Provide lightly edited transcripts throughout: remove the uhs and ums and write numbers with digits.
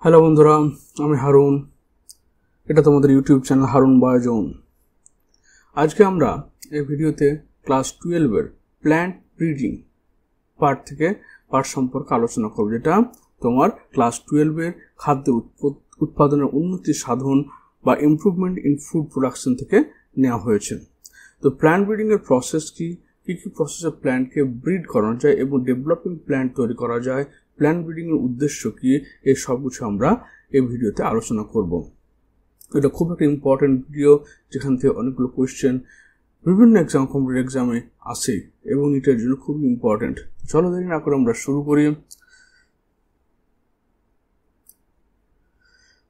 Hello বন্ধুরা, আমি হারুন। এটা তোমাদের ইউটিউব চ্যানেল হারুন বায়োজন। আজকে আমরা এই ভিডিওতে ক্লাস 12-এর প্ল্যান্ট ব্রিডিং পার্ট সম্পর্কে আলোচনা করব, যেটা তোমার ক্লাস 12-এর খাদ্যের উৎপাদনের উন্নতি সাধন বা ইমপ্রুভমেন্ট ইন ফুড প্রোডাকশন থেকে নেওয়া হয়েছে। তো প্ল্যান্ট ব্রিডিংয়ের প্রসেস কী প্রসেসে প্ল্যান্টকে ব্রিড করানো যায় এবং ডেভেলপিং প্ল্যান্ট তৈরি করা যায়, প্ল্যান্ট ব্রিডিংয়ের উদ্দেশ্য কী, এই সব কিছু আমরা এই ভিডিওতে আলোচনা করব। এটা খুব একটা ইম্পর্টেন্ট ভিডিও, যেখান থেকে অনেকগুলো কোয়েশ্চেন বিভিন্ন কম্পিটিটিভ এক্সামে আসে এবং এটার জন্য খুব ইম্পর্টেন্ট। চলো দেরি না করে আমরা শুরু করি।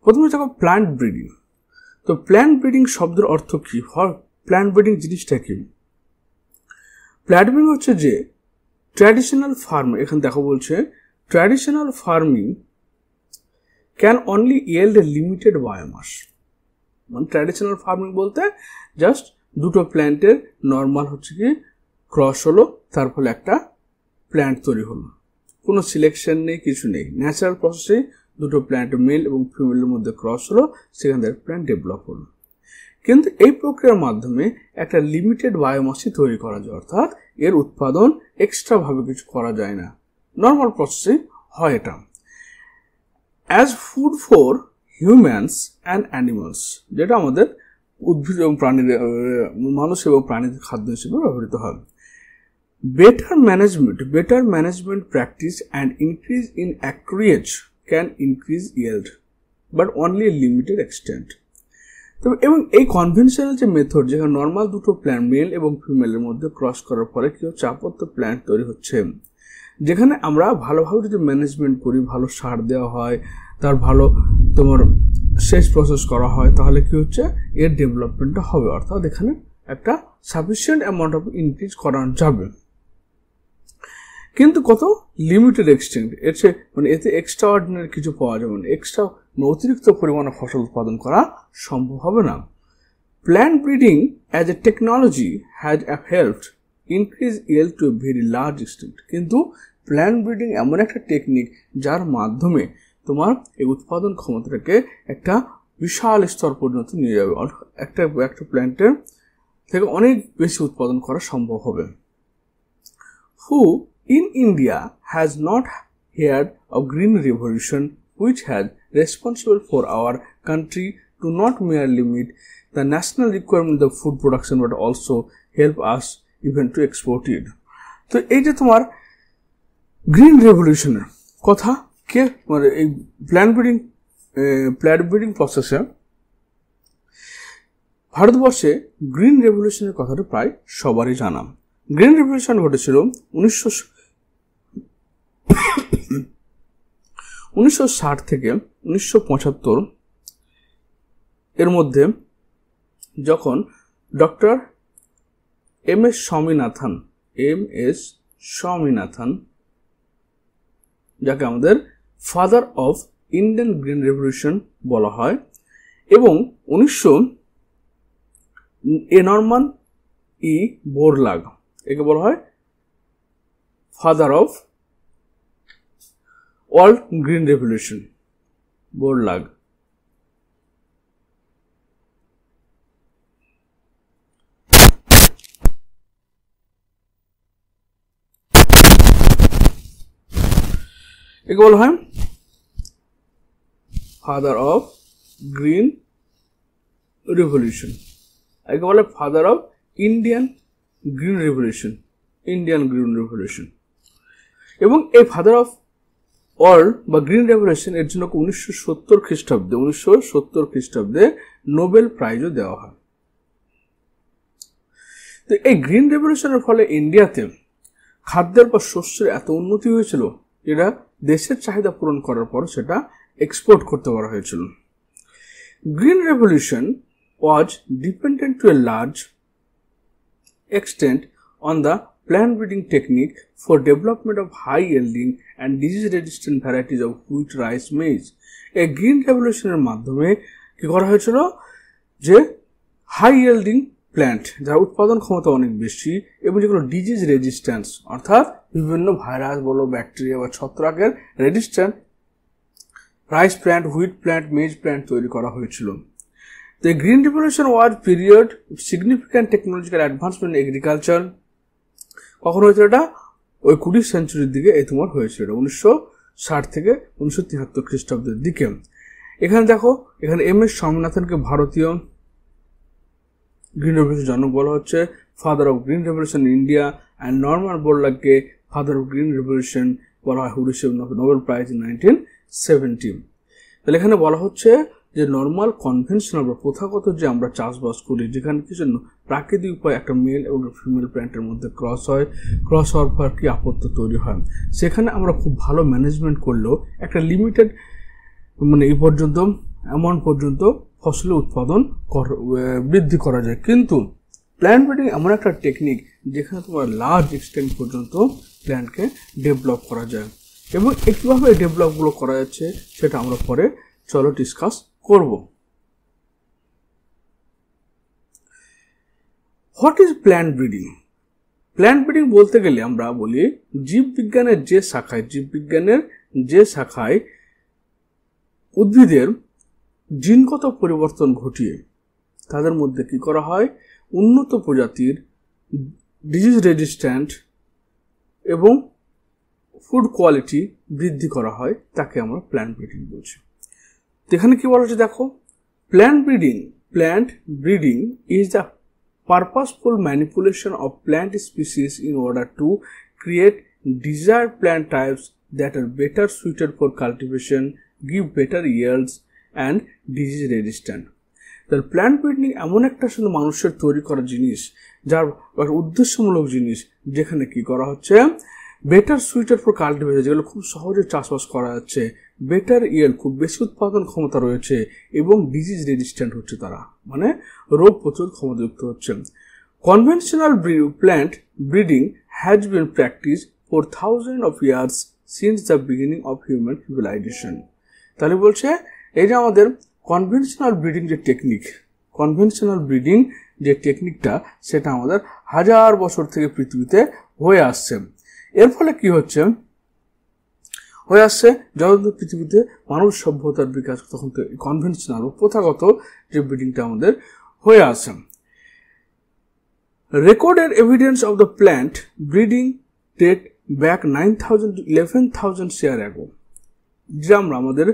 প্রথমে দেখো প্ল্যান্ট ব্রিডিং। তো প্ল্যান্ট ব্রিডিং শব্দের অর্থ কী, প্ল্যান্ট ব্রিডিং জিনিসটা কি? প্ল্যান্ট ব্রিডিং হচ্ছে যে ট্র্যাডিশনাল ফার্ম, এখানে দেখো বলছে traditional farming can only yield a limited biomass. মানে ট্র্যাডিশনাল ফার্মিং বলতে জাস্ট দুটো প্ল্যান্টের নর্মাল হচ্ছে কি ক্রস হলো, তার ফলে একটা প্ল্যান্ট তৈরি হলো, কোনো সিলেকশন নেই, কিছু নেই, ন্যাচারাল প্রসেসেই দুটো প্ল্যান্ট মেল এবং ফিমেলের মধ্যে ক্রস হলো, সেখান থেকে প্ল্যান্ট ডেভেলপ হলো। কিন্তু এই প্রক্রিয়ার মাধ্যমে একটা লিমিটেড বায়োমাসই তৈরি করা যায়, অর্থাৎ এর উৎপাদন এক্সট্রাভাবে কিছু করা যায় না, নর্মাল প্রসেসে হয় এটা। As food for humans and animals, যেটা আমাদের উদ্ভিদ এবং প্রাণীদের, মানুষ এবং প্রাণীদের খাদ্য হিসেবে ব্যবহৃত হয়। Better management practice and increase in acreage can increase yield but only limited extent. তবে এবং এই কনভেনশনাল যে মেথড, যেখানে নর্মাল দুটো প্ল্যান্ট মেল এবং ফিমেলের মধ্যে ক্রস করার পরে কি হচ্ছে, আপত্ত প্ল্যান্ট তৈরি হচ্ছে, যেখানে আমরা ভালোভাবে যদি ম্যানেজমেন্ট করি, ভালো সার দেওয়া হয়, তার ভালো তোমার শেষ প্রসেস করা হয়, তাহলে কি হচ্ছে এর ডেভেলপমেন্টটা হবে, অর্থাৎ এখানে একটা সাফিসিয়েন্ট অ্যামাউন্ট অফ ইনক্রিজ করানো যাবে, কিন্তু কত লিমিটেড এক্সটেন্ট। এতে এক্সট্রা অর্ডিনারি কিছু পাওয়া যাবে না, অতিরিক্ত পরিমাণে ফসল উৎপাদন করা সম্ভব হবে না। Plant breeding as a technology has helped increase yield to a very large extent. কিন্তু প্ল্যান্ট ব্রিডিং এমন একটা টেকনিক যার মাধ্যমে তোমার এই উৎপাদন ক্ষমতাটাকে একটা বিশাল স্তর পর্যন্ত নিয়ে যাবে, একটা প্ল্যান্টের থেকে অনেক বেশি উৎপাদন করা সম্ভব হবে। Who in India has not heard of Green Revolution, which has responsible for our country to not merely meet the national requirement of food production but also help us even to export it. তো এই যে তোমার green রেভলিউশনের কথা কে, মানে এই plant breeding প্রসেসে ভারতবর্ষে green রেভলিউশনের কথাটা প্রায় সবারই জানা। গ্রিন রেভলিউশন ঘটেছিল 1960 থেকে 1975 এর মধ্যে, যখন ডক্টর এম এস স্বামীনাথন, যাকে আমাদের father of Indian green revolution বলা হয়, এবং নরমান ই বোরলাগ, একে বলা হয় father of world green revolution, Borlaug. একে বলা হয় ফাদার অফ গ্রিন রেভলিউশন, একে বলে father of Indian green revolution, এবং এই ফাদার অফ ওয়ার্ল্ড বা গ্রিন রেভলিউশন এর জন্য 1970 খ্রিস্টাব্দে নোবেল প্রাইজও দেওয়া হয়। তো এই গ্রিন রেভলিউশনের ফলে ইন্ডিয়াতে খাদ্যের বা শস্যের এত উন্নতি হয়েছিল, যেটা দেশের চাহিদা পূরণ করার পর সেটা এক্সপোর্ট করতে পারা হয়েছিল। Green revolution was dependent to a large extent on the plant breeding technique for development of high yielding and disease resistant varieties of wheat, rice, maize. এই গ্রিন রেভলিউশনের মাধ্যমে কি করা হয়েছিল, যে হাই ইয়েল্ডিং প্ল্যান্ট যার উৎপাদন ক্ষমতা অনেক বেশি এবং যেগুলো ডিজিজ রেজিস্ট্যান্স, অর্থাৎ বিভিন্ন ভাইরাস বলো, ব্যাকটেরিয়া বা ছত্রাকের resistant rice plant, wheat plant, maize plant তৈরি করা হয়েছিল। The Green Revolution was period significant technological advancement in agriculture. কখন হয়েছিল এটা? ওই 20 সেঞ্চুরির দিকে এই তোমার হয়েছিল, 1960 থেকে 1973 খ্রিস্টাব্দের দিকে। এখানে দেখো, এখানে MS স্বামীনাথনকে ভারতীয় গ্রিন রেভলিউশন জনক বলা হচ্ছে, father of green revolution in India, and Norman বোরলাগকে ফাদার অফ গ্রিন রেভলিউশন বলা হয়, who received Nobel prize in 1970। তাহলে এখানে বলা হচ্ছে যে নর্মাল কনভেনশনাল বা প্রথাগত যে আমরা চাষবাস করি, যেখানে কিছু প্রাকৃতিক উপায় একটা মেল এবং ফিমেল প্ল্যান্টের মধ্যে ক্রস হয়, ক্রস হওয়ার পর কি আপত্তি তৈরি হয়, সেখানে আমরা খুব ভালো ম্যানেজমেন্ট করলেও একটা লিমিটেড এই পর্যন্ত অ্যামাউন্ট পর্যন্ত ফসলের উৎপাদন বৃদ্ধি করা যায়। কিন্তু প্ল্যান্ট ব্রিডিং এমন একটা টেকনিক যেখানে তোমার লার্জ এক্সটেন্ট পর্যন্ত প্ল্যান্টকে ডেভেলপ করা যায়, এবং কীভাবে ডেভেলপগুলো করা যাচ্ছে সেটা আমরা পরে চলো ডিসকাস করব। What is plant breeding? Plant breeding বলতে গেলে আমরা বলি জীববিজ্ঞানের যে শাখায় উদ্ভিদের জিনগত পরিবর্তন ঘটিয়ে তাদের মধ্যে কি করা হয়, উন্নত প্রজাতির ডিজিজ রেজিস্ট্যান্ট এবং ফুড কোয়ালিটি বৃদ্ধি করা হয়, তাকে আমরা প্ল্যান্ট ব্রিডিং বলছি। এখানে কি বলা হচ্ছে দেখো, plant breeding is the purposeful manipulation of plant species in order to create desired plant types that are better suited for cultivation, give better yields and disease resistant. তাহলে প্ল্যান্ট ব্রিডিং এমন একটা শুধু মানুষের তৈরি করা জিনিস, যার উদ্দেশ্যমূলক জিনিস, যেখানে কি করা হচ্ছে, বেটার সুইটেড ফর কাল্টিভেশন, যেগুলো খুব সহজে চাষবাস করা যাচ্ছে, বেটার ইয়েল্ড, খুব বেশি উৎপাদন ক্ষমতা রয়েছে, এবং ডিজিজ রেজিস্ট্যান্ট হচ্ছে, তারা মানে রোগ প্রতিরোধ ক্ষমতাযুক্ত হচ্ছে। Conventional plant breeding has been practice for thousand of years since the beginning of human civilisation. তাহলে বলছে এই যে আমাদের কনভেনশনাল ব্রিডিং যে টেকনিকটা সেটা আমাদের হাজার বছর থেকে পৃথিবীতে হয়ে আসছে। এর ফলে কি হচ্ছে, যতদিন পৃথিবীতে মানব সভ্যতার বিকাশ, তখন তো কনভেনশনাল ও প্রথাগত যে ব্রিডিংটা আমাদের হয়ে আসে। Recorded evidence of the plant breeding date back 9,000 to 11,000 years ago। যে আমরা আমাদের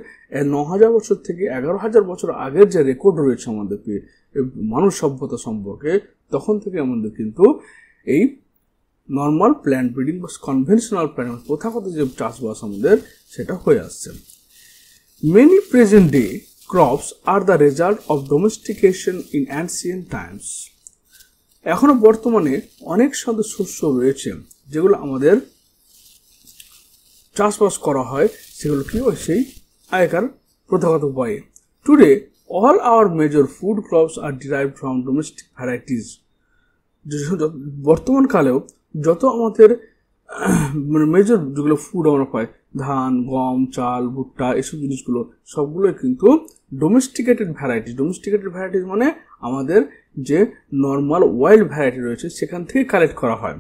9,000 বছর থেকে 11,000 বছর আগের যে রেকর্ড রয়েছে আমাদের মানব সভ্যতা সম্পর্কে, তখন থেকে আমাদের কিন্তু এই নর্মাল প্ল্যান্ট ব্রিডিং বা কনভেনশনাল প্ল্যান্ট, প্রথাগত যে চাষবাস আমাদের সেটা হয়ে আসছে। Many present day crops are the result of domestication in ancient times. এখনো বর্তমানে অনেক শস্য রয়েছে যেগুলো আমাদের চাষবাস করা হয়, সেগুলো কি হয় সেই আগেকার প্রথাগত উপায়ে। Today all our major food crops are derived from domestic varieties. বর্তমান কালেও যত আমাদের মেজর যেগুলো ফুড আমরা পাই, ধান, গম, চাল, ভুট্টা, এসব জিনিসগুলো সবগুলোই কিন্তু ডোমেস্টিকেটেড ভ্যারাইটিস মানে আমাদের যে নর্মাল ওয়াইল্ড ভ্যারাইটি রয়েছে সেখান থেকে কালেক্ট করা হয়।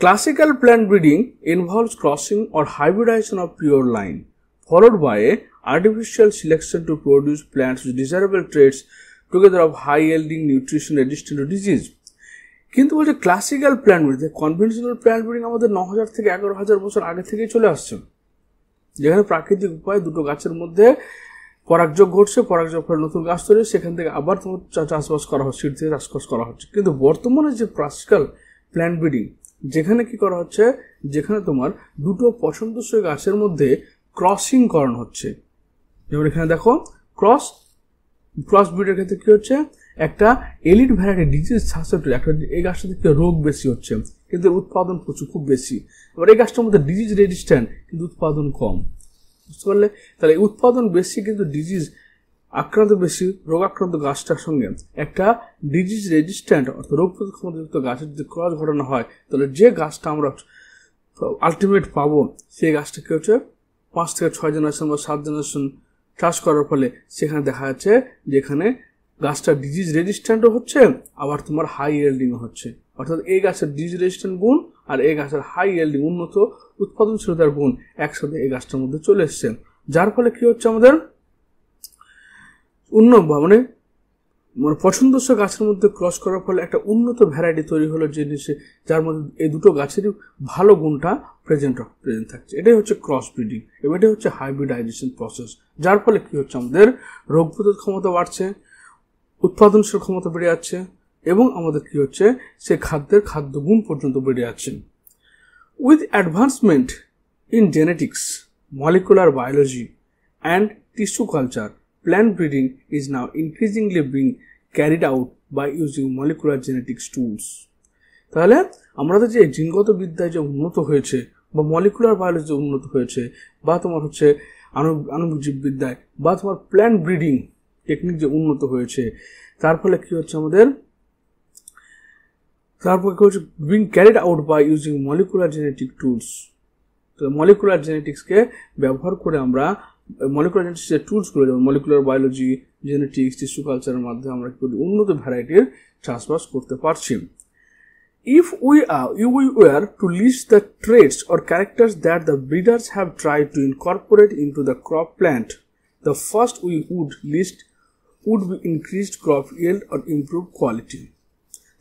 Classical plant breeding involves crossing or hybridization of pure line, followed by artificial selection to produce plants with desirable traits together of high yielding, nutrition resistant to disease. কিন্তু বলছে classical plant breeding, conventional plant breeding আমাদের 9,000 থেকে 11,000 বছর আগে থেকেই চলে আসছে, যেখানে প্রাকৃতিক উপায়ে দুটো গাছের মধ্যে পরাগযোগ ঘটছে, পরাগযোগ ফলে নতুন গাছ তৈরি, সেখান থেকে আবার তোমার চাষবাস করা হচ্ছে, সিড থেকে চাষবাস করা হচ্ছে। কিন্তু বর্তমানে যে ক্লাসিক্যাল প্ল্যান্ট ব্রিডিং, যেখানে কি করা হচ্ছে, যেখানে তোমার দুটো পছন্দসই গাছের মধ্যে ক্রসিং করানো হচ্ছে। যেমন এখানে দেখো ক্রস ব্রিডের ক্ষেত্রে কি হচ্ছে, একটা এলিট ভ্যারাইটি ডিজিজ সাসেপ্টেবল, একটা এই গাছটা থেকে রোগ বেশি হচ্ছে কিন্তু উৎপাদন খুব বেশি, এবার এই গাছটার মধ্যে ডিজিজ রেজিস্ট্যান্ট কিন্তু উৎপাদন কম, বুঝতে পারলে? তাহলে উৎপাদন বেশি কিন্তু ডিজিজ আক্রান্ত বেশি, রোগাক্রান্ত গাছটার সঙ্গে একটা ডিজিজ রেজিস্ট্যান্ট অর্থাৎ রোগ প্রতিরোধ ক্ষমতাযুক্ত গাছের যদি ক্রস ঘটানো হয়, তাহলে যে গাছটা আমরা আলটিমেট পাবো সেই গাছটা কি হচ্ছে 5 থেকে 6 জেনারেশন বা 7 জেনারেশন চাষ করার ফলে সেখানে দেখা যাচ্ছে যেখানে গাছটা ডিজিজ রেজিস্ট্যান্টও হচ্ছে, আবার তোমার হাই ইয়েল্ডিংও হচ্ছে। অর্থাৎ এই গাছের ডিজিজ রেজিস্ট্যান্ট গুণ আর এই গাছের হাই ইয়েল্ডিং উন্নত উৎপাদনশীলতার গুণ একসাথে এই গাছটার মধ্যে চলে এসছে, যার ফলে কি হচ্ছে আমাদের উন্নত মানে পছন্দসই গাছের মধ্যে ক্রস করার ফলে একটা উন্নত ভ্যারাইটি তৈরি হলো জিনিসে, যার মধ্যে এই দুটো গাছেরই ভালো গুণটা প্রেজেন্ট থাকছে। এটাই হচ্ছে ক্রস ব্রিডিং এবং এটাই হচ্ছে হাইব্রিডাইজেশন প্রসেস। যার ফলে কি হচ্ছে আমাদের রোগ প্রতিরোধ ক্ষমতা বাড়ছে, উৎপাদনশীল ক্ষমতা বেড়ে যাচ্ছে এবং আমাদের কি হচ্ছে সে খাদ্যের খাদ্য গুণ পর্যন্ত বেড়ে যাচ্ছে। With advancement in genetics, molecular biology and tissue culture, plant breeding is now increasingly being carried out by using molecular genetics tools. তাহলে আমাদের যে জিনগত বিদ্যায় যে উন্নত হয়েছে বা মলিকুলার বায়োলজি যে উন্নত হয়েছে বা তোমার হচ্ছে আণবিক জীববিদ্যায় বা তোমার প্ল্যান্ট ব্রিডিং টেকনিক যে উন্নত হয়েছে, তার ফলে কি হচ্ছে আমাদের being carried out by using molecular genetic tools. তো মলিকুলার জেনেটিক্সকে ব্যবহার করে আমরা মলিকুলার জেনেটিক্সের টুলসগুলো যেমন মলিকুলার বায়োলজি, জেনেটিক্স, টিস্যু কালচারের মাধ্যমে আমরা কি উন্নত ভ্যারাইটির চাষবাস করতে পারছি। If we were to list the traits or characters that the breeders have tried to incorporate into the crop plant, the first we would list would be increased crop yield or improved quality.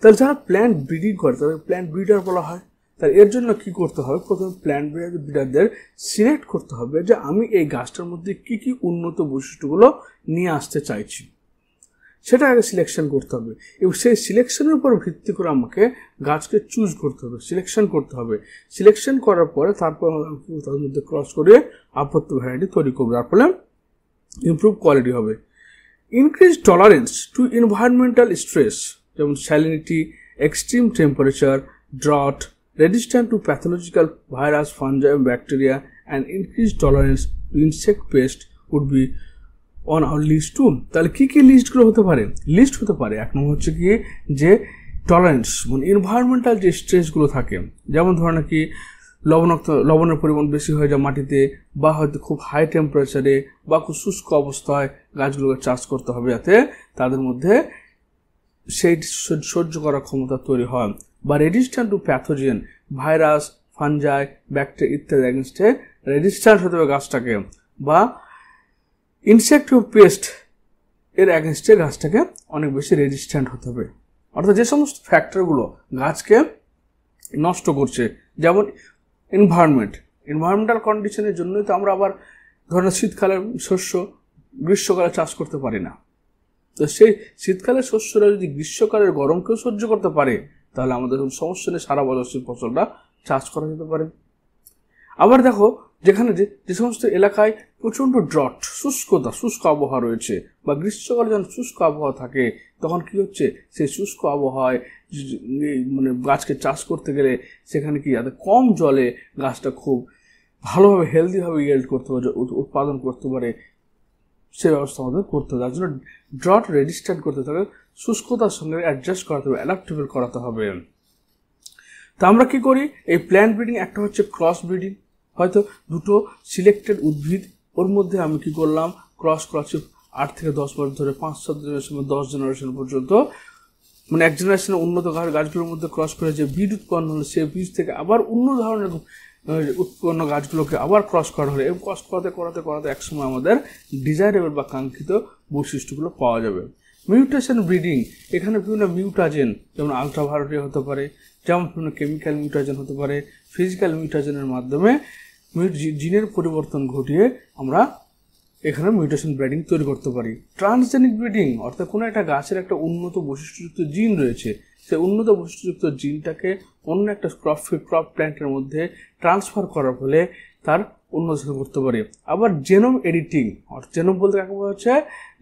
তাহলে যারা plant breeding করে তাদের plant breeder বলা হয়। তাহলে এর জন্য কি করতে হবে, প্রথমে প্ল্যান্ট ব্রিডারদের সিলেক্ট করতে হবে যে আমি এই গাছটার মধ্যে কি কি উন্নত বৈশিষ্ট্যগুলো নিয়ে আসতে চাইছি, সেটা আগে সিলেকশন করতে হবে এবং সেই সিলেকশনের উপর ভিত্তি করে আমাকে গাছকে চুজ করতে হবে, সিলেকশন করতে হবে। সিলেকশন করার পরে তারপর তাদের মধ্যে ক্রস করে আপত্তি ভ্যারাইটি তৈরি করবে, তার ফলে ইমপ্রুভ কোয়ালিটি হবে। Increase tolerance to environmental stress, যেমন salinity, extreme temperature, drought, resistant to pathological virus, fungi and bacteria, and increased tolerance to insect pest would be on our list too. তাহলে কি কি লিস্টগুলো হতে পারে? লিস্ট হতে পারে এক নম্বর হচ্ছে কি যে টলারেন্স মানে এনভায়রনমেন্টাল যে স্ট্রেসগুলো থাকে, যেমন ধরো নাকি লবণের পরিমাণ বেশি হয়ে যায় মাটিতে, বা হয়তো খুব হাই টেম্পারেচারে বা খুব শুষ্ক অবস্থায় গাছগুলোকে চাষ করতে হবে যাতে তাদের মধ্যে সেই সহ্য করার ক্ষমতা তৈরি হয়, বা resistant to pathogen, virus, fungi, bacteria ইত্যাদি এগেনস্টে রেজিস্ট্যান্ট হতে হবে গাছটাকে, বা ইনসেক্ট ও পেস্ট এর এগেনস্টে গাছটাকে অনেক বেশি রেজিস্ট্যান্ট হতে হবে। অর্থাৎ যে সমস্ত ফ্যাক্টরগুলো গাছকে নষ্ট করছে, যেমন এনভায়রনমেন্টাল কন্ডিশনের জন্যই তো আমরা আবার ধরেন শীতকালের শস্য গ্রীষ্মকালে চাষ করতে পারি না। তো সেই শীতকালের শস্যরা যদি গ্রীষ্মকালের গরমকেও সহ্য করতে পারে তাহলে আমাদের সমস্যা নেই, সারা বছর ফসলটা চাষ করা যেতে পারে। আবার দেখো যেখানে যে সমস্ত এলাকায় প্রচণ্ড ড্রট, শুষ্ক আবহাওয়া রয়েছে, বা গ্রীষ্মকালে যখন শুষ্ক আবহাওয়া থাকে তখন কি হচ্ছে সেই শুষ্ক আবহাওয়ায় মানে গাছকে চাষ করতে গেলে সেখানে কি যাতে কম জলে গাছটা খুব ভালোভাবে হেলদিভাবে ইয়েল্ড করতে পারে, উৎপাদন করতে পারে, সে ব্যবস্থা আমাদের করতে হবে। তার জন্য ড্রট রেজিস্ট্যান্ট করতে হবে, শুষ্কতার সঙ্গে অ্যাডজাস্ট করাতে হবে, অ্যাডাপ্টেবল করাতে হবে। তা আমরা কি করি, এই প্ল্যান্ট ব্রিডিং একটা হচ্ছে ক্রস ব্রিডিং, হয়তো দুটো সিলেক্টেড উদ্ভিদ, ওর মধ্যে আমি কি করলাম ক্রস 8 থেকে 10 বছর ধরে 5-7 জেনারেশন 10 জেনারেশন পর্যন্ত, মানে এক জেনারেশনের উন্নত গাছগুলোর মধ্যে ক্রস করে যে বীজ উৎপন্ন হলো সেই বীজ থেকে আবার অন্য ধরনের উৎপন্ন গাছগুলোকে আবার ক্রস করা হলো, এবং ক্রস করাতে একসময় আমাদের ডিজায়ারেবল বা কাঙ্ক্ষিত বৈশিষ্ট্যগুলো পাওয়া যাবে। মিউটেশন ব্রিডিং, এখানে বিভিন্ন মিউটাজেন যেমন আলট্রাভায়োলেট হতে পারে, যেমন বিভিন্ন কেমিক্যাল মিউটাজেন হতে পারে, ফিজিক্যাল মিউটাজেনের মাধ্যমে জিনের পরিবর্তন ঘটিয়ে আমরা এখানে মিউটেশন ব্রিডিং তৈরি করতে পারি। ট্রান্সজেনিক ব্রিডিং, অর্থাৎ কোনো একটা গাছের একটা উন্নত বৈশিষ্ট্যযুক্ত জিন রয়েছে, সেই উন্নত বৈশিষ্ট্যযুক্ত জিনটাকে অন্য একটা ক্রপ প্ল্যান্টের মধ্যে ট্রান্সফার করার ফলে তার উন্নত করতে পারে। আবার জেনোম এডিটিং, অর্থাৎ জেনোম বলতে কাকে বলা হচ্ছে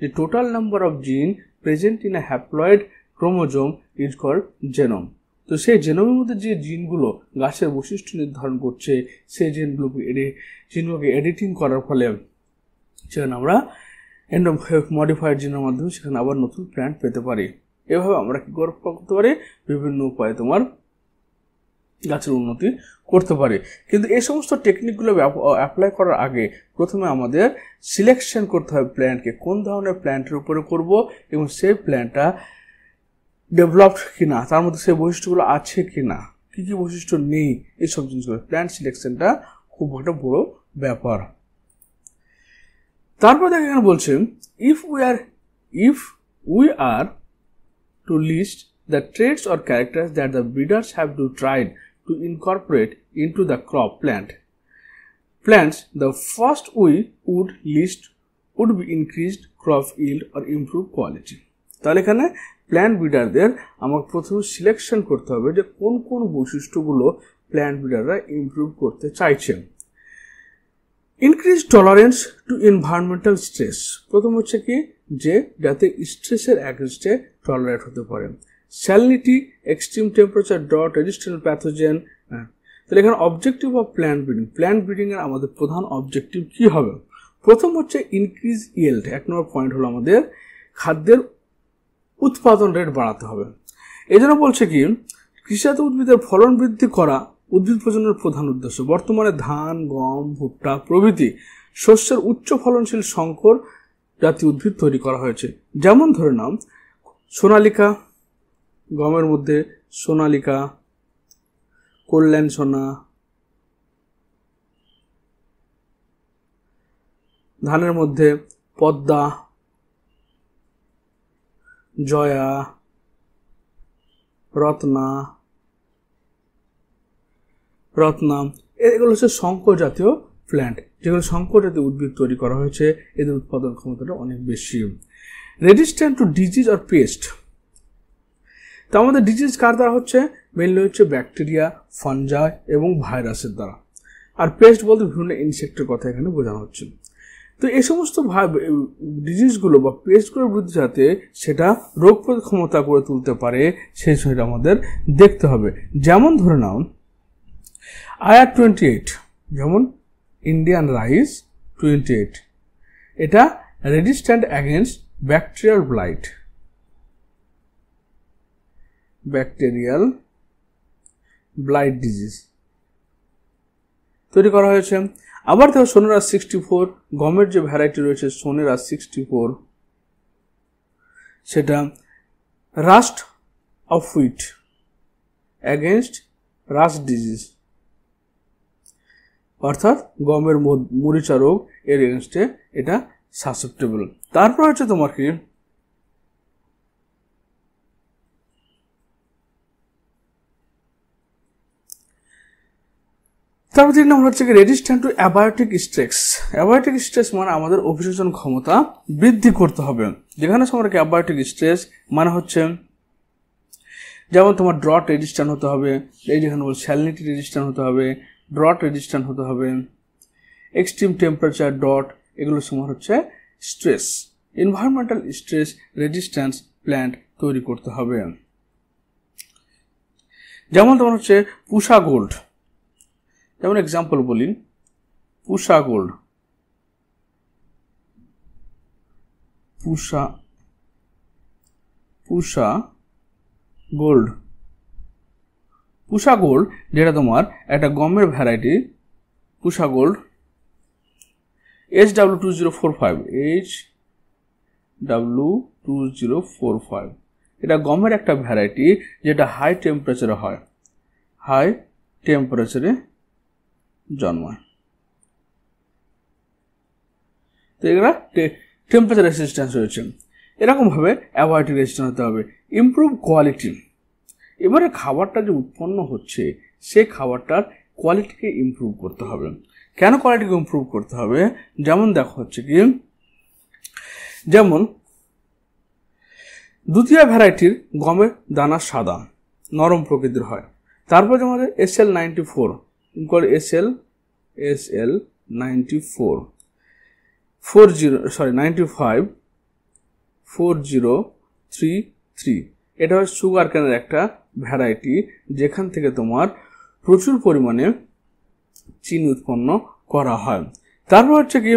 যে total number of gene present in a haploid chromosome is called genome. তো সেই জেনোমের মধ্যে যে জিনগুলো গাছের বৈশিষ্ট্য নির্ধারণ করছে সেই জিনগুলোকে এডিটিং করার ফলে সেখানে আমরা মডিফাইড জিনের মাধ্যমে সেখানে আবার নতুন প্ল্যান্ট পেতে পারি। এভাবে আমরা কি করতে পারি, বিভিন্ন উপায়ে তোমার গাছের উন্নতি করতে পারি। কিন্তু এই সমস্ত টেকনিকগুলো অ্যাপ্লাই করার আগে প্রথমে আমাদের সিলেকশন করতে হবে প্ল্যান্টকে, কোন ধরনের প্ল্যান্টের উপরে করব এবং সেই প্ল্যান্টটা ডেভেলপড কিনা, তার মধ্যে সেই বৈশিষ্ট্যগুলো আছে কিনা, কি কি বৈশিষ্ট্য নেই, এইসব জিনিসগুলো প্ল্যান্ট সিলেকশনটা খুব একটা বড় ব্যাপার। তারপর দেখো এখানে বলছে if we are to list the traits or characters that the breeders have to try to incorporate into the crop plants, the first we would list would be increased crop yield or improved quality. তাহলে এখানে plant ব্রিডারদের আমাকে প্রথমে selection করতে হবে যে কোন কোন বৈশিষ্ট্যগুলো প্ল্যান্ট ব্রিডাররা ইমপ্রুভ করতে চাইছে। Increase tolerance to environmental stress, প্রথম হচ্ছে কি যে যাতে স্ট্রেসের অ্যাগেনস্টে টলারেট হতে পারে। Salinity, extreme temperature, drought, resistant pathogen. তাহলে এখানে অবজেক্টিভ অফ প্ল্যান্ট ব্রিডিংয়ের আমাদের প্রধান অবজেক্টিভ কি হবে? প্রথম হচ্ছে ইনক্রিজ ইয়েল্ড, 1 নম্বর পয়েন্ট হলো আমাদের খাদ্যের উৎপাদন রেট বাড়াতে হবে। এই জন্য বলছে কি কৃষিজাত উদ্ভিদের ফলন বৃদ্ধি করা উদ্ভিদ প্রজননের প্রধান উদ্দেশ্য। বর্তমানে ধান, গম, ভুট্টা প্রভৃতি শস্যের উচ্চ ফলনশীল সংকর জাতীয় উদ্ভিদ তৈরি করা হয়েছে। যেমন ধরে নাও সোনালিকা, গমের মধ্যে সোনালিকা, কল্যাণ সোনা, ধানের মধ্যে পদ্মা, জয়া, রত্না, এগুলো হচ্ছে শঙ্কর জাতীয় প্ল্যান্ট, যেগুলো শঙ্কর জাতীয় উদ্ভিদ তৈরি করা হয়েছে। এদের উৎপাদন ক্ষমতাটা অনেক বেশি। রেজিস্ট্যান্ট টু ডিজিজ আর পেস্ট, তো আমাদের ডিজিজ কার দ্বারা হচ্ছে? মেনলি হচ্ছে ব্যাকটেরিয়া, ফানজাই এবং ভাইরাসের দ্বারা। আর পেস্ট বলতে বিভিন্ন ইনসেক্টের কথা এখানে বোঝানো হচ্ছে। তো এই সমস্ত ডিজিজগুলো বা পেস্টগুলোর বিরুদ্ধে যাতে সেটা রোগ প্রতিরোধ ক্ষমতা করে তুলতে পারে সেই বিষয়টা আমাদের দেখতে হবে। যেমন ধরে নাও IR28, যেমন ইন্ডিয়ান রাইস 28, এটা resistant against bacterial blight disease তৈরি করা হয়েছে। আবার দেখো সোনেরাস 64, গমের যে ভ্যারাইটি রয়েছে সোনেরাস 64, সেটা rust of wheat against rust disease, অর্থাৎ গমের মরিচা রোগ এর এগেনস্টে এটা সাসেপ্টেবল। তারপর হচ্ছে তোমার কি তারপর 3 নম্বর হচ্ছে কি resistant to abiotic stress. Abiotic stress মানে আমাদের অভিযোজন ক্ষমতা বৃদ্ধি করতে হবে। যেখানে সম্পর্কে অ্যাবায়োটিক স্ট্রেস মানে হচ্ছে যেমন তোমার ড্রট রেজিস্ট্যান্ট হতে হবে, এই যেখানে বল স্যালিনিটি রেজিস্ট্যান্ট হতে হবে, ড্রট রেজিস্ট্যান্ট হতে হবে, এক্সট্রিম টেম্পারেচার, ডট, এগুলো সময় হচ্ছে stress. Environmental stress resistance plant তৈরি করতে হবে। যেমন তোমার হচ্ছে পুষা গোল্ড, যেমন এক্সাম্পল বলি পুষা গোল্ড, যেটা তোমার একটা গমের ভ্যারাইটি পুষা গোল্ড HW2045, এটা গমের একটা ভ্যারাইটি যেটা হাই টেম্পারেচারে জন্মায়। তো এগুলা টেম্পারেচার রেসিস্ট্যান্স রয়েছে। এরকমভাবে অ্যাবায়োটিক রেজিস্ট্যান্স হতে হবে। ইমপ্রুভ কোয়ালিটি, এবারে খাবারটা যে উৎপন্ন হচ্ছে সেই খাবারটার কোয়ালিটিকে ইমপ্রুভ করতে হবে। কেন কোয়ালিটিকে ইমপ্রুভ করতে হবে? যেমন দেখো হচ্ছে কি যেমন দ্বিতীয় ভ্যারাইটির গমের দানা সাদা নরম প্রকৃতির হয়। তারপর যেমন SL94 4033, এটা হয় সুগার ক্যানের একটা ভ্যারাইটি যেখান থেকে তোমার প্রচুর পরিমাণে চিনি উৎপন্ন করা হয়। তারপর হচ্ছে কি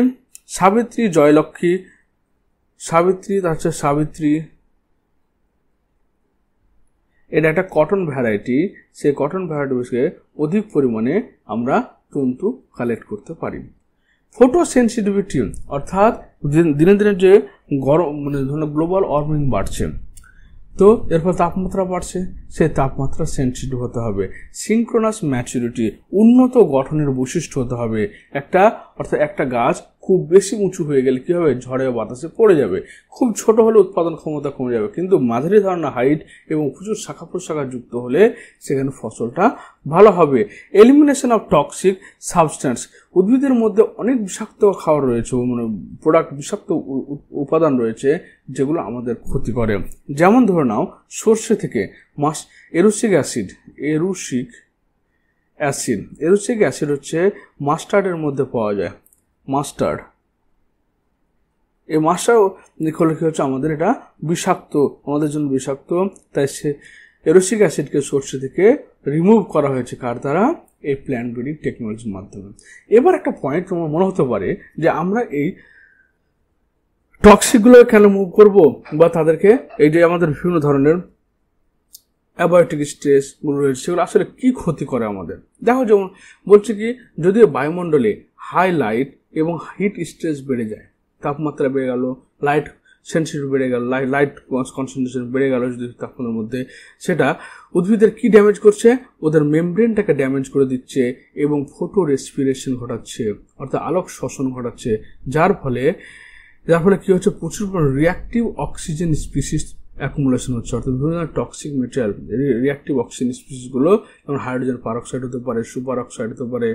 সাবিত্রী, জয়লক্ষ্মী, সাবিত্রী, এটা একটা কটন ভ্যারাইটি। সেই কটন ভ্যারাইটি থেকে অধিক পরিমাণে আমরা তন্তু কালেক্ট করতে পারি। ফটো সেন্সিটিভিটি, অর্থাৎ দিনে দিনে যে গরম মানে ধরুন গ্লোবাল ওয়ার্মিং বাড়ছে, তো এরপর তাপমাত্রা বাড়ছে, সেই তাপমাত্রা সেন্সিটিভ হতে হবে। সিনক্রোনাস ম্যাচুরিটি, উন্নত গঠনের বৈশিষ্ট্য হতে হবে অর্থাৎ একটা গাছ খুব বেশি উঁচু হয়ে গেলে কী হবে, ঝড়ে বাতাসে পড়ে যাবে। খুব ছোট হলে উৎপাদন ক্ষমতা কমে যাবে, কিন্তু মাঝারি ধরনের হাইট এবং প্রচুর শাখা প্রশাখা যুক্ত হলে সেখানে ফসলটা ভালো হবে। এলিমিনেশন অফ টক্সিক সাবস্ট্যান্স, উদ্ভিদের মধ্যে অনেক বিষাক্ত খাবার রয়েছে, মানে প্রোডাক্ট, বিষাক্ত উপাদান রয়েছে যেগুলো আমাদের ক্ষতি করে। যেমন ধরে নাও সর্ষে থেকে এরুসিক অ্যাসিড হচ্ছে মাস্টার্ডের মধ্যে পাওয়া যায়। মাস্টার্ড, এই মাস্টার্ড হলে কি হচ্ছে, আমাদের এটা বিষাক্ত, আমাদের জন্য বিষাক্ত। তাই সে এরুসিক অ্যাসিডকে সর্ষে থেকে রিমুভ করা হয়েছে কার দ্বারা, এই প্ল্যান্ট ব্রিডিং টেকনোলজির মাধ্যমে। এবার একটা পয়েন্ট তোমার মনে হতে পারে যে আমরা এই টক্সিকগুলো কেন মুভ করব, বা তাদেরকে এই যে আমাদের বিভিন্ন ধরনের অ্যাবায়োটিক স্ট্রেসগুলো রয়েছে সেগুলো আসলে কি ক্ষতি করে আমাদের। দেখো, যেমন বলছে কি, যদি বায়ুমণ্ডলে হাই লাইট এবং হিট স্ট্রেস বেড়ে যায়, তাপমাত্রা বেড়ে গেল, লাইট সেন্সিটিভ বেড়ে গেল, লাইট কনসেন্ট্রেশন বেড়ে গেল যদি তাপমাত্রার মধ্যে, সেটা উদ্ভিদের কি ড্যামেজ করছে, ওদের মেমব্রেনটাকে ড্যামেজ করে দিচ্ছে এবং ফটো রেসপিরেশন ঘটাচ্ছে, অর্থাৎ আলোক শ্বসন ঘটাচ্ছে, যার ফলে কি হচ্ছে, প্রচুর রিয়াক্টিভ অক্সিজেন স্পিসিস অ্যাকুমুলেশন হচ্ছে, অর্থাৎ বিভিন্ন ধরনের টক্সিক মেটেরিয়াল, রিয়াক্টিভ অক্সিজেন স্পিসিসগুলো, যেমন হাইড্রোজেন পারঅক্সাইড হতে পারে, সুপার অক্সাইড হতে পারে,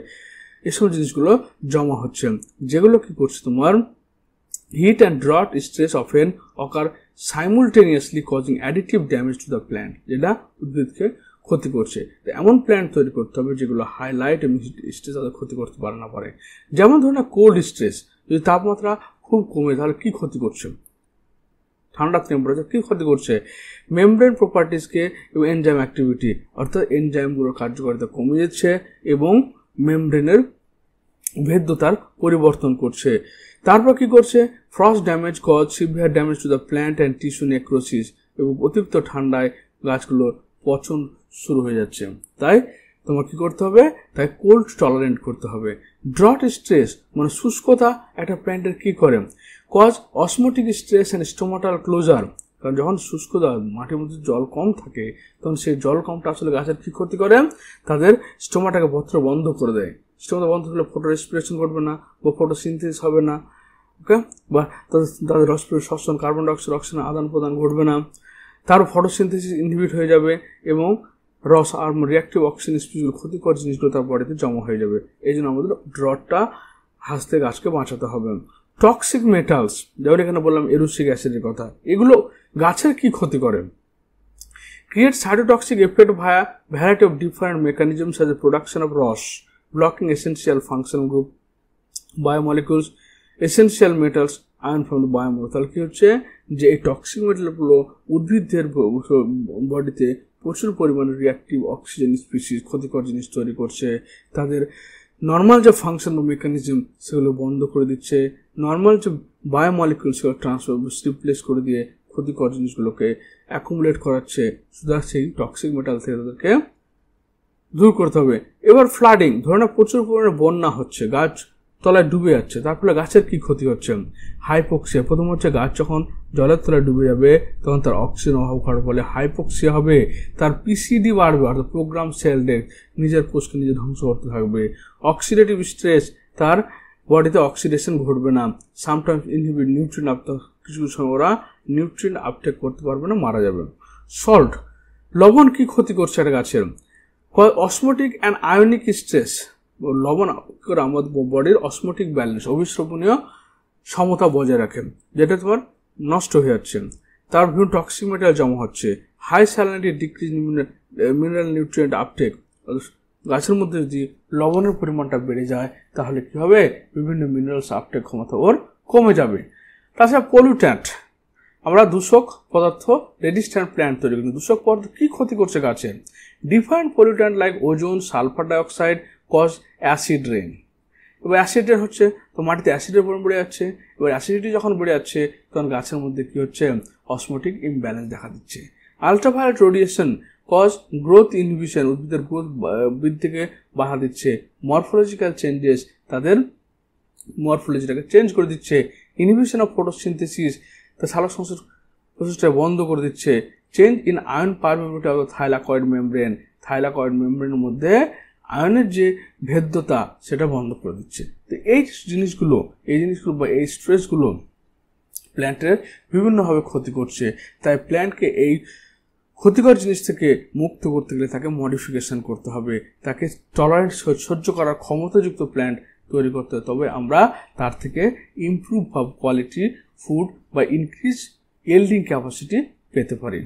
এসব জিনিসগুলো জমা হচ্ছে, যেগুলো কি করছে, তোমার heat and drought stress often occur simultaneously causing additive damage to the plant, যেটা উদ্ভিদকে ক্ষতি করছে। এমন প্ল্যান্ট তৈরি করতে হবে যেগুলো হাই লাইট এবং স্ট্রেস তাদের ক্ষতি করতে পারে। যেমন ধরুন কোল্ড স্ট্রেস, যদি তাপমাত্রা খুব কমে তাহলে কি ক্ষতি করছে, ঠান্ডা টেম্পারেচার কি ক্ষতি করছে, মেমব্রেন প্রপার্টিসকে এবং এনজাইম অ্যাক্টিভিটি, অর্থাৎ এনজাইমগুলোর কার্যকারিতা কমে যাচ্ছে এবং মেমব্রেনের ভেদ্যতার পরিবর্তন করছে। তারপর কি করছে, frost damage cause severe damage to the plant and tissue necrosis, এবং অতিরিক্ত ঠান্ডায় গাছগুলোর পচন শুরু হয়ে যাচ্ছে। তাই তোমার কি করতে হবে, তাই কোল্ড টলারেন্ট করতে হবে। ড্রট স্ট্রেস মানে শুষ্কতা একটা প্ল্যান্টের কি করে, cause osmotic stress and stomatal closure, কারণ যখন শুষ্কতা, মাটির মধ্যে জল কম থাকে, তখন সেই জল কমটা আসলে গাছের কি ক্ষতি করে, তাদের স্টোমাটাকে বন্ধ করে দেয়। স্টোমাটা বন্ধ হলে ফটো রেসপিরেশন ঘটবে না, বা ফটোসিনথেসিস হবে না, ওকে, বা তাদের রেসপিরেশন, শ্বসন, কার্বন ডাইঅক্সাইড অক্সিজেন আদান প্রদান ঘটবে না, তার ফটোসিনথেসিস ইনহিবিট হয়ে যাবে এবং রস আর রিয়াক্টিভ অক্সিজেন স্পিসিসগুলো, ক্ষতিকর জিনিসগুলো তার বডিতে জমা হয়ে যাবে। এই জন্য আমাদের ড্রটটা হাসতে গাছকে বাঁচাতে হবে। টক্সিক মেটালস, যেমন এখানে বললাম এরুসিক অ্যাসিডের কথা, এগুলো গাছের কি ক্ষতি করে, create cytotoxic effect via variety of different mechanisms as a production of রস, blocking essential functional group, biomolecules, essential metals, iron from the biomolecule। তাহলে কি হচ্ছে, যে এই টক্সিক মেটালগুলো উদ্ভিদের বডিতে প্রচুর পরিমাণে রিয়াক্টিভ অক্সিজেন স্পিসিস, ক্ষতিকর জিনিস তৈরি করছে, তাদের নর্মাল যে ফাংশন বা মেকানিজম সেগুলো বন্ধ করে দিচ্ছে, নর্মাল যে বায়োমলিকুল সেগুলো রিপ্লেস করে দিয়ে ক্ষতিকর জিনিসগুলোকে অ্যাকুমুলেট করাচ্ছে। সুতরাং সেই টক্সিক মেটাল থেকে তাদেরকে দূর করতে হবে। এবার ফ্লাডিং, ধরে না প্রচুর পরিমাণে বন্যা হচ্ছে, গাছ তলায় ডুবে যাচ্ছে, তার ফলে গাছের কি ক্ষতি হচ্ছে, হাইপোক্সিয়া। প্রথম হচ্ছে, গাছ যখন জলের তলায় ডুবে যাবে তখন তার অক্সিজেন অভাব হওয়ার ফলে হাইপোক্সিয়া হবে, তার পিসিডি বাড়বে, অর্থাৎ প্রোগ্রাম সেল ডেথ, নিজের কোষকে নিজে ধ্বংস করতে থাকবে। অক্সিডেটিভ স্ট্রেস, তার বডিতে অক্সিডেশন ঘটবে না, সামটাইমস ইনহিবিট নিউট্রিয়েন্ট আপটেক, কিছু সময় ওরা নিউট্রিয়েন্ট আপটেক করতে পারবে না, মারা যাবে। সল্ট, লবণ কি ক্ষতি করছে একটা গাছের, অসমোটিক অ্যান্ড আয়নিক স্ট্রেস, লবণ করে আমাদের বডির অসমোটিক ব্যালেন্স, অবিশ্রবণীয় সমতা বজায় রাখে, যেটা তোমার নষ্ট হয়ে যাচ্ছে। তার বিভিন্ন টক্সিক মেটাল জমা হচ্ছে। High salinity decrease mineral nutrient uptake, গাছের মধ্যে যদি লবণের পরিমাণটা বেড়ে যায় তাহলে কি হবে, বিভিন্ন মিনারেলস আপটেক ক্ষমতা ওর কমে যাবে। তাছাড়া পলিউট্যান্ট, আমরা দূষক পদার্থ রেজিস্ট্যান্ট প্ল্যান্ট তৈরি করি, দূষক পদার্থ কি ক্ষতি করছে গাছে, different pollutant like ozone, sulphur dioxide cause acid rain. এবার অ্যাসিড রেন হচ্ছে, তো মাটিতে অ্যাসিডের পরিমাণ বেড়ে যাচ্ছে, এবার অ্যাসিডিটি যখন বেড়ে যাচ্ছে তখন গাছের মধ্যে কি হচ্ছে, অসমোটিক ইমব্যালেন্স দেখা দিচ্ছে। Ultraviolet radiation cause growth inhibition, উদ্ভিদের গ্রোথ বৃদ্ধিকে বাধা দিচ্ছে। মরফোলজিক্যাল চেঞ্জেস, তাদের মরফোলজিটাকে চেঞ্জ করে দিচ্ছে। ইনহিবিশন অফ ফটোসিনথেসিস, তা সালোক সংশ্লেষ প্রসেসটা বন্ধ করে দিচ্ছে। Change in ion permeability of thylakoid membrane, thylakoid মেমব্রেনের মধ্যে আয়নের যে ভেদ্যতা সেটা বন্ধ করে দিচ্ছে। তো এই জিনিসগুলো বা এই স্ট্রেসগুলো প্ল্যান্টের বিভিন্নভাবে ক্ষতি করছে। তাই প্ল্যান্টকে এই ক্ষতিকর জিনিস থেকে মুক্ত করতে গেলে তাকে মডিফিকেশন করতে হবে, তাকে টলারেন্স সহ্য করার ক্ষমতাযুক্ত প্ল্যান্ট তৈরি করতে হবে। তবে আমরা তার থেকে ইমপ্রুভ কোয়ালিটি ফুড বা ইনক্রিজ ইয়েল্ডিং ক্যাপাসিটি পেতে পারি,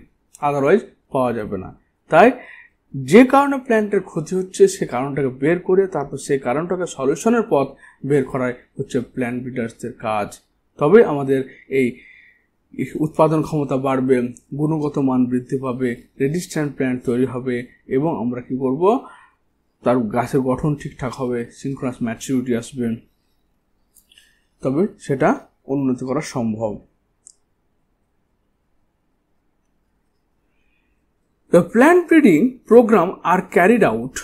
আদারওয়াইজ পাওয়া যাবে না। তাই যে কারণে প্ল্যান্টের ক্ষতি হচ্ছে সে কারণটাকে বের করে তারপর সেই কারণটাকে সলিউশনের পথ বের করাই হচ্ছে প্ল্যান্ট ব্রিডার্সদের কাজ। তবে আমাদের এই উৎপাদন ক্ষমতা বাড়বে, গুণগত মান বৃদ্ধি পাবে, রেজিস্ট্যান্ট প্ল্যান্ট তৈরি হবে এবং আমরা কি করব, তার গাছের গঠন ঠিকঠাক হবে, সিনক্রোনাস ম্যাচুরিটি আসবে, তবে সেটা উন্নতি করা সম্ভব। The plant breeding program are carried out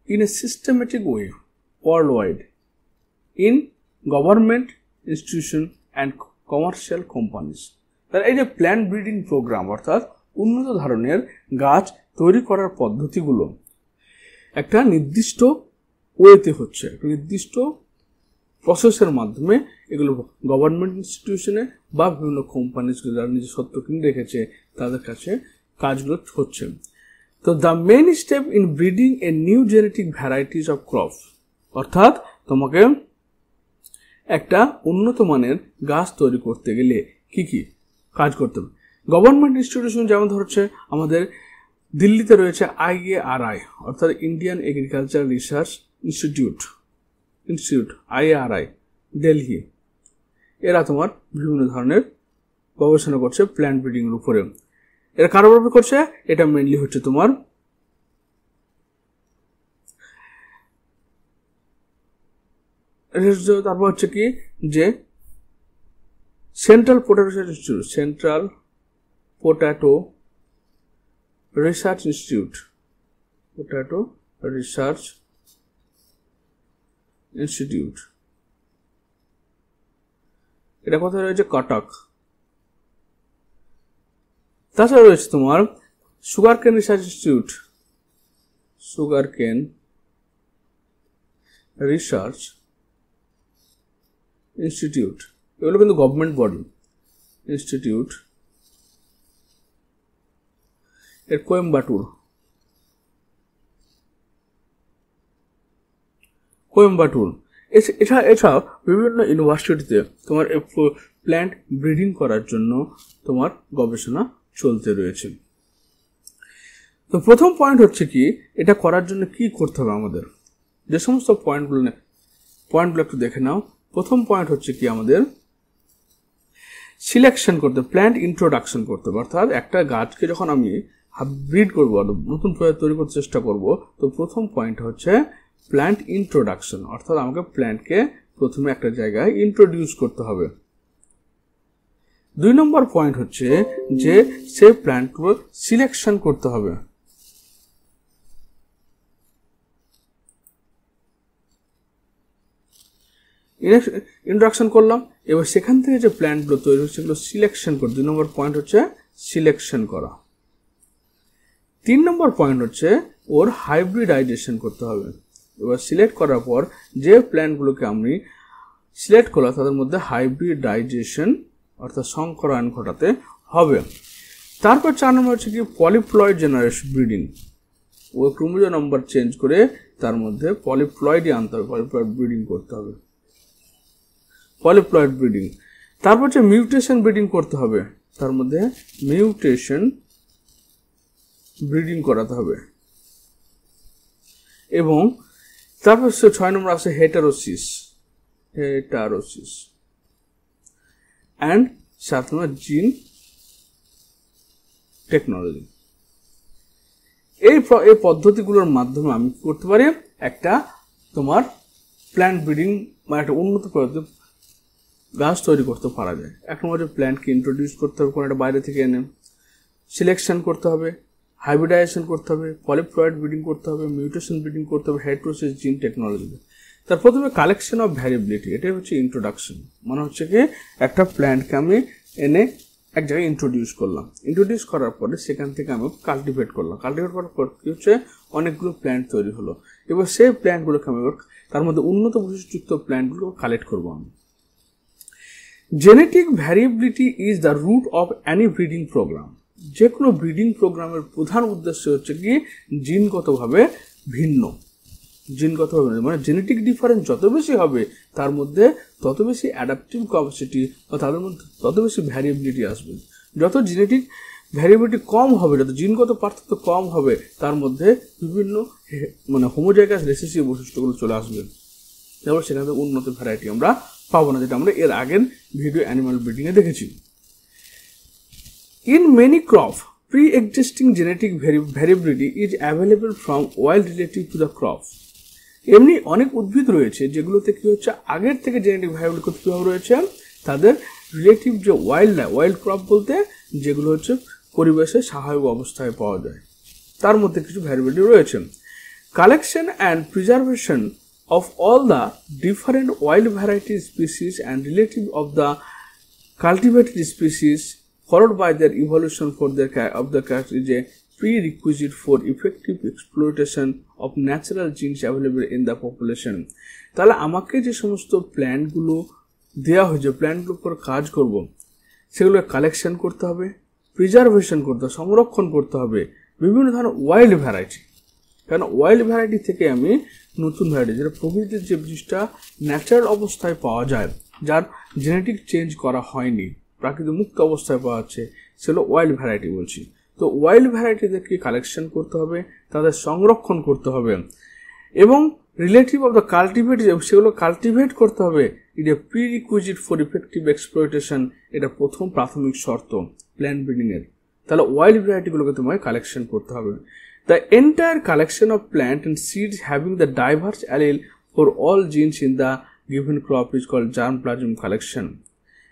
in a systematic way worldwide in government, institution and commercial companies. তার এই যে প্ল্যান্ট ব্রিডিং প্রোগ্রাম অর্থাৎ উন্নত ধরনের গাছ তৈরি করার পদ্ধতিগুলো একটা নির্দিষ্ট ওয়েতে হচ্ছে, নির্দিষ্ট প্রসেসের মাধ্যমে এগুলো গভর্নমেন্ট ইনস্টিটিউশনে বা বিভিন্ন কোম্পানিজগুলো যারা নিজের সত্ত্ব কিনে রেখেছে তাদের কাছে কাজগুলো হচ্ছে। তো the main step in breeding a new genetic varieties of crop, অর্থাৎ তোমাকে একটা উন্নত মানের গাছ তৈরি করতে গেলে কি কি কাজ করতে হবে। গভর্নমেন্ট ইনস্টিটিউশন যেমন ধরছে আমাদের দিল্লিতে রয়েছে IARI অর্থাৎ Indian agriculture research institute IARI Delhi, এরা তোমার বিভিন্ন ধরনের গবেষণা করছে প্ল্যান্ট ব্রিডিং এর উপরে। এরা কারোর উপরে করছে, এটা মেইনলি হচ্ছে তোমার তারপর হচ্ছে কি যে সেন্ট্রাল পোটাটো রিসার্চ ইনস্টিটিউট, এটা কোথায় রয়েছে, কটক। তাছাড়া রয়েছে তোমার সুগার কেন রিসার্চ ইনস্টিটিউট, এগুলো কিন্তু গভর্নমেন্ট বডি ইনস্টিটিউট। এর কোয়েম্বাটুর এছাড়াও বিভিন্ন ইউনিভার্সিটিতে তোমার প্ল্যান্ট ব্রিডিং করার জন্য তোমার গবেষণা চলতে রয়েছে। তো প্রথম পয়েন্ট হচ্ছে কি, এটা করার জন্য কি করতে হবে আমাদের, যে সমস্ত পয়েন্টগুলো একটু দেখে নাও। প্রথম পয়েন্ট হচ্ছে কি, আমাদের সিলেকশন করতে, প্ল্যান্ট ইন্ট্রোডাকশন করতে হবে। অর্থাৎ একটা গাছকে যখন আমি ব্রিড করবো, নতুন প্রজাতি তৈরি করতে চেষ্টা করব, তো প্রথম পয়েন্ট হচ্ছে প্ল্যান্ট ইন্ট্রোডাকশন, অর্থাৎ আমাকে প্ল্যান্টকে প্রথমে একটা জায়গায় ইন্ট্রোডিউস করতে হবে। 2 নম্বর পয়েন্ট হচ্ছে যে সেই প্ল্যান্টগুলো সিলেকশন করতে হবে। ইন্ট্রোডাকশন করলাম, এবার সেখান থেকে যে প্ল্যান্টগুলো তৈরি হচ্ছে সেগুলো সিলেকশন করে, 2 নম্বর পয়েন্ট হচ্ছে সিলেকশন করা। 3 নম্বর পয়েন্ট হচ্ছে ওর হাইব্রিডাইজেশন করতে হবে। এবার সিলেক্ট করার পর যে প্ল্যান্টগুলোকে আমি সিলেক্ট করলাম তাদের মধ্যে হাইব্রিডাইজেশন অর্থাৎ সংকরায়ন ঘটাতে হবে। তারপর 4 নম্বর হচ্ছে কি পলিপ্লয়েড জেনারেশন ব্রিডিং, ওই ক্রোমোজোম নাম্বার চেঞ্জ করে তার মধ্যে পলিপ্লয়েডই আনতে হবে, পলিপ্লয়েড ব্রিডিং করতে হবে, পলিপ্লয়েড ব্রিডিং। তারপর হচ্ছে মিউটেশন ব্রিডিং করতে হবে, তার মধ্যে মিউটেশন ব্রিডিং করাতে হবে। এবং তারপর 6 নম্বর আছে হেটারোসিস অ্যান্ড 7 নম্বর জিন টেকনোলজি। এই পদ্ধতিগুলোর মাধ্যমে আমি কি করতে পারি, একটা তোমার প্ল্যান্ট ব্রিডিং বা একটা উন্নত পদ্ধতি গাছ তৈরি করতে পারা যায়। 1 নম্বর প্ল্যান্টকে ইন্ট্রোডিউস করতে হবে কোনো একটা বাইরে থেকে এনে, সিলেকশন করতে হবে, হাইব্রিডাইজেশন করতে হবে, পলিপ্লয়েড ব্রিডিং করতে হবে, মিউটেশন ব্রিডিং করতে হবে, হেটারোসিস জিন টেকনোলজি। তার প্রথমে কালেকশন অফ ভ্যারিয়েবিলিটি, এটাই হচ্ছে ইন্ট্রোডাকশন। মানে হচ্ছে কি একটা প্ল্যান্টকে আমি এনে এক জায়গায় ইন্ট্রোডিউস করলাম, ইন্ট্রোডিউস করার পরে সেখান থেকে আমি কাল্টিভেট করলাম, কাল্টিভেট করার পর কি হচ্ছে অনেকগুলো প্ল্যান্ট তৈরি হলো। এবার সেই প্ল্যান্টগুলোকে আমি তার মধ্যে উন্নত বৈশিষ্ট্যযুক্ত প্ল্যান্টগুলো কালেক্ট করবো আমি। Genetic variability is the root of any breeding programme. যে কোনো ব্রিডিং প্রোগ্রামের প্রধান উদ্দেশ্য হচ্ছে কি জিনগতভাবে ভিন্ন, জিনগতভাবে মানে জেনেটিক ডিফারেন্স যত বেশি হবে তার মধ্যে তত বেশি অ্যাডাপটিভ ক্যাপাসিটি বা তাদের মধ্যে তত বেশি ভ্যারিয়েবিলিটি আসবে। যত জেনেটিক ভ্যারিয়েবিলিটি কম হবে, যত জিনগত পার্থক্য কম হবে, তার মধ্যে বিভিন্ন মানে হোমোজাইগাস রিসেসিভ বৈশিষ্ট্যগুলো চলে আসবে। তারপর সেখান থেকে উন্নত ভ্যারাইটি আমরা পাবো না, যেটা আমরা এর আগের ভিডিও অ্যানিমাল ব্রিডিংয়ে দেখেছি। In many crop pre-existing genetic variability is available from wild relative to the crop. এমনি অনেক উদ্ভিদ রয়েছে যেগুলোতে কি হচ্ছে আগের থেকে জেনেটিক ভ্যারিয়েবিলিটি কীভাবে রয়েছে, তাদের রিলেটিভ যে ওয়াইল্ড ক্রপ বলতে যেগুলো হচ্ছে পরিবেশে স্বাভাবিক অবস্থায় পাওয়া যায়, তার মধ্যে কিছু ভ্যারিয়েবিলিটি রয়েছে। Collection and preservation of all the different wild variety species and relative of the cultivated species followed by their evolution of the character is a prerequisite for effective exploitation of natural genes available in the population. তাহলে আমাকে যে সমস্ত প্ল্যান্টগুলো দেওয়া হয়েছে, প্ল্যান্টগুলোর উপর কাজ করব, সেগুলো কালেকশন করতে হবে, প্রিজার্ভেশন করতে হবে, সংরক্ষণ করতে হবে বিভিন্ন ধরনের ওয়াইল্ড ভ্যারাইটি। কারণ ওয়াইল্ড ভ্যারাইটি থেকে আমি নতুন ভ্যারাইটি, যেটা প্রকৃতির যে জিনিসটা ন্যাচারাল অবস্থায় পাওয়া যায়, যার জেনেটিক চেঞ্জ করা হয়নি, প্রাকৃতিক মুক্ত অবস্থায় পাওয়া যাচ্ছে, সেগুলো ওয়াইল্ড ভ্যারাইটি বলছি। তো ওয়াইল্ড ভ্যারাইটিদেরকে কালেকশন করতে হবে, তাদের সংরক্ষণ করতে হবে এবং রিলেটিভ অফ দ্য কাল্টিভেট, সেগুলো কাল্টিভেট করতে হবে। এটা প্রিরিকুইজিট ফর ইফেক্টিভ এক্সপ্লয়টেশন, এটা প্রথম প্রাথমিক শর্ত প্ল্যান্ট ব্রিডিংয়ের। তাহলে ওয়াইল্ড ভ্যারাইটিগুলোকে তোমায় কালেকশন করতে হবে। The entire collection of plant and seeds having the diverse allele for all genes in the given crop is called germplasm collection.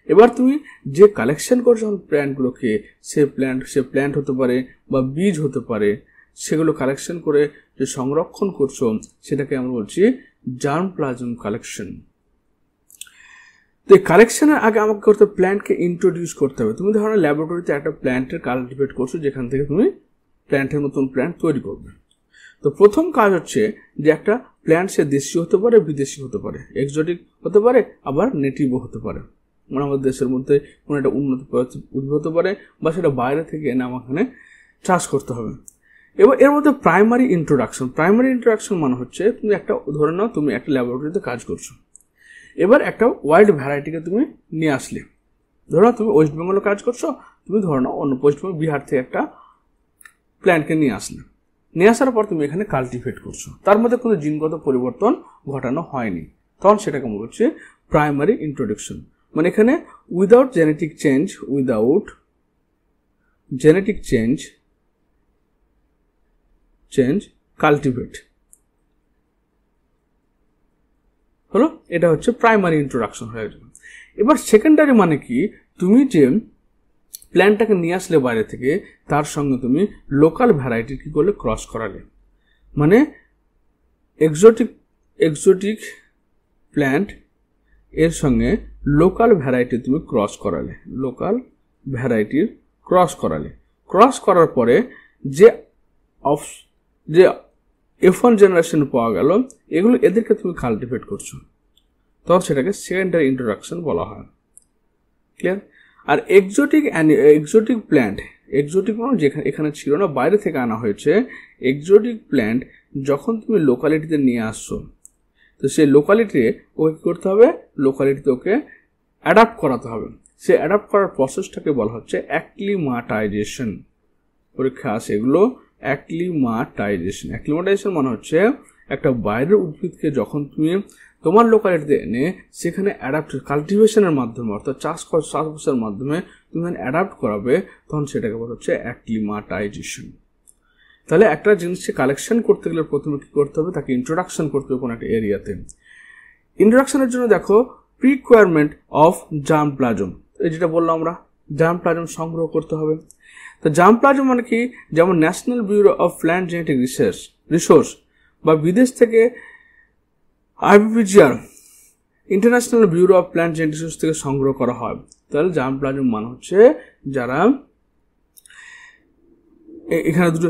এবার তুমি যে কালেকশন করছো প্ল্যান্টগুলোকে, সে প্ল্যান্ট হতে পারে বা বীজ হতে পারে, সেগুলো কালেকশন করে যে সংরক্ষণ করছো সেটাকে আমরা বলছি জার্মপ্লাজম কালেকশন। তো এই কালেকশনের আগে আমাকে করতে প্ল্যান্টকে ইন্ট্রোডিউস করতে হবে। তুমি ধরো ল্যাবরেটরিতে একটা প্ল্যান্টের কাল্টিভেট করছো, যেখান থেকে তুমি প্ল্যান্টের নতুন প্ল্যান্ট তৈরি করবে। তো প্রথম কাজ হচ্ছে যে একটা প্ল্যান্ট সে দেশি হতে পারে, বিদেশি হতে পারে, এক্সোটিক হতে পারে, আবার নেটিভও হতে পারে। মানে আমাদের দেশের মধ্যে কোনো একটা উন্নত উদ্ভিদ হতে পারে বা সেটা বাইরে থেকে এনে আমার এখানে চাষ করতে হবে। এবার এর মধ্যে প্রাইমারি ইন্ট্রোডাকশন মানে হচ্ছে তুমি একটা ধরে নাও তুমি একটা ল্যাবরেটরিতে কাজ করছো, এবার একটা ওয়াইল্ড ভ্যারাইটিকে তুমি নিয়ে আসলে, ধরো তুমি ওয়েস্ট বেঙ্গলে কাজ করছো, তুমি ধরো নাও অন্য পশ্চিমবঙ্গ বিহার থেকে একটা প্ল্যান্টকে নিয়ে আসলে, নিয়ে আসার পর তুমি এখানে কাল্টিভেট করছো, তার মধ্যে কোনো জিনগত পরিবর্তন ঘটানো হয়নি, তখন সেটাকে আমরা বলছি প্রাইমারি ইন্ট্রোডাকশন। মানে এখানে উইদাউট জেনেটিক চেঞ্জ কাল্টিভেট হলো, এটা হচ্ছে প্রাইমারি ইন্ট্রোডাকশন হয়ে যাবে। এবার সেকেন্ডারি মানে কি, তুমি যে প্ল্যান্টটাকে নিয়ে আসলে বাইরে থেকে, তার সঙ্গে তুমি লোকাল ভ্যারাইটি কী করলে ক্রস করালে, মানে এক্সোটিক প্ল্যান্ট এর সঙ্গে লোকাল ভ্যারাইটি তুমি ক্রস করালে, ক্রস করার পরে যে F1 জেনারেশন পাওয়া গেল, এগুলো এদেরকে তুমি কাল্টিভেট করছো, তখন সেটাকে সেকেন্ডারি ইন্ট্রোডাকশন বলা হয়। ক্লিয়ার? আর এক্সোটিক প্ল্যান্ট মানে যেখানে এখানে ছিল না, বাইরে থেকে আনা হয়েছে, এক্সোটিক প্ল্যান্ট যখন তুমি লোকালিটিতে নিয়ে আসছো, তো সেই লোকালিটিতে ওকে কী করতে হবে, লোকালিটিতে ওকে অ্যাডাপ্ট করাতে হবে। সে অ্যাডাপ্ট করার প্রসেসটাকে বলা হচ্ছে অ্যাক্লিমাটাইজেশন। পরীক্ষা আসে এগুলো অ্যাক্লিমাটাইজেশন মানে হচ্ছে একটা বাইরের উদ্ভিদকে যখন তুমি তোমার লোকালিটিতে এনে সেখানে কাল্টিভেশনের মাধ্যমে, অর্থাৎ চাষবাসের মাধ্যমে তুমি অ্যাডাপ্ট করাবে, তখন সেটাকে বলা হচ্ছে অ্যাক্লিমাটাইজেশন। তাহলে একটা জিনিসকে কালেকশন করতে গেলে প্রথমে কী করতে হবে, তাকে ইন্ট্রোডাকশন করতে হবে কোনো একটা এরিয়াতে। ইন্ট্রোডাকশনের জন্য দেখো প্রিকোয়ারমেন্ট অফ জার্মপ্লাজম, এই যেটা বললাম আমরা, জার্মপ্লাজম সংগ্রহ করতে হবে। তো জার্মপ্লাজম মানে কি, যেমন national bureau of plant genetic resource বা বিদেশ থেকে IPPGR international bureau of plant genetic resource থেকে সংগ্রহ করা হয়। তাহলে জার্মপ্লাজম মানে হচ্ছে যারা এখানে দুটো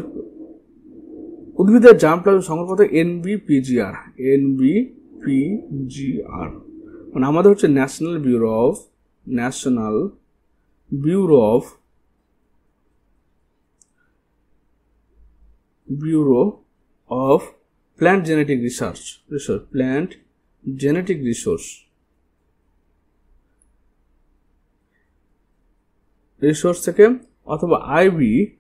উদ্ভিদের জার্মপ্লাজম সংগ্রহ করতে NBPGR, NBPGR মানে আমাদের হচ্ছে national bureau of plant genetic research plant genetic resource থেকে, অথবা IBPGR,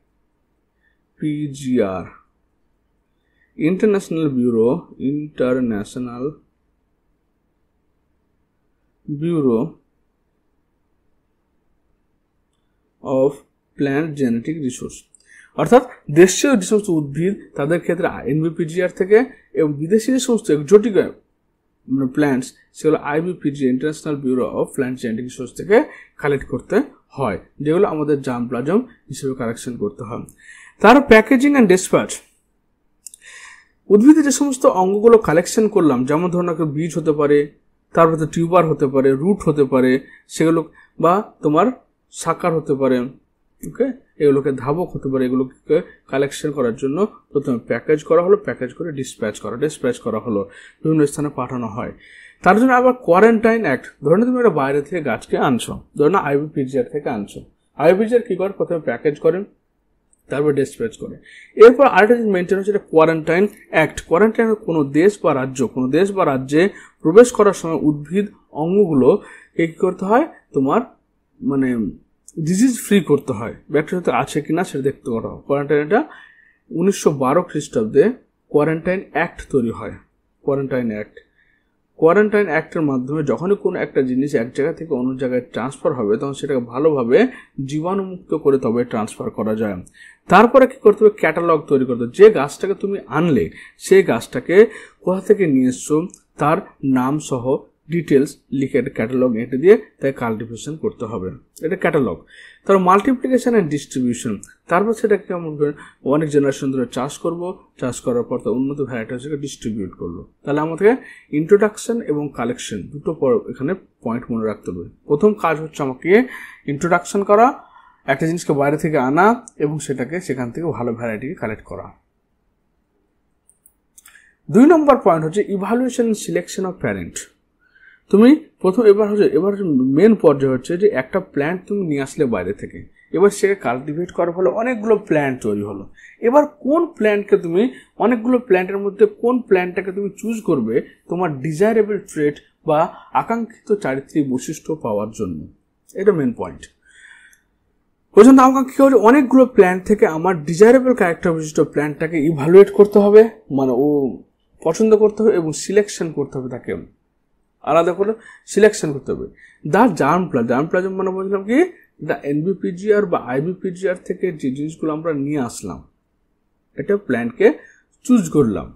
international bureau of plant genetic resource, অর্থাৎ দেশীয় যে সমস্ত উদ্ভিদ তাদের ক্ষেত্রে NBPGR থেকে, এবং বিদেশি যে সমস্ত এক্সোটিক প্ল্যান্টস সেগুলো IBPGR, international bureau of plant genetic resource থেকে কালেক্ট করতে হয়, যেগুলো আমাদের জার্মপ্লাজম হিসেবে কালেকশন করতে হয়। তার প্যাকেজিং অ্যান্ড ডিসপ্যাচ, উদ্ভিদের যে সমস্ত অঙ্গগুলো কালেকশন করলাম, যেমন ধরুন একটা বীজ হতে পারে, তারপর টিউবার হতে পারে, রুট হতে পারে, সেগুলো বা তোমার সাকার হতে পারে, ওকে, এগুলোকে ধাবক হতে পারে, এগুলোকে কালেকশন করার জন্য প্রথমে প্যাকেজ করা হলো, প্যাকেজ করে ডিসপ্যাচ করা হলো, বিভিন্ন স্থানে পাঠানো হয়। তার জন্য আবার কোয়ারেন্টাইন অ্যাক্ট, ধরুন তুমি একটা বাইরে থেকে গাছকে আনছো, ধরুন IBPGR থেকে আনছো, IBPGR কি করে, প্রথমে প্যাকেজ করেন, তারপর ডিসপ্যাচ করে। এরপর আরেকটা জিনিস মেনটেন হচ্ছে কোয়ারেন্টাইন অ্যাক্ট। কোয়ারেন্টাইন কোনো দেশ বা রাজ্যে প্রবেশ করার সময় উদ্ভিদ অঙ্গগুলো কি করতে হয়, তোমার মানে ডিজিজ ফ্রি করতে হয়, ব্যাকটেরিয়া আছে কিনা সেটা দেখতে করা হয়। কোয়ারেন্টাইন, এটা 1912 খ্রিস্টাব্দে কোয়ারেন্টাইন অ্যাক্ট তৈরি হয়। কোয়ারেন্টাইন অ্যাক্টের মাধ্যমে যখনই কোনো একটা জিনিস এক জায়গা থেকে অন্য জায়গায় ট্রান্সফার হবে, তখন সেটাকে ভালোভাবে জীবাণুমুক্ত করে তবে ট্রান্সফার করা যায়। তারপরে কি করতে হবে, ক্যাটালগ তৈরি করতে হবে। যে গাছটাকে তুমি আনলে সেই গাছটাকে কোথা থেকে নিয়ে এসছো তার নাম সহ ডিটেলস লিখে একটা ক্যাটালগ এঁটে দিয়ে তাই কাল্টিভেশন করতে হবে, এটা ক্যাটালগ। তারপর মাল্টিপ্লিকেশন অ্যান্ড ডিস্ট্রিবিউশন, তারপর সেটাকে কেমন করে অনেক জেনারেশন ধরে চাষ করার পর তার উন্নত ভ্যারাইটি হিসেবে ডিস্ট্রিবিউট করলো। তাহলে আমাদেরকে ইন্ট্রোডাকশন এবং কালেকশন দুটো এখানে পয়েন্ট মনে রাখতে হবে। প্রথম কাজ হচ্ছে আমাকে ইন্ট্রোডাকশন করা, একটা জিনিসকে বাইরে থেকে আনা এবং সেটাকে সেখান থেকে ভালো ভ্যারাইটিকে কালেক্ট করা। 2 নম্বর পয়েন্ট হচ্ছে ইভালুয়েশন সিলেকশন অফ প্যারেন্ট। তুমি প্রথম এবার মেন পর্যায়ে হচ্ছে যে একটা প্ল্যান্ট তুমি নিয়ে আসলে বাইরে থেকে, এবার সেকে কাল্টিভেট করার ফলে অনেকগুলো প্ল্যান্ট তৈরি হলো। এবার কোন প্ল্যান্টকে তুমি, অনেকগুলো প্ল্যান্টের মধ্যে কোন প্ল্যান্টটাকে তুমি চুজ করবে তোমার ডিজায়ারেবল ট্রেট বা আকাঙ্ক্ষিত চারিত্রিক বৈশিষ্ট্য পাওয়ার জন্য, এটা মেন পয়েন্ট। পর্যন্ত আকাঙ্ক্ষিত হচ্ছে অনেকগুলো প্ল্যান্ট থেকে আমার ডিজায়ারেবল ক্যারেক্টার বিশিষ্ট প্ল্যান্টটাকে ইভালুয়েট করতে হবে, মানে ও পছন্দ করতে হবে এবং সিলেকশন করতে হবে, তাকে আলাদা করে সিলেকশন করতে হবে। জার্মপ্লাজম মানে বলছিলাম কি, দ্য NBPGR বা IBPGR থেকে যে জিনিসগুলো আমরা নিয়ে আসলাম, এটা প্ল্যান্টকে চুজ করলাম,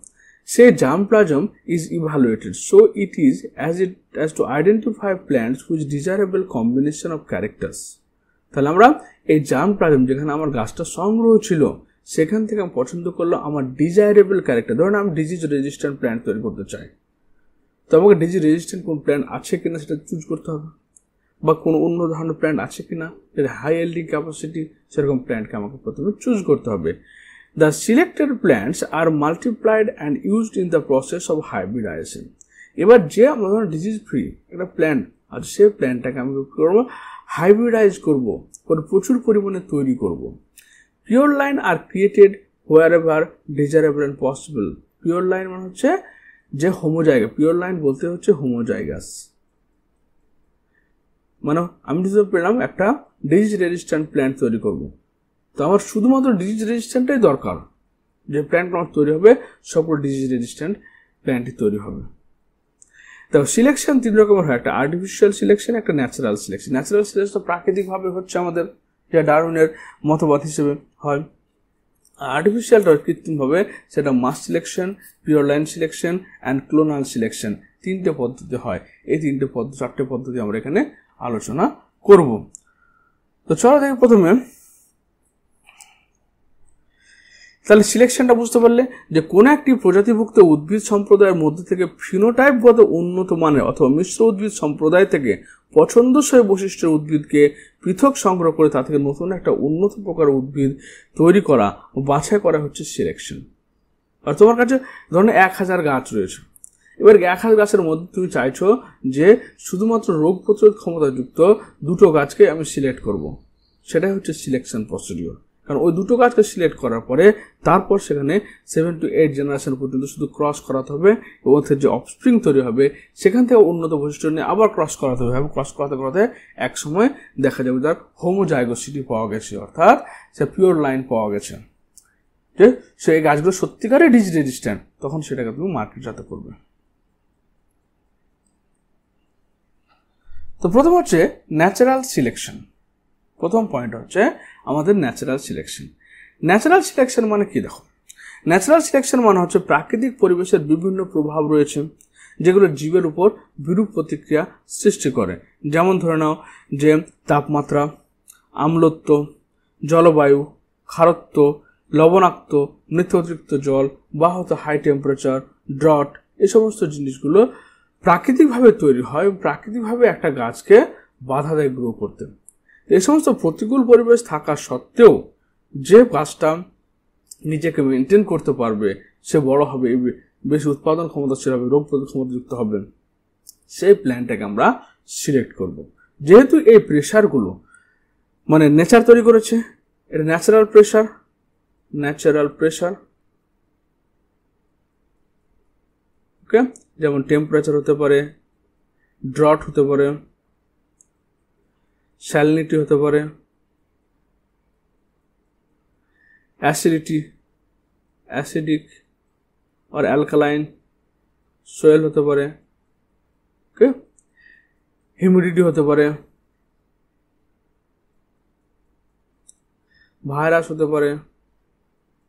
সেই germplasm is evaluated, so it is as to identify plants which desirable combination of characters. তাহলে আমরা এই জার্মপ্লাজম যেখানে আমার গাছটা সংগ্রহ ছিল সেখান থেকে আমি পছন্দ করলাম আমার ডিজায়ারেবল ক্যারেক্টার। ধরুন আমি ডিজিজ রেজিস্ট্যান্ট প্ল্যান্ট তৈরি করতে চাই, তো আমাকে ডিজিজ রেজিস্ট্যান্ট কোন প্ল্যান্ট আছে কিনা সেটা চুজ করতে হবে, বা কোনো অন্য ধরনের প্ল্যান্ট আছে কিনা যেটা হাই এলডিং ক্যাপাসিটি, সেরকম প্ল্যান্টকে আমাকে প্রথমে চুজ করতে হবে। The selected plants are multiplied and used in the process of hybridization. এবার যে আমরা ধরুন ডিজিজ ফ্রি একটা প্ল্যান্ট আর সেই প্ল্যান্টটাকে আমি করবো হাইব্রিডাইজ করবো, প্রচুর পরিমাণে তৈরি করব। Pure line R created where ever desirable and possible. Pure line মানে হচ্ছে যে হোমোজাইগাস, পিওর লাইন বলতে হচ্ছে হোমোজাইগাস, মানে আমি যদি পেলাম একটা ডিজিজ রেজিস্ট্যান্ট প্ল্যান্ট তৈরি করব, তো আমার শুধুমাত্র ডিজিজ রেজিস্ট্যান্টটাই দরকার, যে প্ল্যান্ট আমার তৈরি হবে সবগুলো ডিজিজ রেজিস্ট্যান্ট প্ল্যান্টই তৈরি হবে। তো সিলেকশন 3 রকমের হয়, একটা আর্টিফিশিয়াল সিলেকশন, একটা ন্যাচারাল সিলেকশন। ন্যাচারাল সিলেকশন প্রাকৃতিকভাবে হচ্ছে আমাদের, যেটা ডারউইনের মতবাদ হিসেবে হয়। আর্টিফিশিয়ালটা কৃত্রিমভাবে, সেটা mass selection, pure line selection and clonal selection, 3টে পদ্ধতি হয়। এই 4টে পদ্ধতি আমরা এখানে আলোচনা করব। তো চলো দেখি প্রথমে, তাহলে সিলেকশনটা বুঝতে পারলে যে কোন একটি প্রজাতিভুক্ত উদ্ভিদ সম্প্রদায়ের মধ্যে থেকে ফিনোটাইপগত উন্নত মানের অথবা মিশ্র উদ্ভিদ সম্প্রদায় থেকে পছন্দসই বৈশিষ্ট্যের উদ্ভিদকে পৃথক সংগ্রহ করে তা থেকে নতুন একটা উন্নত প্রকার উদ্ভিদ তৈরি করা ও বাছাই করা হচ্ছে সিলেকশন। আর তোমার কাছে ধরুন 1000 গাছ রয়েছে, এবার 1000 গাছের মধ্যে তুমি চাইছো যে শুধুমাত্র রোগ প্রতিরোধ ক্ষমতাযুক্ত 2টো গাছকে আমি সিলেক্ট করব, সেটাই হচ্ছে সিলেকশন প্রসিডিওর। কারণ ওই 2টো গাছকে সিলেক্ট করার পরে তারপর সেখানে 7 to 8 জেনারেশন পর্যন্ত শুধু ক্রস করাতে হবে এবং ওদের যে অফস্প্রিং তৈরি হবে সেখান থেকে উন্নত বৈশিষ্ট্য নিয়ে আবার ক্রস করাতে হবে। ক্রস করাতে করাতে এক সময় দেখা যাবে তার হোমোজাইগোসিটি পাওয়া গেছে, অর্থাৎ সে পিওর লাইন পাওয়া গেছে, যে সেই গাছগুলো সত্যিকারের ডিজিজ রেজিস্ট্যান্ট, তখন সেটাকে তুমি মার্কেটজাত করবে। তো প্রথম হচ্ছে ন্যাচারাল সিলেকশন। প্রথম পয়েন্ট হচ্ছে আমাদের ন্যাচারাল সিলেকশন। ন্যাচারাল সিলেকশন মানে কি? দেখো, ন্যাচারাল সিলেকশন মানে হচ্ছে প্রাকৃতিক পরিবেশের বিভিন্ন প্রভাব রয়েছে যেগুলো জীবের উপর বিরূপ প্রতিক্রিয়া সৃষ্টি করে। যেমন ধরে নাও যে তাপমাত্রা, আম্লত্ব, জলবায়ু, খারত্ব, লবণাক্ত, মৃত্যু অতিরিক্ত জল বা হয়তো হাই টেম্পারেচার, ড্রট, এই সমস্ত জিনিসগুলো প্রাকৃতিকভাবে তৈরি হয়, প্রাকৃতিকভাবে একটা গাছকে বাধা দেয় গ্রো করতে। এই সমস্ত প্রতিকূল পরিবেশ থাকা সত্ত্বেও যে গাছটা নিজেকে মেনটেন করতে পারবে, সে বড় হবে, বেশি উৎপাদন ক্ষমতাশীল হবে, রোগ প্রতিরোধ ক্ষমতাযুক্ত হবে, সেই প্ল্যান্টটাকে আমরা সিলেক্ট করব। যেহেতু এই প্রেশারগুলো মানে নেচার তৈরি করেছে, এটা ন্যাচারাল প্রেশার, ওকে, যেমন টেম্পারেচার হতে পারে, ড্রট হতে পারে, স্যালিনিটি হতে পারে, অ্যাসিডিক আর অ্যালকালাইন সোয়েল হতে পারে, ওকে, হিউমিডিটি হতে পারে, ভাইরাস হতে পারে,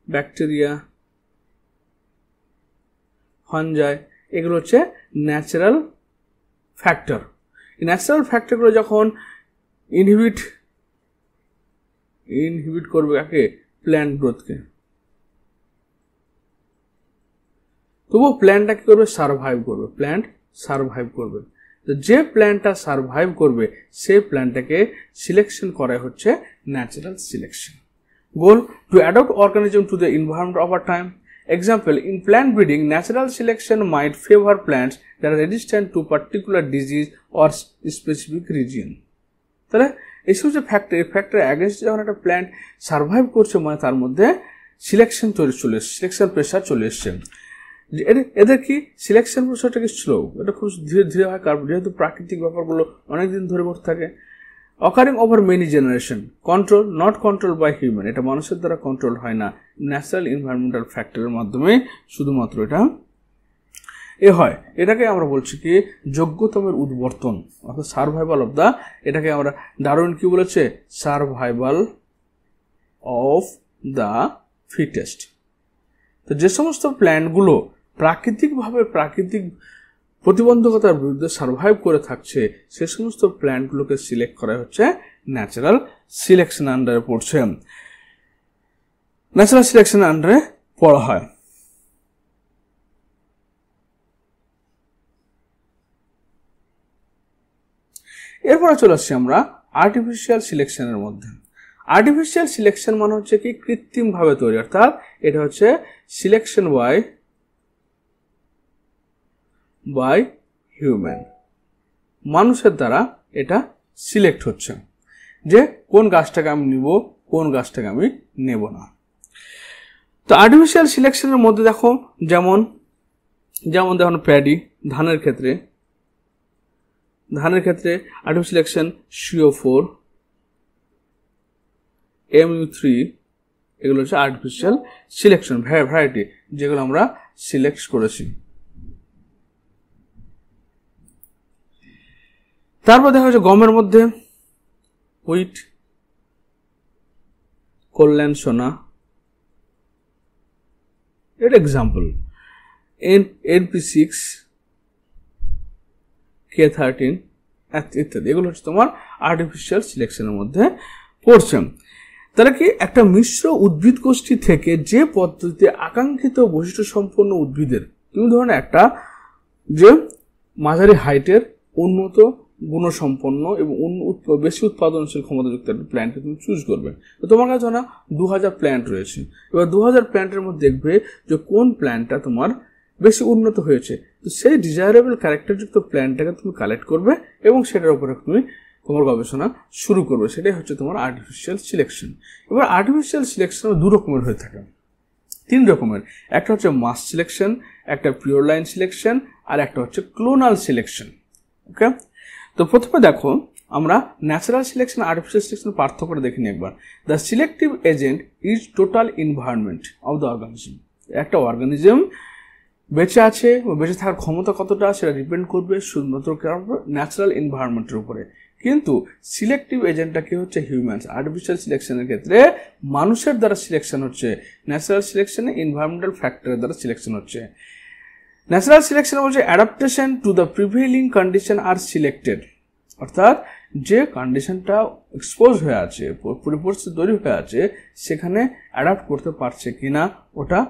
ব্যাকটেরিয়া, ফানজাই, এগুলো হচ্ছে ন্যাচারাল ফ্যাক্টর। এই ন্যাচারাল ফ্যাক্টরগুলো যখন ইনহিবিট করবে কাকে? প্ল্যান্ট গ্রোথকে। তবুও প্ল্যান্টটা কি করবে? সারভাইভ করবে। তো যে প্ল্যান্টটা সারভাইভ করবে সেই প্ল্যান্টটাকে সিলেকশন করা হচ্ছে natural selection. Goal two adopt organism to the environment over time. Example, in plant breeding, natural selection might favor plants that are resistant to particular disease or specific region. তাহলে এইসব যে factor, এই factor against যখন একটা plant survive করছে, মানে তার মধ্যে সিলেকশন প্রেশার চলে এসছে। এদের কি সিলেকশন প্রেশারটাকে স্লো, এটা খুব ধীরে ধীরে হয়, কারণ যেহেতু প্রাকৃতিক ব্যাপারগুলো অনেকদিন ধরে ঘটে থাকে। Occurring over many generation, control not control by human, এটা মানুষের দ্বারা কন্ট্রোল হয় না, ন্যাচারাল এনভায়রনমেন্টাল ফ্যাক্টরের মাধ্যমে শুধুমাত্র এটা হয়। এটাকে আমরা বলছি কি যোগ্যতমের উদ্বর্তন, অর্থাৎ সার্ভাইভাল অফ দ্য, এটাকে আমরা ডারউইন কি বলেছে? Survival of the fittest. তো যে সমস্ত প্ল্যান্টগুলো প্রাকৃতিক প্রতিবন্ধকতার বিরুদ্ধে সার্ভাইভ করে থাকছে, সে সমস্ত প্ল্যান্টগুলোকে সিলেক্ট করা হচ্ছে ন্যাচারাল সিলেকশন আন্ডারে পড়ছে, ন্যাচারাল সিলেকশন আন্ডারে পড়া হয়। এরপরে চলে আসছি আমরা আর্টিফিশিয়াল সিলেকশনের মধ্যে। আর্টিফিশিয়াল সিলেকশন মানে হচ্ছে কি কৃত্রিম ভাবে তৈরি, অর্থাৎ এটা হচ্ছে সিলেকশন বাই হিউম্যান, মানুষের দ্বারা এটা সিলেক্ট হচ্ছে যে কোন গাছটাকে আমি নিব, কোন গাছটাকে আমি নেব না। তো আর্টিফিশিয়াল সিলেকশনের মধ্যে দেখো যেমন দেখুন প্যাডি, ধানের ক্ষেত্রে আর্টিফিশিয়াল সিলেকশন CO4, MU3, এগুলো হচ্ছে আর্টিফিশিয়াল সিলেকশন ভ্যারাইটি যেগুলো আমরা সিলেক্ট করেছি। তারপর দেখা যাচ্ছে গমের মধ্যে হুইট, কল্যাণ সোনা, এর এক্সাম্পল NP6, K13 ইত্যাদি, এগুলো হচ্ছে তোমার আর্টিফিশিয়াল সিলেকশনের মধ্যে পড়ছে। তাহলে কি একটা মিশ্র উদ্ভিদ গোষ্ঠী থেকে যে পদ্ধতিতে আকাঙ্ক্ষিত বৈশিষ্ট্য সম্পন্ন উদ্ভিদের, তুমি ধরো একটা যে মাঝারি হাইটের উন্নত গুণসম্পন্ন এবং বেশি উৎপাদনশীল ক্ষমতাযুক্ত একটা প্ল্যান্টকে তুমি চুজ করবে। তো তোমার কাছে না 2000 প্ল্যান্ট রয়েছে, এবার 2000 প্ল্যান্টের মধ্যে দেখবে যে কোন প্ল্যান্টটা তোমার বেশি উন্নত হয়েছে। তো সেই ডিজায়ারেবল ক্যারেক্টারযুক্ত প্ল্যান্টটাকে তুমি কালেক্ট করবে এবং সেটার উপরে তুমি তোমার গবেষণা শুরু করবে। সেটাই হচ্ছে তোমার আর্টিফিশিয়াল সিলেকশন। এবার আর্টিফিশিয়াল সিলেকশন 2 রকমের হয়ে থাকে, 3 রকমের। একটা হচ্ছে মাস সিলেকশন, একটা পিওর লাইন সিলেকশন, আর একটা হচ্ছে ক্লোনাল সিলেকশন। ওকে, তো প্রথমে দেখো আমরা ন্যাচারাল সিলেকশন আর আর্টিফিশিয়াল সিলেকশন পার্থক্যটা দেখে নিই একবার। The selective agent is total environment of the organism. একটা অর্গানিজম বেঁচে আছে ও বেঁচে থাকার ক্ষমতা কতটা সেটা ডিপেন্ড করবে শুধুমাত্র ন্যাচারাল এনভায়রনমেন্টের উপরে। কিন্তু সিলেক্টিভ এজেন্টটা কি হচ্ছে হিউম্যানস। আর্টিফিশিয়াল সিলেকশনের ক্ষেত্রে মানুষের দ্বারা সিলেকশন হচ্ছে, ন্যাচারাল সিলেকশনে এনভায়রনমেন্টাল ফ্যাক্টরের দ্বারা সিলেকশন হচ্ছে। ন্যাচারাল সিলেকশন বলছে adaptation to the prevailing condition are selected, অর্থাৎ যে কন্ডিশনটা এক্সপোজ হয়ে আছে, পরিস্থিতি তৈরি হয়ে আছে, সেখানে অ্যাডাপ্ট করতে পারছে কিনা ওটা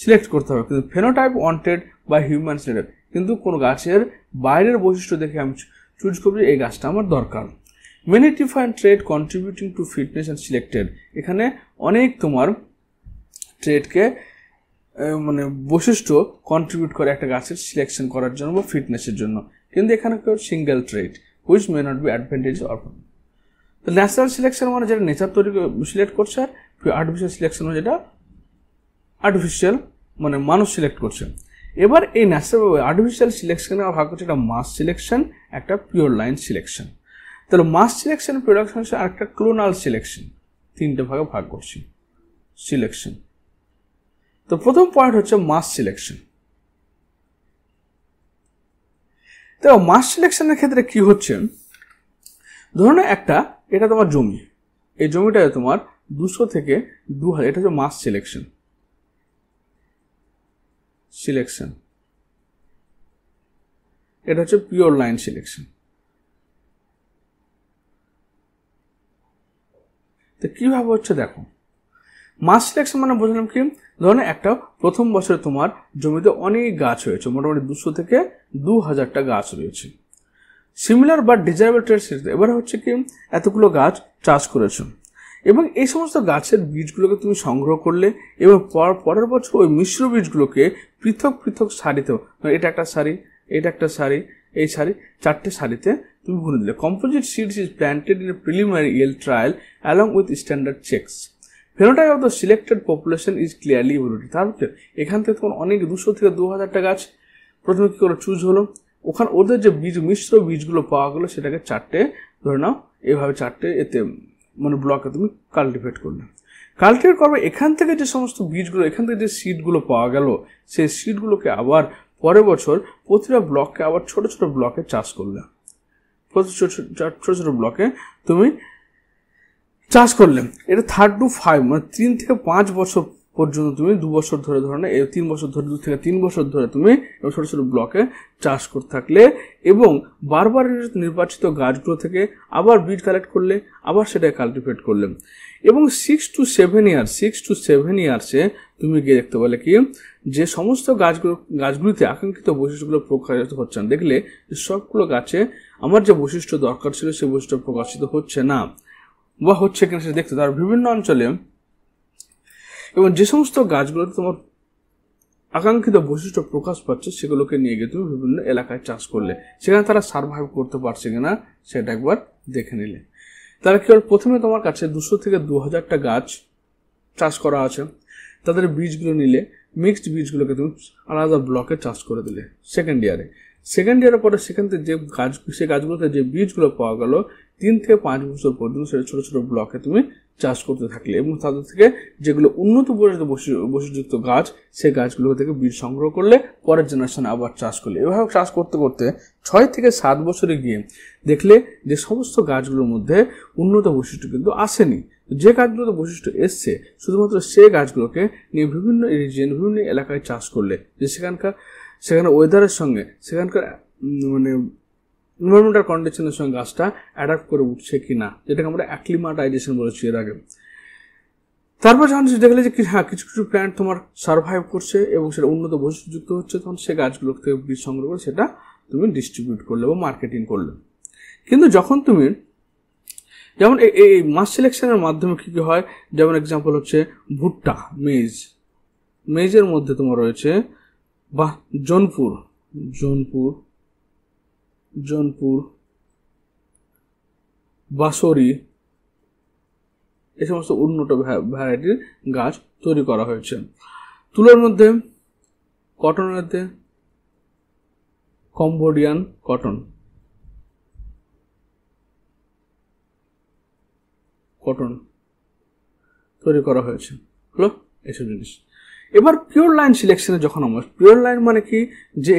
সিলেক্ট করতে হবে। কিন্তু ফেনোটাইপ ওয়ান্টেড বা হিউম্যান সিলেক্টেড, কিন্তু কোনো গাছের বাইরের বৈশিষ্ট্য দেখে আমি চুজ করবো এই গাছটা আমার দরকার। Many different trade contributing to fitness and selected, এখানে অনেক তোমার ট্রেডকে মানে বৈশিষ্ট্য কন্ট্রিবিউট করে একটা গাছের সিলেকশন করার জন্য বা ফিটনেসের জন্য, কিন্তু এখানে কেউ single trait which may not be advantage or. তো ন্যাচারাল সিলেকশন মানে যেটা নেচার তৈরি সিলেক্ট করছে, আর আর্টিফিশিয়াল সিলেকশন মানে যেটা আর্টিফিশিয়াল মানে মানুষ সিলেক্ট করছে। এবার এই ন্যাচারাল আর্টিফিশিয়াল সিলেকশনে ভাগ করছে একটা মাস সিলেকশন, একটা পিওর লাইন সিলেকশন। তাহলে মাস সিলেকশন, প্রোডাকশন হচ্ছে আর একটা ক্লোনাল সিলেকশন। 3টে ভাগে ভাগ করছি সিলেকশন। তো প্রথম পয়েন্ট হচ্ছে মাস সিলেকশন। তো মাস সিলেকশনের ক্ষেত্রে কি হচ্ছে, ধরুন এটা তোমার জমি, এই জমিটা তোমার 200 থেকে 2000, এটা হচ্ছে মাস সিলেকশন। এটা হচ্ছে পিওর লাইন সিলেকশন। তো কিভাবে হচ্ছে দেখো, মাস সিলেকশন মানে বুঝলাম কি, ধরুন প্রথম বছরে তোমার জমিতে অনেক গাছ হয়েছে, মোটামুটি 200 থেকে 2000টা গাছ রয়েছে। সিমিলার বা ডিজায়ারেবল ট্রেড, এবার হচ্ছে কি এতগুলো গাছ চাষ করেছো এবং এই সমস্ত গাছের বীজগুলোকে তুমি সংগ্রহ করলে এবং পরের বছর ওই মিশ্র বীজগুলোকে পৃথক পৃথক সারিতে, এটা একটা সারি, এটা একটা সারি, এই সারি, 4টে সারিতে তুমি বুনে দিলে। Composite seeds is planted in a preliminary yield trial along with standard checks. Phenotype of the selected population is clearly evaluated. তারপরে এখান থেকে তখন অনেক 200 থেকে 2000টা গাছ প্রথমে কি করে চুজ হলো, ওখানে ওদের যে মিশ্র বীজগুলো পাওয়া গেলো সেটাকে 4টে ধরে নাও, এইভাবে 4টে এতে মানে ব্লকে তুমি কাল্টিভেট করবে। কাল্টিভেট করবে, এখান থেকে যে সমস্ত বীজগুলো, এখান থেকে যে সিডগুলো পাওয়া গেল, সেই সিডগুলোকে আবার পরের বছর প্রতিটা ব্লককে আবার ছোট ছোট ব্লকে চাষ করলে। ছোট ছোট ব্লকে তুমি চাষ করলে, এটা 3 to 5 মানে 3 থেকে 5 বছর পর্যন্ত তুমি 2 বছর ধরে, ধরনের 3 বছর ধরে, 2 থেকে 3 বছর ধরে তুমি ছোট ছোট ব্লকে চাষ করতে থাকলে এবং বারবার নির্বাচিত গাছগুলো থেকে আবার বীজ কালেক্ট করলে, আবার সেটাকে কাল্টিভেট করলে এবং 6 to 7 ইয়ার্সে তুমি গিয়ে দেখতে পেলে কি যে সমস্ত গাছগুলিতে আকাঙ্ক্ষিত বৈশিষ্ট্যগুলো প্রকাশিত হচ্ছে না। দেখলে যে সবগুলো গাছে আমার যে বৈশিষ্ট্য দরকার ছিল সেই বৈশিষ্ট্য প্রকাশিত হচ্ছে না বা হচ্ছে কিনা সেটা দেখতে। তার বিভিন্ন অঞ্চলে এবং যে সমস্ত গাছগুলোতে তোমার আকাঙ্ক্ষিত বৈশিষ্ট্য প্রকাশ পাচ্ছে সেগুলোকে নিয়ে গিয়ে তুমি বিভিন্ন এলাকায় চাষ করলে, সেখানে তারা সার্ভাইভ করতে পারছে কিনা সেটা একবার দেখে নিলে। তারা কেবল প্রথমে তোমার কাছে 200 থেকে 2000টা গাছ চাষ করা আছে, তাদের বীজগুলো নিলে, মিক্সড বীজগুলোকে তুমি আলাদা ব্লকে চাষ করে দিলে। সেকেন্ড ইয়ারের পরে সেখান থেকে যে সেই গাছগুলোতে যে বীজগুলো পাওয়া গেল 3 থেকে 5 বছর পর্যন্ত সেটা ছোট ছোট ব্লকে তুমি চাষ করতে থাকলে এবং তাদের থেকে যেগুলো উন্নত বৈশিষ্ট্যযুক্ত গাছ, সেই গাছগুলো থেকে বীজ সংগ্রহ করলে পরের জেনারেশনে আবার চাষ করলে। এভাবে চাষ করতে করতে 6 থেকে 7 বছরে গিয়ে দেখলে যে সমস্ত গাছগুলোর মধ্যে উন্নত বৈশিষ্ট্য কিন্তু আসেনি। যে গাছগুলোতে বৈশিষ্ট্য এসছে শুধুমাত্র সেই গাছগুলোকে নিয়ে বিভিন্ন রিজিয়ন, বিভিন্ন এলাকায় চাষ করলে, যে সেখানে ওয়েদারের সঙ্গে, সেখানকার মানে এনভায়রনমেন্টাল কন্ডিশনের সঙ্গে গাছটা অ্যাডাপ্ট করে উঠছে কিনা, যেটাকে আমরা অ্যাক্লিমাটাইজেশন বলেছি এর আগে। তারপর যখন দেখলে যে হ্যাঁ কিছু কিছু প্ল্যান্ট তোমার সার্ভাইভ করছে এবং সেটা উন্নত বৈশিষ্ট্যযুক্ত হচ্ছে, তখন সে গাছগুলো থেকে বীজ সংগ্রহ করে সেটা তুমি ডিস্ট্রিবিউট করলে বা মার্কেটিং করলে। কিন্তু যখন তুমি যেমন এই মাস সিলেকশনের মাধ্যমে কী কী হয়, যেমন এক্সাম্পল হচ্ছে ভুট্টা, মেজের মধ্যে তোমার রয়েছে বা জোনপুর, বাসরি, এই সমস্ত উন্নত ভ্যারাইটির গাছ তৈরি করা হয়েছে। তুলোর মধ্যে, কটনের মধ্যে কম্বোডিয়ান কটন তৈরি করা হয়েছে, হলো এসব জিনিস। এবার পিওর লাইন সিলেকশনে যখন আমরা, পিওর লাইন মানে কি, যে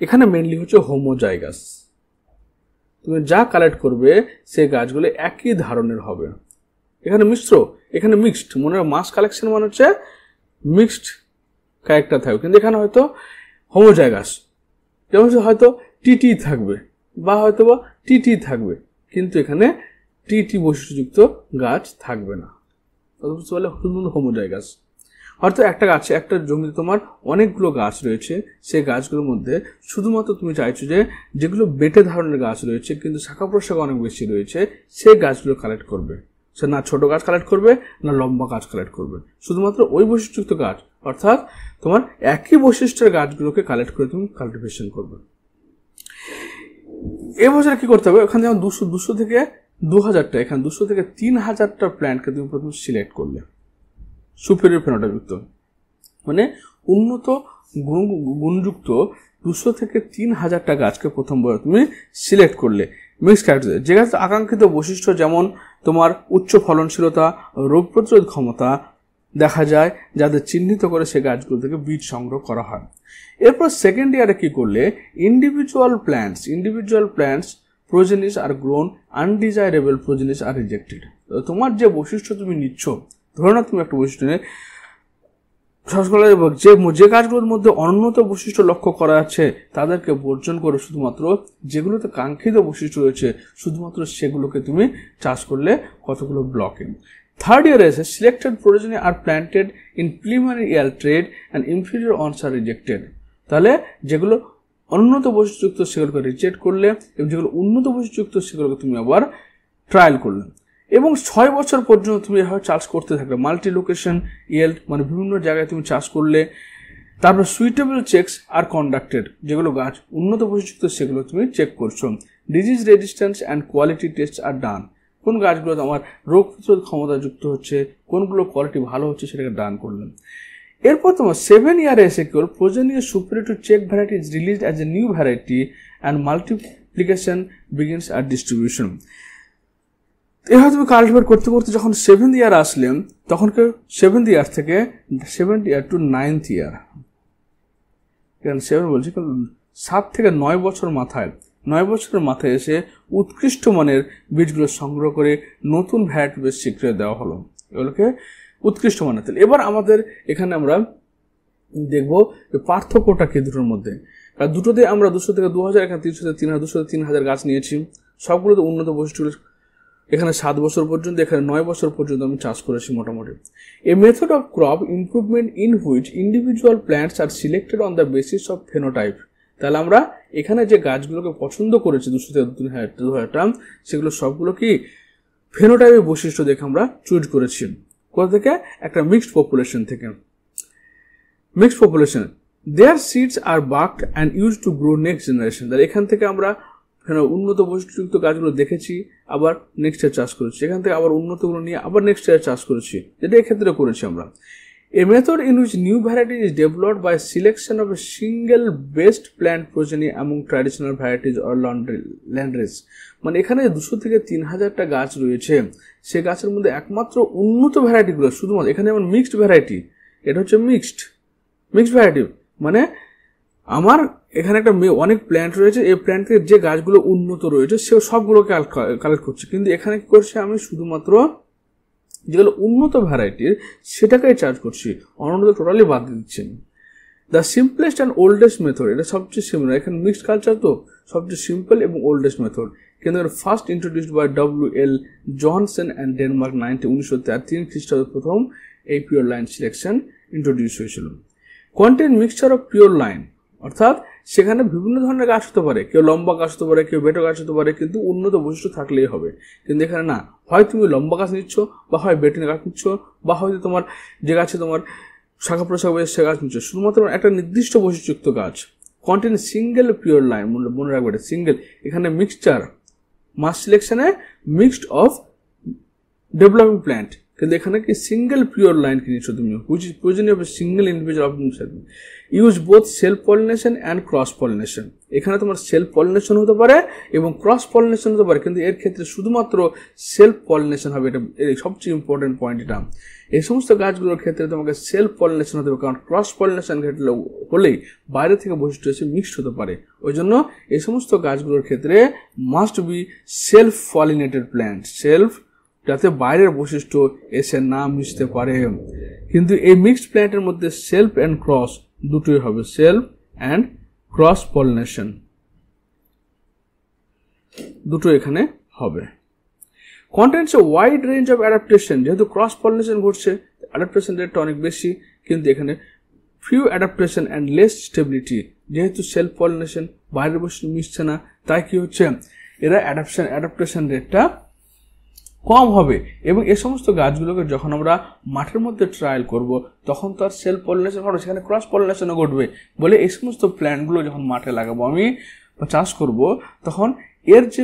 এখানে মেনলি হচ্ছে হোমোজাইগাস, তুমি যা কালেক্ট করবে সেই গাছগুলো একই ধরনের হবে। এখানে মিক্সড, মনে হয় মাস কালেকশন মানে হচ্ছে মিক্সড ক্যারেক্টার থাকবে, কিন্তু এখানে হয়তো হোমোজাইগাস, যেমন হয়তো টিটি থাকবে বা হয়তো বা টিটি থাকবে, কিন্তু এখানে টিটি বৈশিষ্ট্যযুক্ত গাছ থাকবে না, বুঝতে পারলে, হোমোজাইগাস। হয়তো একটা জমিতে তোমার অনেকগুলো গাছ রয়েছে, সেই গাছগুলোর মধ্যে শুধুমাত্র তুমি চাইছো যে যেগুলো বেটে ধরনের গাছ রয়েছে কিন্তু শাখা প্রশাখা অনেক বেশি রয়েছে, সেই গাছগুলো কালেক্ট করবে। সে না ছোট গাছ কালেক্ট করবে না লম্বা গাছ কালেক্ট করবে, শুধুমাত্র ওই বৈশিষ্ট্যযুক্ত গাছ, অর্থাৎ তোমার একই বৈশিষ্ট্যের গাছগুলোকে কালেক্ট করে তুমি কাল্টিভেশন করবে। এবছর কি করতে হবে, ওখানে যেমন 200 থেকে 2000টা, এখানে 200 থেকে 3000টা প্ল্যান্টকে তুমি প্রথমে সিলেক্ট করলে, সুপেরিয়র ফেনোটাইপযুক্ত, মানে উন্নত গুণযুক্ত 200 থেকে 3000টা গাছকে প্রথমবার তুমি সিলেক্ট করলে। মিক্সড ক্যারেক্টার, যে গাছ আকাঙ্ক্ষিত বৈশিষ্ট্য যেমন তোমার উচ্চ ফলনশীলতা, রোগ প্রতিরোধ ক্ষমতা দেখা যায়, যাদের চিহ্নিত করে সে গাছগুলো থেকে বীজ সংগ্রহ করা হয়। এরপর সেকেন্ড ইয়ারে কি করলে, individual plants progenies are grown, undesirable progenies are rejected. তোমার যে বৈশিষ্ট্য তুমি নিচ্ছ, ধরো না তুমি একটা বৈশিষ্ট্য নিয়ে যে গাছগুলোর মধ্যে অনুন্নত বৈশিষ্ট্য লক্ষ্য করা যাচ্ছে তাদেরকে বর্জন করে শুধুমাত্র যেগুলোতে কাঙ্ক্ষিত বৈশিষ্ট্য রয়েছে শুধুমাত্র সেগুলোকে তুমি চাষ করলে কতগুলো ব্লকে। থার্ড ইয়ারে এসে selected progeny are planted in preliminary year trial and inferior ones are rejected. তাহলে যেগুলো অনুন্নত বৈশিষ্ট্যযুক্ত সেগুলোকে রিজেক্ট করলে এবং যেগুলো উন্নত বৈশিষ্ট্যযুক্ত সেগুলোকে তুমি আবার ট্রায়াল করলে, এবং 6 বছর পর্যন্ত তুমি এভাবে চাষ করতে থাকলে। মাল্টি লোকেশন ইয়েল্ড মানে বিভিন্ন জায়গায় তুমি চাষ করলে। তারপর সুইটেবল চেকস আর কন্ডাক্টেড, যেগুলো গাছ উন্নত বৈশিষ্ট্য সেগুলো তুমি চেক করছো। Disease resistance and quality test are done, কোন গাছগুলো আমার রোগ প্রতিরোধ ক্ষমতা যুক্ত হচ্ছে, কোনগুলো কোয়ালিটি ভালো হচ্ছে সেটাকে ডান করলেন। এরপর তোমার 7 ইয়ারে এসে কি হল, progeny are superior to check variety is released as a new variety and multiplication begins আর ডিস্ট্রিবিউশন। এভাবে তুমি কাল্টিভেট করতে করতে যখন 7th ইয়ার আসলেন, তখন 7th ইয়ার থেকে 7th ইয়ার টু 9th ইয়ার, 7 বলছি, 7 থেকে 9 বছর মাথায়, 9 বছরের মাথায় এসে উৎকৃষ্ট মানের বীজগুলো সংগ্রহ করে নতুন ভ্যারাইটি বেশ স্বীকৃতি দেওয়া হলো, এগুলোকে উৎকৃষ্ট মানের তেল। এবার আমাদের এখানে আমরা দেখবো পার্থক্যটা কি দুটোর মধ্যে। কারণ দুটোতে আমরা 200 থেকে 2000, এখানে 300 থেকে 3000, 200 থেকে 3000 গাছ নিয়েছি, সবগুলোতে উন্নত বৈশিষ্ট্য। এখানে 7 বছর পর্যন্ত, এখানে 9 বছর পর্যন্ত আমি চাষ করেছি মোটামুটি। এ method of crop improvement in which individual plants are selected on the basis of phenotype. তাহলে আমরা এখানে যে গাছগুলোকে পছন্দ করেছি 200 থেকে 2000টা, সেগুলো সবগুলো কি ফেনোটাইপের বৈশিষ্ট্য দেখে আমরা চুজ করেছি। কোথা থেকে? একটা মিক্সড পপুলেশন থেকে। Mixed population, their seeds are bulked and use to grow next generation. তাহলে এখান থেকে আমরা উন্নত বৈশিষ্ট্যযুক্ত গাছগুলো দেখেছি, আবার নেক্সট ইয়ার চাষ করেছি, এখান থেকে আবার উন্নতগুলো নিয়ে আবার নেক্সট ইয়ার চাষ করেছি, যেটা এক্ষেত্রে করেছি আমরা। A method in which new variety is developed by selection of a single best plant progeny among traditional varieties or landrace। মানে এখানে 200 থেকে 3000টা গাছ রয়েছে, সে গাছের মধ্যে একমাত্র উন্নত ভ্যারাইটিগুলো শুধুমাত্র এখানে যেমন মিক্সড ভ্যারাইটি, এটা হচ্ছে মিক্সড ভ্যারাইটি, মানে আমার এখানে একটা অনেক প্ল্যান্ট রয়েছে, এই প্ল্যান্ট থেকে যে গাছগুলো উন্নত রয়েছে সে সবগুলোকে কালেক্ট করছে, কিন্তু এখানে কি করছে, আমি শুধুমাত্র যেগুলো উন্নত ভ্যারাইটির সেটাকেই চার্জ করছি, অনুন্নত টোটালি বাদ দিচ্ছেন। The simplest and oldest method, এটা সবচেয়ে সিম্পল, এখানে মিক্সড কালচার তো সবচেয়ে সিম্পল এবং ওল্ডেস্ট মেথড। কিন্তু first introduced by W.L. Johnson and Denmark 1903 খ্রিস্টাব্দে প্রথম এই পিওর লাইন সিলেকশন ইন্ট্রোডিউস হয়েছিল। Content mixture of pure line, অর্থাৎ সেখানে বিভিন্ন ধরনের গাছ হতে পারে, কেউ লম্বা গাছ হতে পারে, কেউ বেটে গাছ হতে পারে, কিন্তু উন্নত বৈশিষ্ট্য থাকলেই হবে। কিন্তু এখানে না, হয় তুমি লম্বা গাছ নিচ্ছ, বা হয় বেটে গাছ নিচ্ছ, বা হয়তো তোমার যে গাছে তোমার শাখা প্রশাখা বেশ সে গাছ নিচ্ছ, শুধুমাত্র একটা নির্দিষ্ট বৈশিষ্ট্যযুক্ত গাছ। কন্টেন সিঙ্গেল পিওর লাইন, মনে রাখবে এটা সিঙ্গেল। এখানে মিক্সচার মাস সিলেকশনে মিক্সড অফ ডেভেলপিং প্ল্যান্ট, কিন্তু এখানে কি সিঙ্গেল পিওর লাইন কিনেছো তুমি, হুইচ ইজ প্রয়োজনীয় হবে single individual of use both self pollination and cross pollination. এখানে তোমার সেলফ পলিনেশন হতে পারে এবং ক্রস পলিনেশন হতে পারে, কিন্তু এর ক্ষেত্রে শুধুমাত্র সেলফ পলিনেশন হবে। এটা সবচেয়ে ইম্পর্টেন্ট পয়েন্ট। এটা এই সমস্ত গাছগুলোর ক্ষেত্রে তোমাকে সেলফ পলিনেশন হতে হবে, কারণ ক্রস পলিনেশন ক্ষেত্রে হলেই বাইরে থেকে বৈশিষ্ট্য এসে মিক্সড হতে পারে। ওই জন্য এই সমস্ত গাছগুলোর ক্ষেত্রে must be self pollinated plant, self, যাতে বাইরের বৈশিষ্ট্য এসে না মিশতে পারে। কিন্তু এই মিক্সড প্ল্যান্টের মধ্যে সেলফ অ্যান্ড ক্রস দুটোই হবে, সেলফ অ্যান্ড ক্রস পলিনেশন দুটো এখানে হবে। Contents a wide range of adaptation, যেহেতু ক্রস পলিনেশন ঘটছে অ্যাডাপ্টেশন রেটটা অনেক বেশি, কিন্তু এখানে few adaptation and less stability. যেহেতু সেলফ পলিনেশন, বাইরের বৈশিষ্ট্য মিশছে না, তাই কি হচ্ছে এরা অ্যাডাপ্টেশন রেটটা কম হবে। এবং এই সমস্ত গাছগুলোকে যখন আমরা মাঠের মধ্যে ট্রায়াল করব, তখন তো আর সেলফ পলিনেশন ঘটবে, সেখানে ক্রস পলিনেশনও ঘটবে। বলে এই সমস্ত প্ল্যান্টগুলো যখন মাঠে লাগাবো, আমি চাষ করব, তখন এর যে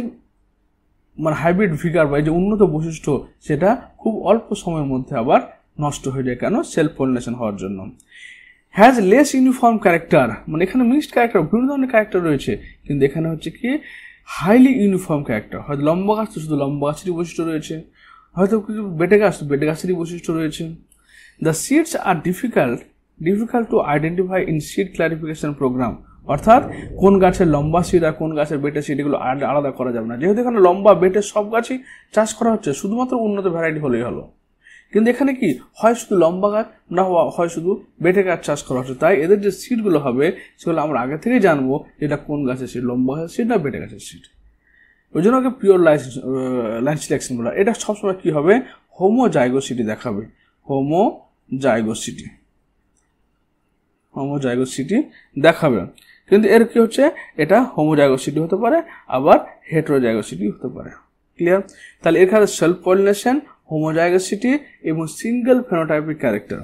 হাইব্রিড ফিগার বা যে উন্নত বৈশিষ্ট্য, সেটা খুব অল্প সময়ের মধ্যে আবার নষ্ট হয়ে যায়। কেন? সেলফ পলিনেশন হওয়ার জন্য। হ্যাজ লেস ইউনিফর্ম ক্যারেক্টার, এখানে মিক্সড ক্যারেক্টার, বিভিন্ন ধরনের ক্যারেক্টার রয়েছে, কিন্তু এখানে হচ্ছে কি হাইলি ইউনিফর্ম ক্যারেক্টার। হয়তো লম্বা গাছ তো শুধু লম্বা গাছেরই বৈশিষ্ট্য রয়েছে, হয়তো কিছু বেটে গাছ তো বেটে গাছেরই বৈশিষ্ট্য রয়েছে। The seeds are difficult to identify in seed clarification program, অর্থাৎ কোন গাছের লম্বা সিড আর কোন গাছের বেটে সিড এগুলো আলাদা করা যাবে না। যেহেতু এখানে লম্বা বেটে সব গাছই চাষ করা হচ্ছে, শুধুমাত্র উন্নত ভ্যারাইটি হলেই হলো। কিন্তু এখানে কি হয় শুধু লম্বা গাছ, না হয় শুধু বেটে গাছ চাষ করা হচ্ছে, তাই এদের যে সিডগুলো হবে সেগুলো আমরা আগে থেকেই জানবো এটা কোন গাছের সিড, লম্বা গাছের সিড না বেটে গাছের সিড। ওই জন্য ওকে পিওর লাইন সিলেকশন বলা। এটা সবসময় কি হবে, হোমোজাইগোসিটি দেখাবে, হোমোজাইগোসিটি দেখাবে। কিন্তু এর কি হচ্ছে, এটা হোমোজাইগোসিটি হতে পারে, আবার হেটেরোজাইগোসিটি হতে পারে। ক্লিয়ার? তাহলে এখানে সেলফ পলিনেশন, হোমোজাইগোসিটি এবং সিঙ্গেল ফেনোটাইপিক ক্যারেক্টার।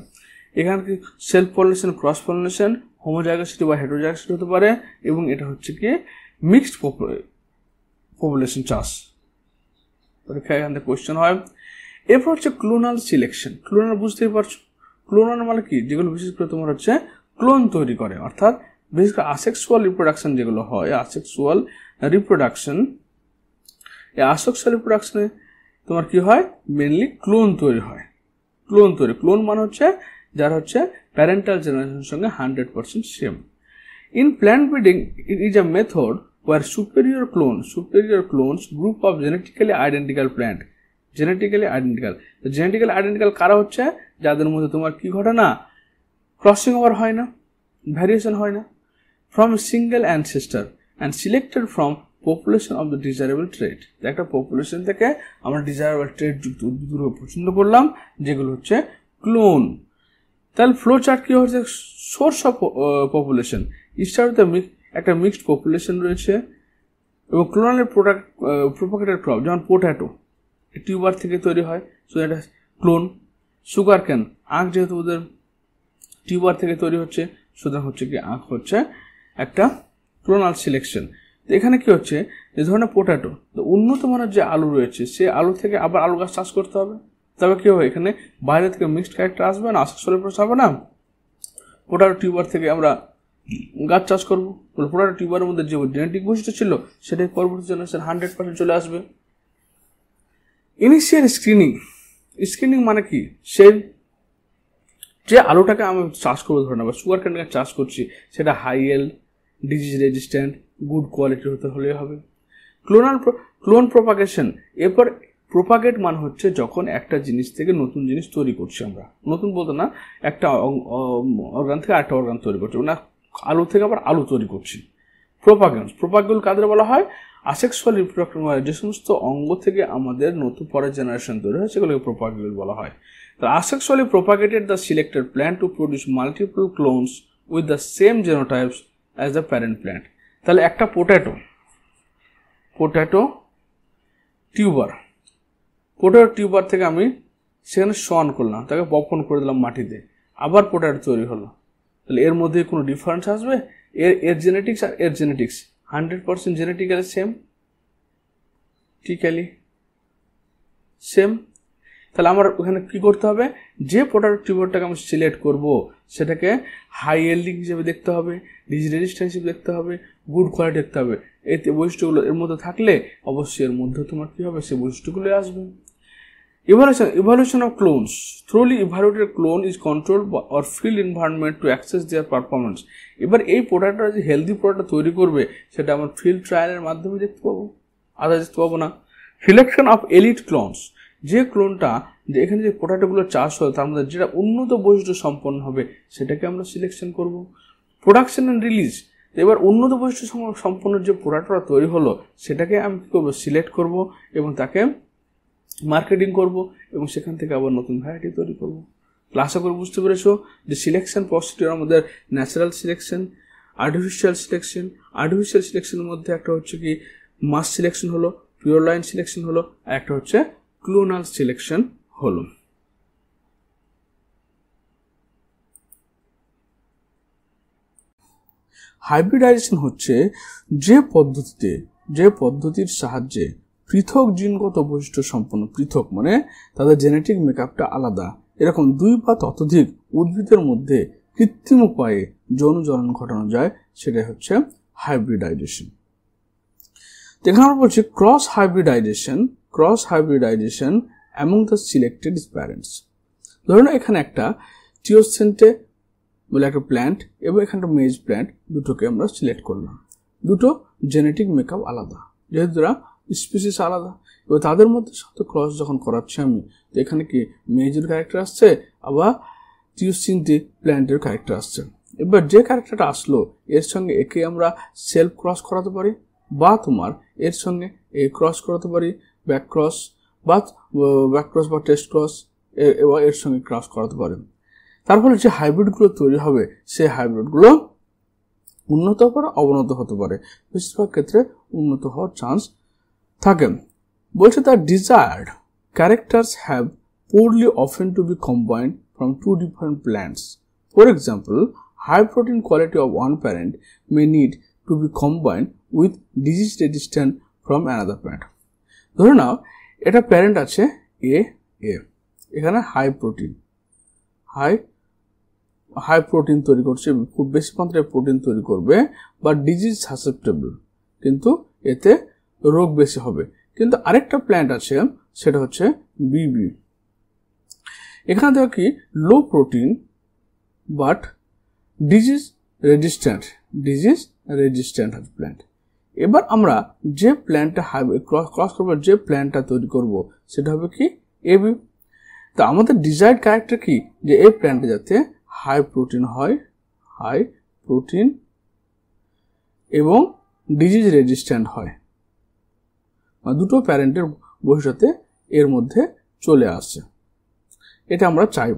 এখানে কি সেলফ পলিনেশন, ক্রস পলিনেশন, হোমোজাইগোসিটি বা হেটেরোজাইগোসিটি হতে পারে, এবং এটা হচ্ছে কি মিক্সড পপুলেশন চাষ। পরীক্ষায় এখান থেকে কোয়েশ্চেন হয়। এরপর হচ্ছে ক্লোনাল সিলেকশন। ক্লোনাল বুঝতেই পারছো, ক্লোনাল মানে কি, যেগুলো বিশেষ করে তোমার হচ্ছে ক্লোন তৈরি করে, অর্থাৎ বিশেষ করে আসেক্সুয়াল রিপ্রোডাকশন যেগুলো হয়, আসেক্সুয়াল রিপ্রোডাকশন, এই আসেক্সুয়াল রিপ্রোডাকশনে তোমার কি হয়, মেনলি ক্লোন তৈরি হয়। ক্লোন মানে হচ্ছে যারা হচ্ছে প্যারেন্টাল জেনারেশনের সঙ্গে 100% same. In plant breeding it is a method where superior clones group of genetically identical plant, genetically identical কারা হচ্ছে, যাদের মধ্যে তোমার কি ঘটে না, ক্রসিং ওভার হয় না, ভ্যারিয়েশন হয় না, from a single ancestor and selected from population of the desirable trait। একটা পপুলেশন থেকে আমরা ডিজায়ারেবল ট্রেট যুক্ত উদ্ভিদগুলো পছন্দ করলাম, যেগুলো হচ্ছে ক্লোন। তাহলে ফ্লো চার্ট কি হচ্ছে, সোর্স অফ পপুলেশন, স্টার্ট একটা মিক্সড পপুলেশন রয়েছে, এবং ক্লোনালের প্রোপাগেটেড ক্রপ, যেমন পোট্যাটো টিউবার থেকে তৈরি হয়, সো এটা ক্লোন। সুগার ক্যান, আখ যেহেতু ওদের টিউবার থেকে তৈরি হচ্ছে, সুতরাং হচ্ছে কি আখ হচ্ছে একটা ক্লোনাল সিলেকশন। তো এখানে কি হচ্ছে, যে ধরনের পোট্যাটো, তো উন্নত মানের যে আলু রয়েছে, সে আলু থেকে আবার আলু গাছ চাষ করতে হবে, তবে কি হবে, এখানে বাইরে থেকে মিক্সড ক্যারেক্টার আসবে না, আসলে হবে না। পোট্যাটো টিউবার থেকে আমরা গাছ চাষ করবো, পোট্যাটো টিউবারের মধ্যে যে জেনেটিক বৈশিষ্ট্য ছিল সেটাই পরবর্তী জেনারেশন 100% চলে আসবে। ইনিশিয়াল স্ক্রিনিং মানে কি, সেই যে আলুটাকে আমি চাষ করবো, ধরে নেবো সুগার কেনটাকে চাষ করছি, সেটা high yield, disease resistant, good quality হতে হলে হবে। ক্লোন প্রোপাগেশন, এরপর প্রোপাগেট মানে হচ্ছে যখন একটা জিনিস থেকে নতুন জিনিস তৈরি করছি আমরা, নতুন বলতে না, একটা অর্গান থেকে আরেকটা অর্গান তৈরি করছি, না আলু থেকে আবার আলু তৈরি করছি। প্রোপাগেল কাদের বলা হয়, আসেক্সুয়াল রিপ্রোডাকশন, যে সমস্ত অঙ্গ থেকে আমাদের নতুন পরের জেনারেশন তৈরি হয় সেগুলোকে প্রোপাগেল বলা হয়। তো asexually propagated the selected plant to produce multiple clones with the same genotypes as the parent plant. তাহলে একটা পোট্যাটো টিউবার থেকে আমি সেখানে সন করলাম, তাকে বপন করে দিলাম মাটিতে, আবার পোট্যাটো তৈরি হলো। তাহলে এর মধ্যে কোনো ডিফারেন্স আসবে? এর জেনেটিক্স আর এর জেনেটিক্স 100% জেনেটিক্যালি সেম। তাহলে আমার ওখানে কি করতে হবে, যে পোট্যাটো টিউবারটাকে আমি সিলেক্ট করব সেটাকে হাই ইয়েল্ডিং হিসেবে দেখতে হবে, ডিজিজ রেজিস্ট্যান্স হিসেবে দেখতে হবে, গুড কোয়ালিটি দেখতে হবে। এই বৈশিষ্ট্যগুলো এর মধ্যে থাকলে অবশ্যই এর মধ্যে তোমার কি হবে, সেই বৈশিষ্ট্যগুলো আসবে। Evaluation of clones. Thoroughly evaluated clone is controlled or field environment to access their performance. এবার এই প্রোডাক্টটা যে হেলদি প্রোডাক্ট তৈরি করবে সেটা আমরা ফিল্ড ট্রায়ালের মাধ্যমে দেখতে পাবো, আদার্স দেখতে পাবো না। সিলেকশন অফ এলিট ক্লোনস, যে ক্লোনটা যে এখানে যে প্রোডাক্টগুলো চাষ হয় তার মধ্যে যেটা উন্নত বৈশিষ্ট্য সম্পন্ন হবে সেটাকে আমরা সিলেকশন করব। প্রোডাকশন অ্যান্ড রিলিজ, এবার উন্নত বৈশিষ্ট্য সম্পন্ন যে প্রোডাক্টটা তৈরি হলো সেটাকে আমি কী করবো, সিলেক্ট করব এবং তাকে মার্কেটিং করব এবং সেখান থেকে আবার নতুন ভ্যারাইটি তৈরি করব। আশা করে বুঝতে পেরেছো যে সিলেকশন প্রসিডিউর আমাদের ন্যাচারাল সিলেকশন, আর্টিফিশিয়াল সিলেকশনের মধ্যে একটা হচ্ছে কি মাস সিলেকশন হলো, পিওর লাইন সিলেকশন হলো, আর একটা হচ্ছে ক্লোনাল সিলেকশন হলো। হাইব্রিডাইজেশন হচ্ছে যে পদ্ধতির সাহায্যে পৃথক জিনগত বৈশিষ্ট্য সম্পন্ন, পৃথক মানে তাদের জেনেটিক মেকআপটা আলাদা, এরকম 2 বা ততোধিক উদ্ভিদের মধ্যে কৃত্রিম উপায়ে যৌন জনন ঘটানো যায়, সেটাই হচ্ছে হাইব্রিডাইজেশন। এখানে আমরা বলছি cross hybridization among the selected parents. ধরুন এখানে একটা টিওসেন্টে বলে একটা প্ল্যান্ট এবং এখানে একটা মেজ প্ল্যান্ট, দুটোকে আমরা সিলেক্ট করলাম। দুটো জেনেটিক মেকআপ আলাদা, যেহেতু স্পিসিস আলাদা, এবার তাদের মধ্যে সাথে ক্রস যখন করাচ্ছি আমি, তো এখানে কি মেজের ক্যারেক্টার আসছে, আবার টিওসিন্টে প্ল্যান্টের ক্যারেক্টার আসছে। এবার যে ক্যারেক্টারটা আসলো এর সঙ্গে একে আমরা সেলফ ক্রস করাতে পারি, বা তোমার এর সঙ্গে এ ক্রস করাতে পারি, ব্যাক ক্রস বা টেস্ট ক্রস এবার এর সঙ্গে ক্রস করাতে পারি। তার ফলে যে হাইব্রিডগুলো তৈরি হবে সেই হাইব্রিডগুলো উন্নত হতে অবনত হতে পারে, বেশিরভাগ ক্ষেত্রে উন্নত হওয়ার চান্স থাকে। বলছে the desired characters have poorly often to be combined from 2 different plants. For example, high protein quality of one parent may need to be combined with disease resistant from another plant. ধরে নাও এটা parent আছে এ, এখানে high protein তৈরি করছে, খুব বেশি মাত্রায় protein তৈরি করবে, বা ডিজিজ সাসেপ্টেবল, কিন্তু এতে রোগ বেশি হবে। কিন্তু আরেকটা প্ল্যান্ট আছে সেটা হচ্ছে বিবি, এখানে দেখো কি low protein but disease resistant plant. এবার আমরা যে প্ল্যান্টটা ক্রস করবো, যে প্ল্যান্টটা তৈরি করব সেটা হবে কি এবি। তো আমাদের ডিজায়ার্ড ক্যারেক্টার কি, যে এই প্ল্যান্টে যাতে হাই প্রোটিন এবং ডিজিজ রেজিস্ট্যান্ট হয়, দুটো প্যারেন্টের বৈশিষ্ট্যতে এর মধ্যে চলে আসছে, এটা আমরা চাইব।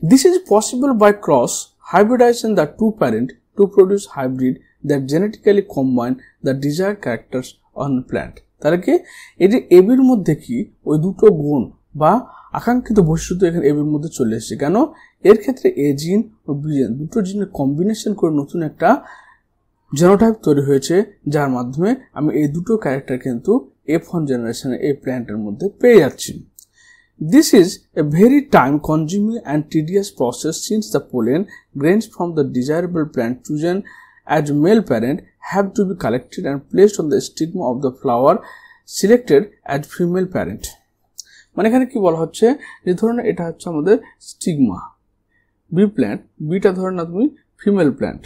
This is possible by cross hybridization the 2 parent to produce hybrid that genetically combine the desired characters on plant. তাহলে কি এই যে এবির মধ্যে কি ওই দুটো গুণ বা আকাঙ্ক্ষিত বৈশিষ্ট্য এখানে এবির মধ্যে চলে এসেছে, কেন এর ক্ষেত্রে এ জিন ও বি জিন দুটো জিনের কম্বিনেশন করে নতুন একটা জেনোটাইপ তৈরি হয়েছে, যার মাধ্যমে আমি এই দুটো ক্যারেক্টার কিন্তু F1 জেনারেশনে এই প্ল্যান্টের মধ্যে পেয়ে যাচ্ছি। This is a very time-consuming and tedious process since the pollen grains from the desirable plant chosen as male parent have to be collected and placed on the stigma of the flower selected as female parent. মানে এখানে কি বলা হচ্ছে, যে ধরুন এটা হচ্ছে আমাদের স্টিগমা বি প্ল্যান্ট, বিটা ধরে না তুমি ফিমেল প্ল্যান্ট,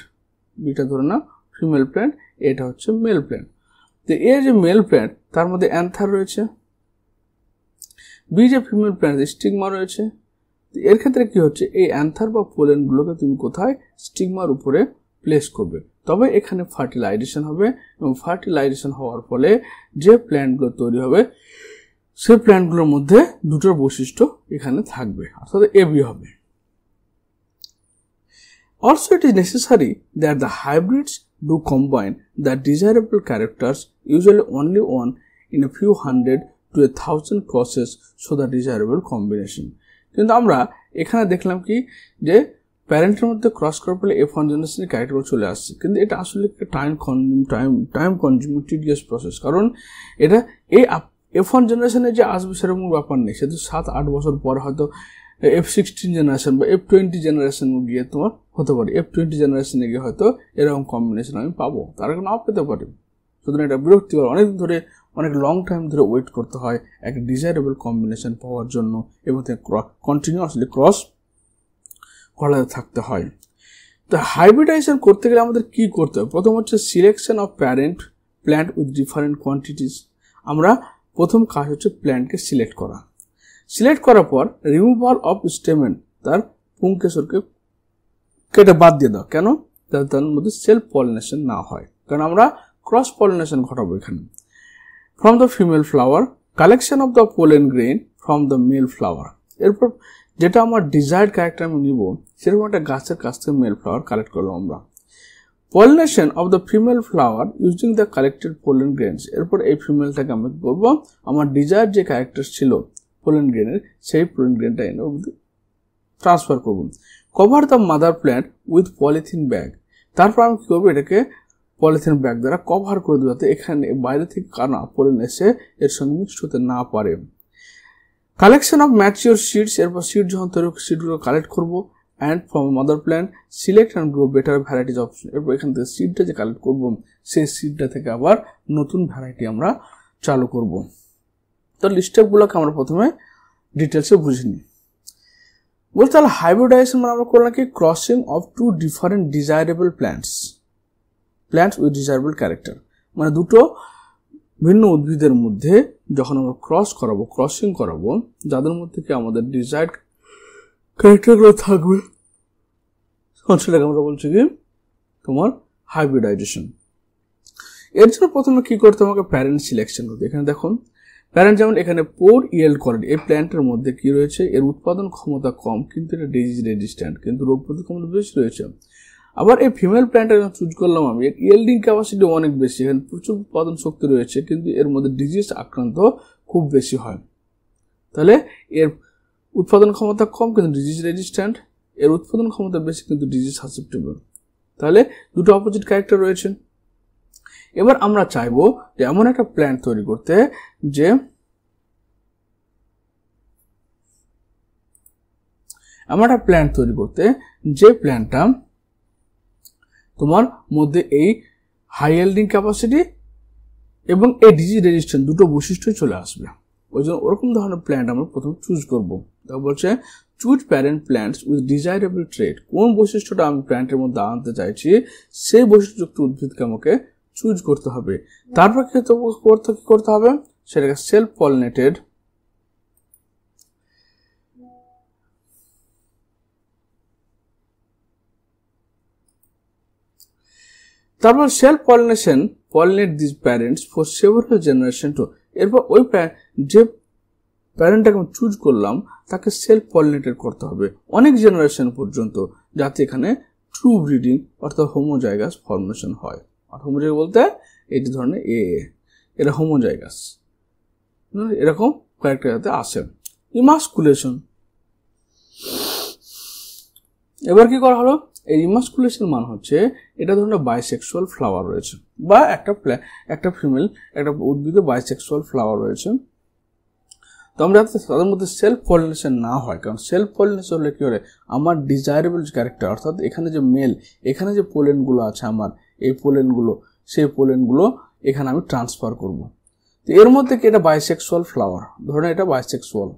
এটা হচ্ছে মেল প্ল্যান্ট। তো এর যে মেল প্ল্যান্ট তার মধ্যে অ্যান্থার রয়েছে, বি যে ফিমেল প্ল্যান্ট স্টিগমা রয়েছে। এর ক্ষেত্রে কি হচ্ছে, এই অ্যান্থার বা পোলেনগুলোকে তুমি কোথায় স্টিগমার উপরে প্লেস করবে, তবে এখানে ফার্টিলাইজেশন হবে, এবং ফার্টিলাইজেশন হওয়ার ফলে যে প্ল্যান্টগুলো তৈরি হবে সেই প্ল্যান্টগুলোর মধ্যে দুটোর বৈশিষ্ট্য এখানে থাকবে, অর্থাৎ এবি হবে। Also, it is necessary that the hybrids do combine the desirable characters, usually only one in a few hundred to 1,000 crosses, so the desirable combination. কিন্তু আমরা এখানে দেখলাম কি যে প্যারেন্টের মধ্যে ক্রস করার ফলে F1 জেনারেশনের ক্যারেক্টারগুলো চলে আসছে, কিন্তু এটা আসলে একটা টাইম কনজিউমিং টিডিয়াস প্রসেস। কারণ এটা এই F1 জেনারেশনে যে আসবে সেরকম ব্যাপার নেই, সেটা 7-8 বছর পর হয়তো F16 জেনারেশন বা F20 জেনারেশন গিয়ে তোমার হতে পারে, F20 জেনারেশনে গিয়ে হয়তো এরকম কম্বিনেশন আমি পাবো, তার আগে নাও পেতে পারি। সুতরাং এটা বিরক্তিকর, অনেকদিন ধরে অনেক লং টাইম ধরে ওয়েট করতে হয় এক ডিজায়ারেবল কম্বিনেশন পাওয়ার জন্য, এবং কন্টিনিউয়াসলি ক্রস করাতে থাকতে হয়। তো হাইব্রিডাইজেশন করতে গেলে আমাদের কি করতে হবে? প্রথম হচ্ছে selection of parent plant with different quantities. আমরা প্রথম কাজ হচ্ছে প্ল্যান্টকে সিলেক্ট করা। সিলেক্ট করার পর রিমুভাল অফ স্টেমেন, তার পুংকেশরকে কেটে বাদ দিয়ে দাও। কেন? যাতে তার মধ্যে সেলফ পলিনেশন না হয়, কারণ আমরা ক্রস পলিনেশন ঘটাবো এখানে। From the female flower, collection of the pollen grain from the male flower. এরপর যেটা আমার ডিজায়ার্ড ক্যারেক্টার আমি নিব, সেরকম একটা গাছের কাছ থেকে মেল ফ্লাওয়ার কালেক্ট করলাম আমরা। Pollination of the female flower using the collected pollen grains. এরপর এই ফিমেলটাকে আমি করবো আমার ডিজায়ার্ড যে ক্যারেক্টার ছিল পোলেন গ্রেনের, সেই পোলেন গ্রেনটা এনে ট্রান্সফার করব। Cover the mother plant with polythene bag. তারপর আমি কি করবো, এটাকে পলিথিন ব্যাগ দ্বারা কভার করে দেবো, যাতে এখানে বাইরে থেকে কানা পোলেন এসে এর সঙ্গে মিক্সড হতে না পারে। কালেকশন অফ ম্যাচিওর সিডস, এরপর সিড যখন তৈরি সিডগুলো কালেক্ট করবো। And from mother plant select and grow better varieties of. এরপর এখান থেকে সিডটা যে কালেক্ট করবো, সেই সিডটা থেকে আবার নতুন ভ্যারাইটি আমরা চালু করব। তো স্টেপগুলোকে আমরা প্রথমে ডিটেলসে বুঝে নিই। বলতে তাহলে হাইব্রিডাইজেশন মানে আমরা করলাম কি, crossing of two different desirable plants with desirable character. মানে দুটো ভিন্ন উদ্ভিদের মধ্যে যখন আমরা ক্রসিং করাবো, যাদের মধ্যে কি আমাদের ডিজায়ার্ড ক্যারেক্টারগুলো থাকবে, সেটাকে আমরা বলছি কি তোমার হাইব্রিডাইজেশন। এর জন্য প্রথমে কি করতে আমাকে প্যারেন্ট সিলেকশন করতে। এখানে দেখুন প্যারেন্ট যেমন এখানে পোর ইয়েল্ড করে, এই প্ল্যান্টের মধ্যে কি রয়েছে, এর উৎপাদন ক্ষমতা কম কিন্তু এটা ডিজিজ রেজিস্ট্যান্ট, কিন্তু রোগ প্রতিরোধ ক্ষমতা বেশি রয়েছে। আবার এই ফিমেল প্ল্যান্টটা যখন চুজ করলাম আমি, এর ইয়েল্ডিং ক্যাপাসিটি অনেক বেশি, এখানে প্রচুর উৎপাদন শক্তি রয়েছে, কিন্তু এর মধ্যে ডিজিজ আক্রান্ত খুব বেশি হয়। তাহলে এর উৎপাদন ক্ষমতা কম কিন্তু ডিজিজ রেজিস্ট্যান্ট, এর উৎপাদন ক্ষমতা বেশি কিন্তু ডিজিজ সাসেপ্টেবল। তাহলে দুটো অপোজিট ক্যারেক্টার রয়েছে। এবার আমরা চাইবো যে এমন একটা প্ল্যান্ট তৈরি করতে যে প্ল্যান্টটা তোমার মধ্যে এই হাই ইয়েল্ডিং ক্যাপাসিটি এবং এই ডিজিজ রেজিস্ট্যান্ট দুটো বৈশিষ্ট্যই চলে আসবে। ওই জন্য ওরকম ধরনের প্ল্যান্ট আমরা প্রথমে চুজ করবো। তা বলছে choose parent plants with desirable trait. কোন বৈশিষ্ট্যটা আমি প্ল্যান্টের মধ্যে আনতে চাইছি, সেই বৈশিষ্ট্যযুক্ত উদ্ভিদকে আমাকে চুজ করতে হবে। তারপর কি করতে হবে, সেটাকে সেলফ পলিনেটেড তারপর self pollinate this parents for several generation to. এরপর ওই যে প্যারেন্টটাকে আমি চুজ করলাম তাকে সেলফ পলিনেটেড করতে হবে অনেক জেনারেশন পর্যন্ত, যাতে এখানে ট্রু ব্রিডিং অর্থাৎ হোমোজাইগাস ফর্মেশন হয়। আর হোমোজাইগাস বলতে এই যে ধরনের এরা হোমোজাইগাস, এরকম কয়েকটা যাতে আসে। ইমাস্কুলেশন, এবার কি করা হলো, এই ইমাস্কুলেশন মান হচ্ছে এটা ধরনের বাইসেক্সুয়াল ফ্লাওয়ার রয়েছে, বা একটা ফিমেল একটা উদ্ভিদে বাইসেক্সুয়াল ফ্লাওয়ার রয়েছে। তো আমরা তাদের মধ্যে সেলফ পলিনেশন না হয়, কারণ সেলফ পলিনেশন হলে কি হলে আমার ডিজায়ারেবল ক্যারেক্টার অর্থাৎ এখানে যে মেল, এখানে যে পোলেনগুলো আছে আমার, এই পোলেনগুলো সেই পোলেনগুলো এখানে আমি ট্রান্সফার করব। তো এর মধ্যে কি এটা বাইসেক্সুয়াল ফ্লাওয়ার, ধরেন এটা বাইসেক্সুয়াল।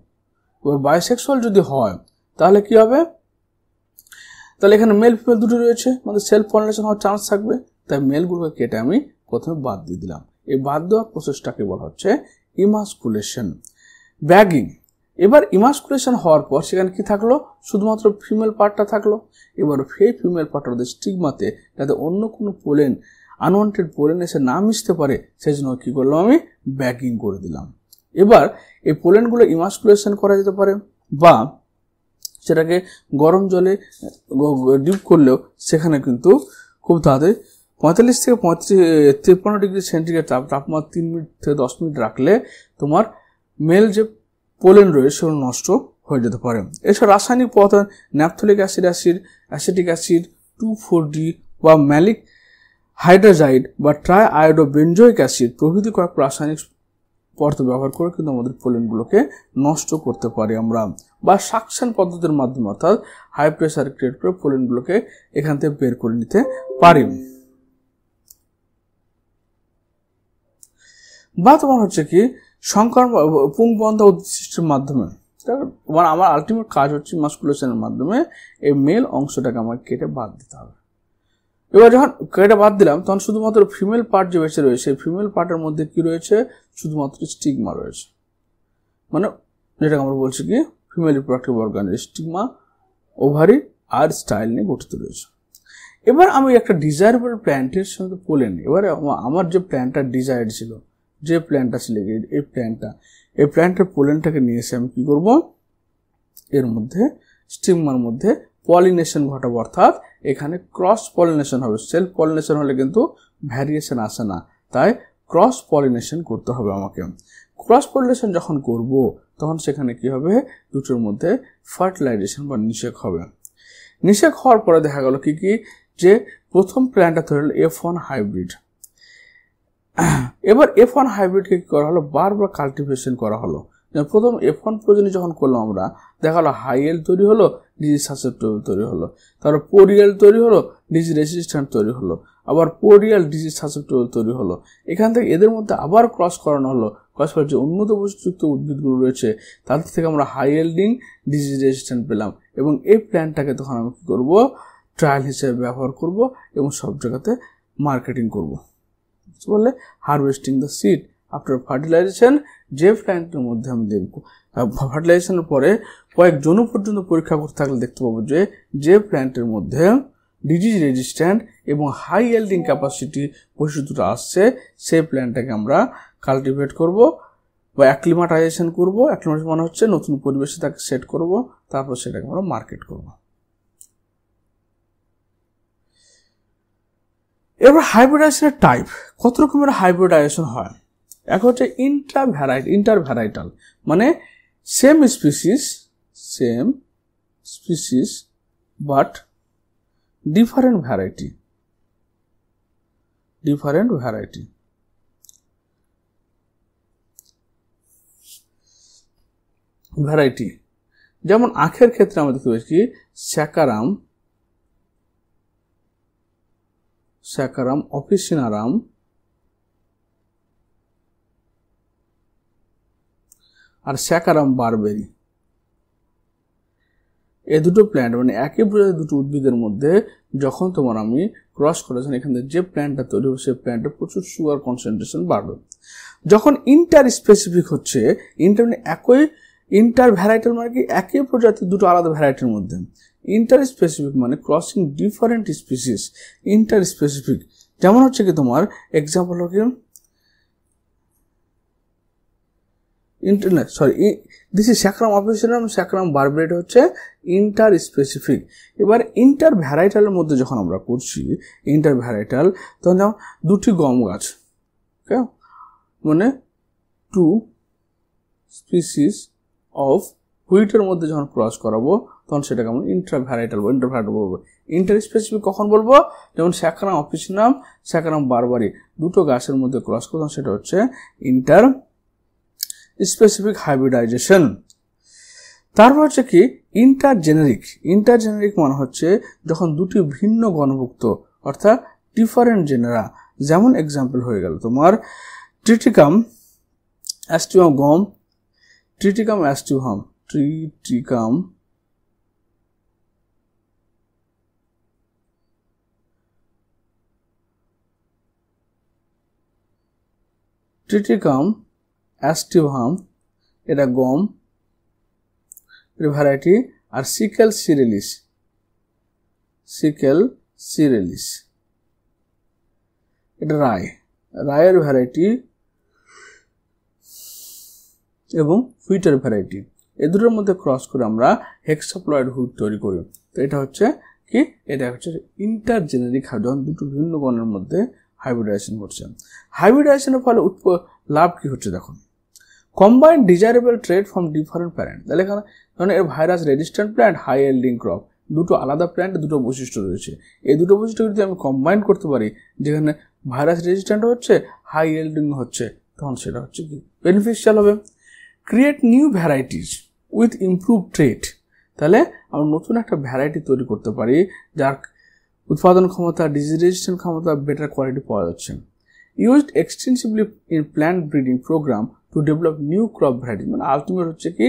এবার বাইসেক্সুয়াল যদি হয় তাহলে কি হবে, তাহলে এখানে মেল ফিমেল দুটো রয়েছে, মানে সেলফ পলিনেশন হওয়ার চান্স থাকবে। তাই মেলগুলোকে কেটে আমি প্রথমে বাদ দিয়ে দিলাম। এই বাদ দেওয়ার প্রসেসটাকে বলা হচ্ছে ইমাস্কুলেশন। ব্যাগিং, এবার ইমাস্কুলেশন হওয়ার পর সেখানে কি থাকলো, শুধুমাত্র ফিমেল পার্টটা থাকলো। এবার সেই ফিমেল পার্টটা স্টিগমাতে যাতে অন্য কোনো পোলেন আনওয়ান্টেড পোলেন এসে না মিশতে পারে, সেই জন্য কি করলাম আমি ব্যাগিং করে দিলাম। এবার এই পোলেনগুলো ইমাস্কুলেশন করা যেতে পারে, বা সেটাকে গরম জলে ডিপ করলেও সেখানে কিন্তু খুব তাড়াতাড়ি 45 থেকে 53 ডিগ্রি সেন্টিগ্রেড তাপমাত্রা 3 মিনিট থেকে 10 মিনিট রাখলে তোমার মেল যে পোলেন রয়েছে সেগুলো নষ্ট হয়ে যেতে পারে। এছাড়া রাসায়নিক পদার্থ ন্যাপথলিক অ্যাসিটিক অ্যাসিড 2,4-D বা ম্যালিক হাইড্রাজাইড বা ট্রাইআয়োডোবেনজোইক অ্যাসিড প্রভৃতি কয়েক রাসায়নিক পদার্থ ব্যবহার করে কিন্তু আমাদের পোলেনগুলোকে নষ্ট করতে পারি আমরা, বা সাকশন পদ্ধতির মাধ্যমে অর্থাৎ হাই প্রেসার ক্রিয়েট করে পোলেনগুলোকে এখান থেকে বের করে নিতে পারি। বা তোমার হচ্ছে কি সংকর পুংবন্ধ উদ্দীষ্টের মাধ্যমে, মানে আমার আলটিমেট কাজ হচ্ছে মাস্কুলেশনের মাধ্যমে এই মেল অংশটাকে আমার কেটে বাদ দিতে হবে। এবার যখন কেটে বাদ দিলাম তখন শুধুমাত্র ফিমেল পার্ট যে বেঁচে রয়েছে সেই ফিমেল পার্টের মধ্যে কি রয়েছে, শুধুমাত্র স্টিগমা রয়েছে, মানে যেটাকে আমরা বলছি কি female reproductive organ, stigma, ovary আর স্টাইল নিয়ে গঠিত রয়েছে। এবার আমি একটা ডিজায়ারেবল প্ল্যান্টের সঙ্গে পোলেন, এবারে আমার যে প্ল্যান্টটা ডিজায়ার্ড ছিল, যে প্ল্যান্টটা ছিল এই প্ল্যান্টের পোলেনটাকে নিয়ে এসে আমি কি করব, এর মধ্যে স্টিগমার মধ্যে পলিনেশন ঘটাবো, অর্থাৎ এখানে ক্রস পলিনেশন হবে। সেলফ পলিনেশন হলে কিন্তু ভ্যারিয়েশন আসে না, তাই ক্রস পলিনেশন করতে হবে আমাকে। ক্রস পলিনেশন যখন করব তখন সেখানে কি হবে, দুটোর মধ্যে ফার্টিলাইজেশন বা নিষেক হবে। নিষেক হওয়ার পরে দেখা গেল কি যে প্রথম প্ল্যান্টটা তৈরি হলো F1 হাইব্রিড। এবার F1 হাইব্রিডকে কি করা হলো, বারবার কাল্টিভেশন করা হলো। প্রথম F1 প্রজনন যখন করলাম আমরা, দেখা গেলো হাই এল তৈরি হলো, ডিজিজ সাসেপ্টেবল তৈরি হলো, তারপর পোরিয়াল তৈরি হলো, ডিজিজ রেসিস্ট্যান্ট তৈরি হলো, আবার পোরিয়াল ডিজিজ সাসেপ্টেবল তৈরি হলো। এখান থেকে এদের মধ্যে আবার ক্রস করানো হলো, ক্রস করার যে উন্নত বৈশিষ্ট্যযুক্ত উদ্ভিদগুলো রয়েছে তাদের থেকে আমরা হাই এল্ডিং ডিজিজ রেসিস্ট্যান্ট পেলাম, এবং এই প্ল্যান্টটাকে তখন আমি কী করবো, ট্রায়াল হিসেবে ব্যবহার করব এবং সব জায়গাতে মার্কেটিং করব। বললে harvesting the seed after fertilization, যে প্ল্যান্টের মধ্যে আমি দেখবো ফার্টিলাইজেশনের পরে কয়েক জন পর্যন্ত পরীক্ষা করতে থাকলে দেখতে পাবো যে প্ল্যান্টের মধ্যে ডিজিজ রেজিস্ট্যান্ট এবং হাই ইয়েল্ডিং ক্যাপাসিটি বৈশিষ্ট্যটা আসছে সেই প্ল্যান্টটাকে আমরা কাল্টিভেট করব বা অ্যাক্লিমাটাইজেশন করব। অ্যাক্লিমাটাইজেশন মানে হচ্ছে নতুন পরিবেশে তাকে সেট করব, তারপর সেটাকে আমরা মার্কেট করব। এবার হাইব্রিডাইজেশনের টাইপ, কত রকমের হাইব্রিডাইজেশন হয়। এক হচ্ছে ইন্টারভ্যারাইটাল, মানে same species but different variety. যেমন আখের ক্ষেত্রে আমরা দেখতে পাচ্ছি স্যাকারাম অফিসিনারাম আর স্যাকারাম বারবেরি, এই দুটো প্ল্যান্ট মানে একই প্রজাতির দুটো উদ্ভিদের মধ্যে যখন তোমার আমি ক্রস করেছেন, এখান থেকে যে প্ল্যান্টটা তৈরি হবে সেই প্ল্যান্টে প্রচুর সুগার কনসেন্ট্রেশন বাড়বে। যখন ইন্টার স্পেসিফিক হচ্ছে, ইন্টার ভ্যারাইটাল মানে কি একই প্রজাতির দুটো আলাদা ভ্যারাইটির মধ্যে, ইন্টার স্পেসিফিক মানে crossing different species. Inter specific যেমন হচ্ছে কি তোমার এক্সাম্পল হলো কি দিস ইজ স্যাকারাম অফিসিনারাম, স্যাকারাম বারবেরি হচ্ছে ইন্টার স্পেসিফিক। এবার ইন্টার ভ্যারাইটালের মধ্যে যখন আমরা করছি ইন্টার ভ্যারাইটাল, তখন যেমন দুটি গম গাছ, ওকে, মানে টু স্পিসিস অফ হুইটের মধ্যে যখন ক্রস করাবো তখন সেটাকে আমরা ইন্টারভ্যারাইটাল বলবো। ইন্টার স্পেসিফিক কখন বলবো, যেমন স্যাকারাম অফিসিনারাম, স্যাকারাম বারবারি দুটো গাছের মধ্যে ক্রস করতাম, সেটা হচ্ছে ইন্টার স্পেসিফিক হাইব্রিডাইজেশন। তারপর হচ্ছে কি ইন্টারজেনেরিক মানে হচ্ছে যখন দুটি ভিন্ন গণভুক্ত অর্থাৎ ডিফারেন্ট জেনেরা, যেমন এক্সাম্পল হয়ে গেল তোমার ট্রিটিকাম অ্যাস্টিভাম গম, ট্রিটিকাম অ্যাস্টিভাম এটা গম এর ভ্যারাইটি, আর সিকেল সিরেলিস এটা রায়ের ভ্যারাইটি এবং হুইটের ভ্যারাইটি। এই দুটোর মধ্যে ক্রস করে আমরা হেক্সাপ্লয়েড হুইট তৈরি করি। তো এটা হচ্ছে কি, এটা হচ্ছে ইন্টারজেনারিক হাইব্রিড, দুটো ভিন্ন গণের মধ্যে হাইব্রিডাইজেশন ঘটছে। হাইব্রিডাইজেশনের ফলে লাভ কি হচ্ছে দেখো, combined desirable trait from different plant. তাহলে এখানে ধরুন এর virus resistant plant, high yielding crop, দুটো আলাদা প্ল্যান্টে দুটো বৈশিষ্ট্য রয়েছে। এই দুটো বৈশিষ্ট্য যদি আমি কম্বাইন করতে পারি, যেখানে ভাইরাস রেজিস্ট্যান্ট হচ্ছে, হাই ইল্ডিং হচ্ছে, তখন সেটা হচ্ছে কি বেনিফিশিয়াল হবে। Create new varieties with improve trade. তাহলে আমরা নতুন একটা ভ্যারাইটি তৈরি করতে পারি যার উৎপাদন ক্ষমতা, ডিজিজ রেজিস্ট্যান্ট ক্ষমতা, বেটার কোয়ালিটি পাওয়া যাচ্ছে। Used extensively in plant breeding program to develop new crop variety. মানে আলটিমেট হচ্ছে কি,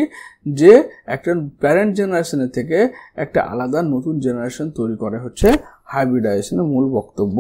যে একটা প্যারেন্ট জেনারেশনের থেকে একটা আলাদা নতুন জেনারেশন তৈরি করে হচ্ছে হাইব্রিডাইজেশনের মূল বক্তব্য।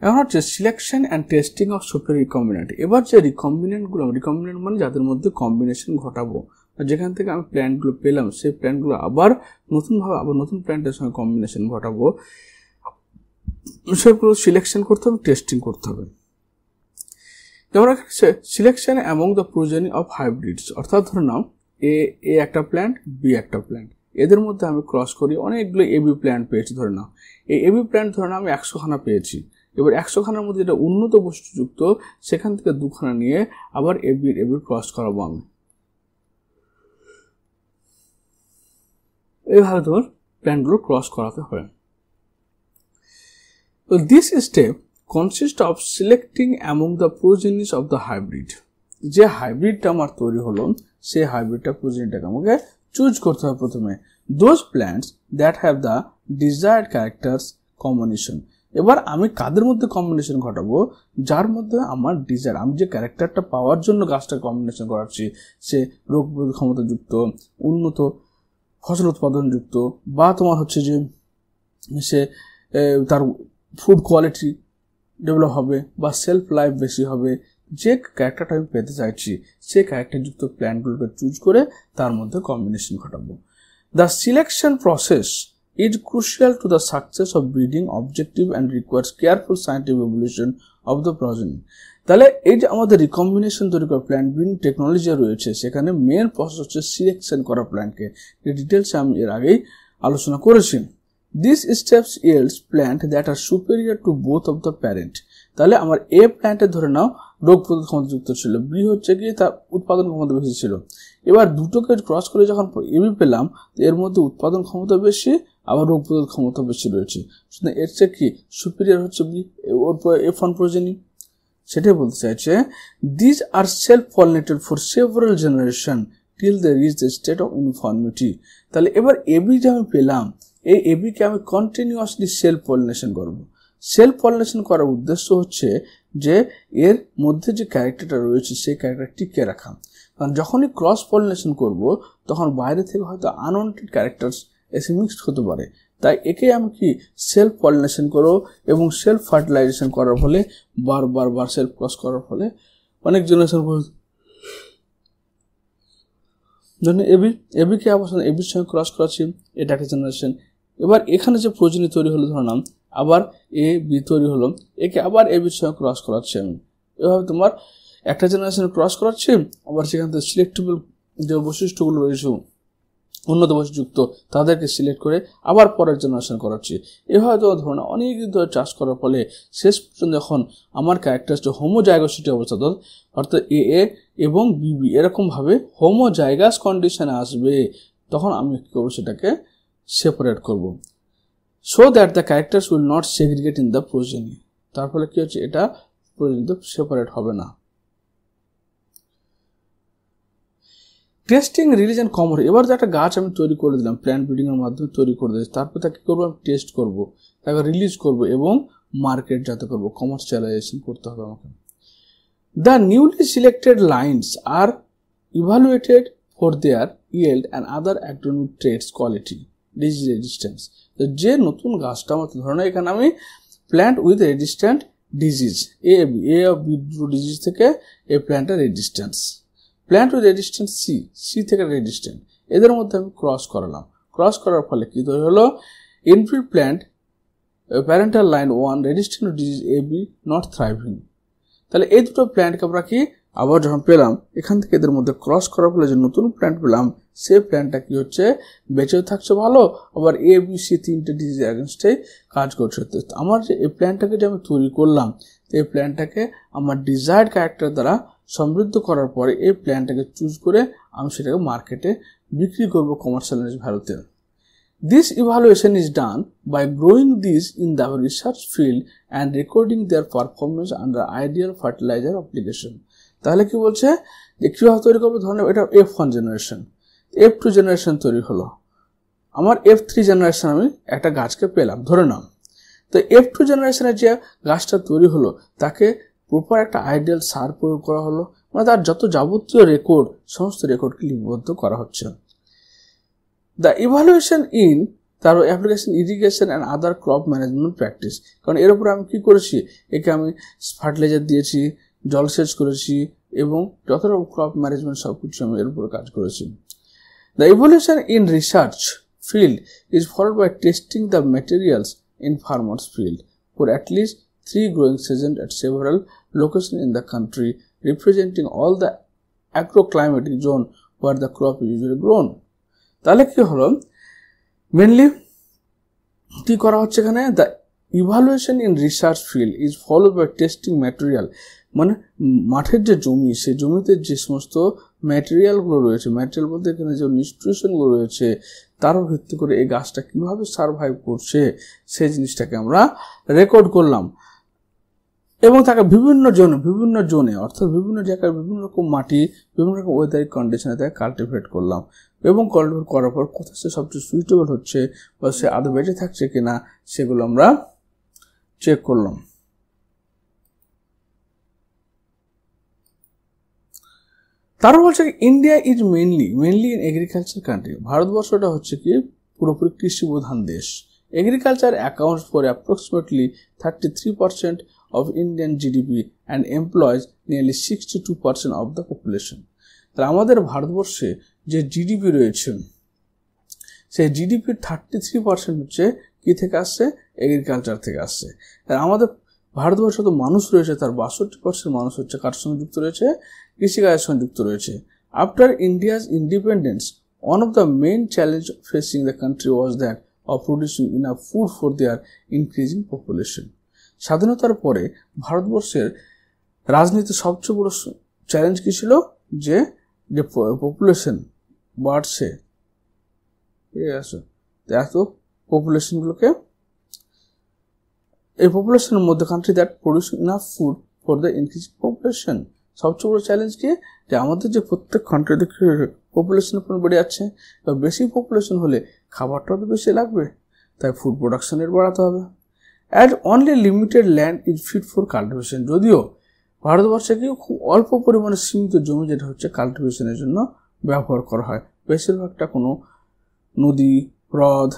এখন হচ্ছে selection and testing of super recombinant. এবার যে রিকম্বিনেন্টগুলো, রিকম্বিনেন্ট মানে যাদের মধ্যে কম্বিনেশন ঘটাবো, যেখান থেকে আমি প্ল্যান্টগুলো পেলাম সেই প্ল্যান্টগুলো আবার নতুনভাবে আবার নতুন প্ল্যান্টের সঙ্গে কম্বিনেশন ঘটাবো, সেগুলো সিলেকশন করতে হবে, টেস্টিং করতে হবে। যেমন selection among the progeny of hybrids, অর্থাৎ ধরে নাও এ একটা প্ল্যান্ট, বি একটা প্ল্যান্ট, এদের মধ্যে আমি ক্রস করি, অনেকগুলো এবি প্ল্যান্ট পেয়েছি। ধরে নাও এই এবি প্ল্যান্ট ধরে নাও আমি 100 খানা পেয়েছি। এবার 100 খানার মধ্যে যেটা উন্নত বৈশিষ্ট্যযুক্ত, সেখান থেকে 2 খানা নিয়ে আবার এবির ক্রস করাবো আমি। এইভাবে তোমার প্ল্যান্টগুলো ক্রস করাতে হয়। তো this step consist of selecting among the progenies of the hybrid. যে হাইব্রিডটা আমার তৈরি হলো, সেই হাইব্রিডটা প্রোজেনিটাকে আমাকে চুজ করতে হবে প্রথমে। Those plants that have the desired characters combination. এবার আমি কাদের মধ্যে কম্বিনেশন ঘটাবো, যার মধ্যে আমার ডিজায়ার, আমি যে ক্যারেক্টারটা পাওয়ার জন্য গাছটা কম্বিনেশন করাচ্ছি, সে রোগ প্রতিরোধ ক্ষমতাযুক্ত, উন্নত ফসল উৎপাদনযুক্ত, বা তোমার হচ্ছে যে সে তার ফুড কোয়ালিটি ডেভেলপ হবে, বা সেলফ লাইফ বেশি হবে, যে ক্যারেক্টারটা আমি পেতে চাইছি সেই ক্যারেক্টারযুক্ত প্ল্যান্টগুলোকে চুজ করে তার মধ্যে কম্বিনেশন ঘটাবো। The selection process is crucial to the success of breeding objective and requires careful scientific evaluation of the progeny. তাহলে এই যে আমাদের রিকম্বিনেশন তৈরি করা প্ল্যান্ট ব্রিডিং টেকনোলজি রয়েছে, সেখানে মেন প্রসেস হচ্ছে সিলেকশন করা প্ল্যান্টকে। এই ডিটেলসে আমি এর আগেই আলোচনা করেছি। This steps yields plant that are superior to both of the parent. তাহলে আমার এ প্ল্যান্টে ধরে নাও রোগ প্রতিরোধ ক্ষমতাযুক্ত ছিল, বি হচ্ছে কি তার উৎপাদন ক্ষমতা বেশি ছিল। এবার দুটোকে ক্রস করে যখন এবি পেলাম, এর মধ্যে উৎপাদন ক্ষমতা বেশি, আবার রোগ প্রতিরোধ ক্ষমতা বেশি রয়েছে, সুতরাং এর চেয়ে কি সুপিরিয়র হচ্ছে বি, ওর F1 প্রোজেনি। সেটাই বলতে চাইছে, this are self pollinated for several generation till they reach the state of uniformity. তাহলে এবার এবি যে আমি পেলাম, এই এবিকে আমি কন্টিনিউয়াসলি সেলফ পলিনেশন করবো। সেলফ পলিনেশন করার উদ্দেশ্য হচ্ছে যে এর মধ্যে যে ক্যারেক্টারটা রয়েছে সেই ক্যারেক্টার টিকিয়ে রাখা। কারণ যখনই ক্রস পলিনেশন করব, তখন বাইরে থেকে হয়তো আনওয়ান্টেড ক্যারেক্টার্স এসে মিক্সড হতে পারে। তাই একে আমি কি সেলফ পলিনেশন করো এবং সেলফ ফার্টিলাইজেশন করার ফলে, বার সেলফ ক্রস করার ফলে অনেক জেনারেশন জন্য এবিকে আবার এবির সঙ্গে ক্রস করাচ্ছি, এটা একটা জেনারেশন। এবার এখানে যে প্রোজেনি তৈরি হলো, ধরে নাম আবার এ বি তৈরি হলো, একে আবার এ বির সঙ্গে ক্রস করাচ্ছি আমি। এভাবে তোমার একটা জেনারেশন ক্রস করাচ্ছি, আবার সেখান থেকে সিলেক্টেবল যে বৈশিষ্ট্যগুলো রয়েছে উন্নত বৈশিষ্ট্যযুক্ত, তাদেরকে সিলেক্ট করে আবার পরের জেনারেশন করাচ্ছি। এভাবে তো ধরনের অনেক দিন ধরে চাষ করার ফলে শেষ পর্যন্ত যখন আমার ক্যারেক্টারটা হোমোজাইগোসিটি অবস্থা, অর্থাৎ এ এবং বিবি এরকমভাবে হোমোজাইগাস কন্ডিশনে আসবে, তখন আমি কী করবো, সেটাকে সেপারেট করব, so that the characters will not segregate in the progeny। তার ফলে কি হচ্ছে, এটা প্রোজেনিতে সেপারেট হবে না। Testing release and common. এবার যে একটা গাছ আমি তৈরি করে দিলাম, প্ল্যান্ট ব্রিডিং এর মাধ্যমে তৈরি করে দিয়েছি, তারপর তাকে কি করবো, আমি টেস্ট করব, তাকে রিলিজ করব এবং মার্কেট যাতে করবো, কমার্শিয়ালাইজেশন করতে হবে আমাকে। The newly selected lines are evaluated for their yield and other academic traits quality। Disease resistance. তো যে নতুন গাছটা আমার ধরো না এখানে আমি plant with resistant disease A of B disease থেকে এই প্ল্যান্টের resistance, plant with resistance C থেকে রেজিস্ট্যান্ট, এদের মধ্যে আমি ক্রস করালাম। ক্রস করার ফলে কি তৈরি হলো, ইনফিড plant parental line 1 resistant to disease A B not thriving. তাহলে এই দুটো প্ল্যান্টকে আমরা কি আবার যখন পেলাম এখান থেকে এদের মধ্যে ক্রস করার ফলে যে নতুন প্ল্যান্ট পেলাম সেই প্ল্যান্টটা কি হচ্ছে বেঁচেও থাকছে ভালো, আবার এ বি সি তিনটে ডিজিজ অ্যাগেনস্টে কাজ করছে। আমার যে এই প্ল্যান্টটাকে যে আমি তৈরি করলাম, এই প্ল্যান্টটাকে আমার ডিজায়ার্ড ক্যারেক্টার দ্বারা সমৃদ্ধ করার পরে এই প্ল্যান্টটাকে চুজ করে আমি সেটাকে মার্কেটে বিক্রি করবো কমার্শিয়াল ভ্যালুতে। This evaluation is done by growing these in the research field and recording their performance under ideal fertilizer application. তাহলে কি বলছে যে কিভাবে তৈরি করবো, ধরুন এটা F1 জেনারেশন, F2 জেনারেশন তৈরি হলো, আমার F3 জেনারেশন আমি একটা গাছকে পেলাম ধরে নাও। তো F2 জেনারেশনের যে গাছটা তৈরি হলো তাকে প্রপার একটা আইডিয়াল সার প্রয়োগ করা হলো, মানে তার যত যাবতীয় রেকর্ড সমস্ত রেকর্ডকে লিপিবদ্ধ করা হচ্ছে। The evaluation in তার application irrigation and other crop management practice, কারণ এর উপরে আমি কি করেছি, একে আমি ফার্টিলাইজার দিয়েছি, জলসেচ করেছি এবং যত রকম ক্রপ ম্যানেজমেন্ট সব কিছু আমি এর উপরে কাজ করেছি। The evaluation in research field is followed by testing the materials in farmers field for at least 3 growing seasons at several locations in the country, representing all the agroclimatic zone where the crop is usually grown. তাহলে কি হলো, mainly কি করা হচ্ছে এখানে, the evaluation in research field is followed by testing material, মানে মাঠের যে জমি সেই জমিতে যে সমস্ত ম্যাটেরিয়ালগুলো রয়েছে, ম্যাটেরিয়াল বলতে এখানে যে নিউট্রিশনগুলো রয়েছে তার ভিত্তি করে এই গাছটা কীভাবে সারভাইভ করছে সেই জিনিসটাকে আমরা রেকর্ড করলাম এবং তাকে বিভিন্ন জোনে অর্থাৎ বিভিন্ন জায়গায় বিভিন্ন রকম মাটি বিভিন্ন রকম ওয়েদারিক কন্ডিশনে তাকে কাল্টিভেট করলাম এবং কাল্টিভেট করার পর কোথায় সে সবচেয়ে সুইটেবল হচ্ছে বা সে আদৌ বেঁচে থাকছে কিনা সেগুলো আমরা চেক করলাম। তারা বলছে কি India is mainly in agriculture country, ভারতবর্ষটা হচ্ছে কি পুরোপুরি কৃষি প্রধান দেশ। Agriculture accounts for approximately 33% of Indian GDP and employs nearly 62% of the population. তাহলে আমাদের ভারতবর্ষে যে জিডিপি রয়েছে সেই জিডিপির 33% হচ্ছে কি থেকে আসছে, এগ্রিকালচার থেকে আসছে। আর আমাদের ভারতবর্ষে তো মানুষ রয়েছে তার 62% মানুষ হচ্ছে কার সঙ্গে যুক্ত রয়েছে, কৃষিকাজের সঙ্গে যুক্ত রয়েছে। After India's independence one of the main challenge facing the country was that of producing enough food for their increasing population. স্বাধীনতার পরে ভারতবর্ষের রাজনীতির সবচেয়ে বড় চ্যালেঞ্জ কী ছিল, যে পপুলেশন বাড়ছে, এত পপুলেশনগুলোকে এই পপুলেশনের মধ্যে country that producing enough food for the increasing population. সবচেয়ে বড় চ্যালেঞ্জ কি, যে আমাদের যে প্রত্যেক কান্ট্রিতে পপুলেশনের পরিমাণ বেড়ে যাচ্ছে, বা বেশি পপুলেশন হলে খাবারটাও তো বেশি লাগবে, তাই ফুড প্রোডাকশন রেট বাড়াতে হবে। As only limited land is fit for cultivation, যদিও ভারতবর্ষে কি খুব অল্প পরিমাণে সীমিত জমি যেটা হচ্ছে কাল্টিভেশনের জন্য ব্যবহার করা হয়, বেশিরভাগটা কোনো নদী হ্রদ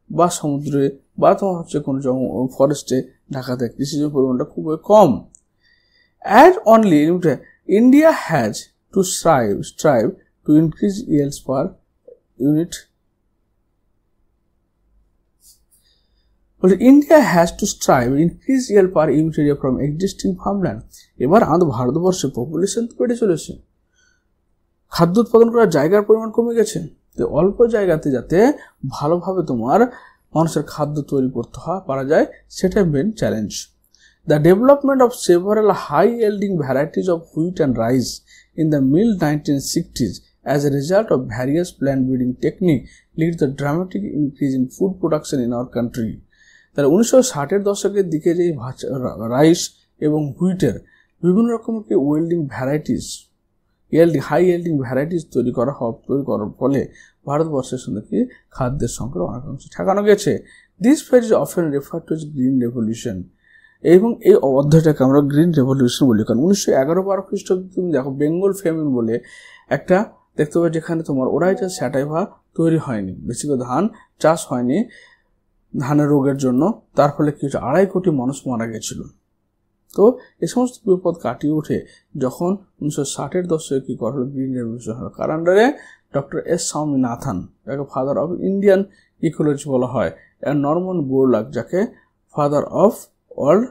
বা সমুদ্রে বা তোমার হচ্ছে কোনো ফরেস্টে ঢাকাতে কৃষিজমির পরিমাণটা খুবই কম। As only limited India has to strive to increase yields per unit. India has to strive to increase yield per unit area from existing farmland. এবার আমাদের ভারতবর্ষে পপুলেশন তো বেড়ে চলেছে, খাদ্য উৎপাদন করার জায়গার পরিমাণ কমে গেছে, তো অল্প জায়গাতে যাতে ভালোভাবে তোমার মানুষের খাদ্য তৈরি করতে পারা যায় সেটাই main challenge. The development of several high-yielding varieties of wheat and rice in the mid-1960s as a result of various plant breeding techniques led to a dramatic increase in food production in our country. তাহলে 1960-এর দশকের দিকে যে rice এবং হুইটের বিভিন্ন রকমের yielding varieties high yielding varieties তৈরি করার ফলে ভারতবর্ষের সঙ্গে কি খাদ্যের সংকট অনেকাংশে ঠেকানো গেছে। This phase is often refer to green revolution, এবং এই অধ্যায়টাকে আমরা গ্রিন রেভলিউশন বলি, কারণ 1911-12 খ্রিস্টাব্দে তুমি দেখো বেঙ্গল ফেমিন বলে একটা দেখতে পাবে যেখানে তোমার ওরাইটাস স্যাটাইভা তৈরি হয়নি, বেশি করে ধান চাষ হয়নি ধানের রোগের জন্য, তার ফলে কি হচ্ছে 2.5 কোটি মানুষ মারা গেছিল। তো এই সমস্ত বিপদ কাটিয়ে উঠে যখন 1960-এর দশকে কি করা হলো, গ্রিন রেভলিউশন হলো। কার আন্ডারে? ডক্টর এস স্বামীনাথন, যাকে ফাদার অফ ইন্ডিয়ান ইকোলজি বলা হয়, আর নরমান বোরলাগ, যাকে ফাদার অফ ওয়ার্ল্ড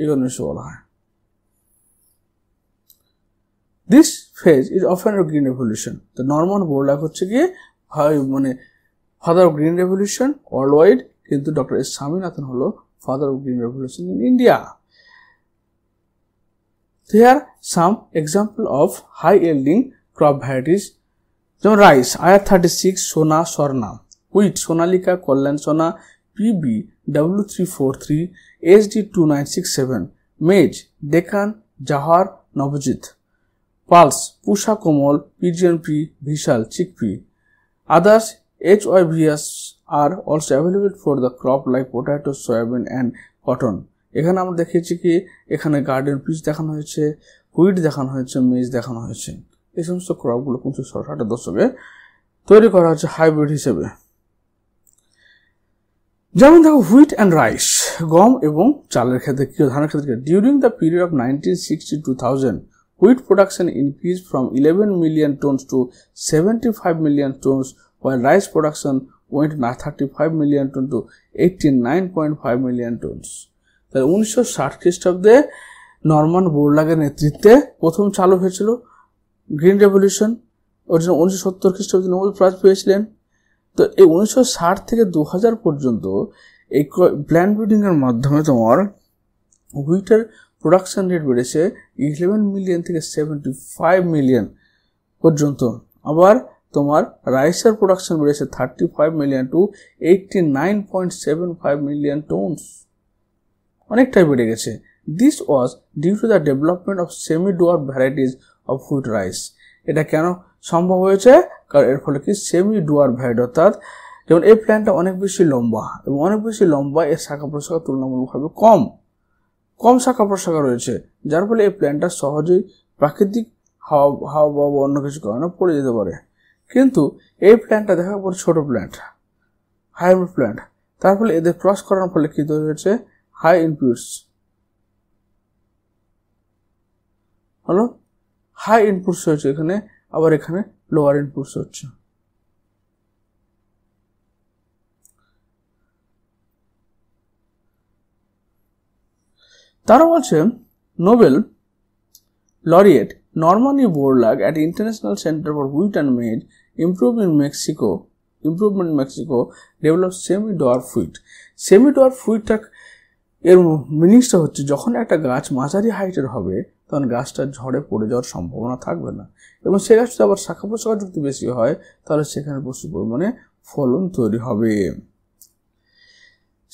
ইকোনমিক্স বলা হয়। This phase is often green revolution. তো নরমান বোরলাগ হচ্ছে গিয়ে মানে father of green revolution world wide, কিন্তু ডক্টর এস স্বামীনাথন হলো father of green revolution in India. Here some example of high yielding crop varieties, যেমন rice IR36 সোনা Swarna, wheat Sonalika কল্যাণ সোনা PB W343 SD2967, মেজ ডেকান জাহার Nabajit, pulse পুষা কোমল PGNP Vishal chickpea. Others HYVs are also available for the crop like potato, soybean and cotton. এখানে আমরা দেখেছি কি এখানে garden pitch দেখানো হয়েছে, হুইট দেখানো হয়েছে, মেজ দেখানো হয়েছে। এই সমস্ত ক্রপগুলো 1960-এর দশকে তৈরি করা হচ্ছে হাইব্রিড হিসেবে। যেমন দেখো হুইট অ্যান্ড রাইস, গম এবং চালের ক্ষেত্রে কি, ধানের ক্ষেত্রে during the period of 1960-2000 wheat production increased from 11 million tons to 75 million tons, while rice production went 35 million tons to 89.5 million tons. তাহলে 1960 খ্রিস্টাব্দে নরমান বোরলাগের নেতৃত্বে প্রথম চালু হয়েছিল গ্রিন রেভলিউশন। ওর জন্য 1970 খ্রিস্টাব্দে নোবেল প্রাইজ পেয়েছিলেন। তো এই 1960 থেকে 2000 পর্যন্ত এই প্ল্যান্ট ব্রিডিং এর মাধ্যমে তোমার হুইটের প্রোডাকশন রেট বেড়েছে 11 মিলিয়ন থেকে 75 মিলিয়ন পর্যন্ত। আবার তোমার রাইসের প্রোডাকশন বেড়েছে 35 মিলিয়ন টু 89.75 মিলিয়ন টনস, অনেকটাই বেড়ে গেছে। This was due to the development of semi dwarf varieties of wheat rice. এটা কেন সম্ভব হয়েছে? কারণ এর ফলে কি সেমি ডোয়ার্ফ ভ্যারাইটি, অর্থাৎ যেমন এই প্ল্যান্টটা অনেক বেশি লম্বা এবং অনেক বেশি লম্বা, এর শাখা প্রশাখা তুলনামূলকভাবে কম শাখা প্রশাখা রয়েছে, যার ফলে এই প্ল্যান্টটা সহজেই প্রাকৃতিক হাওয়া বা অন্য কিছু কারণে পড়ে যেতে পারে। কিন্তু এই প্ল্যান্টটা দেখা পড়ে ছোট প্ল্যান্ট, হাইব্রিড প্ল্যান্ট, তার ফলে এদের ক্রস করার ফলে কি তৈরি হয়েছে? হাই ইনপুটস হলো, হাই ইনপুটস হয়েছে এখানে, আবার এখানে লোয়ার ইনপুটস হচ্ছে। তারা বলছে Nobel laureate Norman Borlaug at International Center for Wheat and Maize Improvement Mexico developed semi-dwarf wheat. Semi-dwarf wheatটা এর মিনিংসটা হচ্ছে যখন একটা গাছ মাঝারি হাইটের হবে তখন গাছটা ঝড়ে পড়ে যাওয়ার সম্ভাবনা থাকবে না, এবং সে গাছটা আবার শাখা প্রশাখা যদি বেশি হয় তাহলে সেখানে প্রচুর পরিমাণে ফলন তৈরি হবে।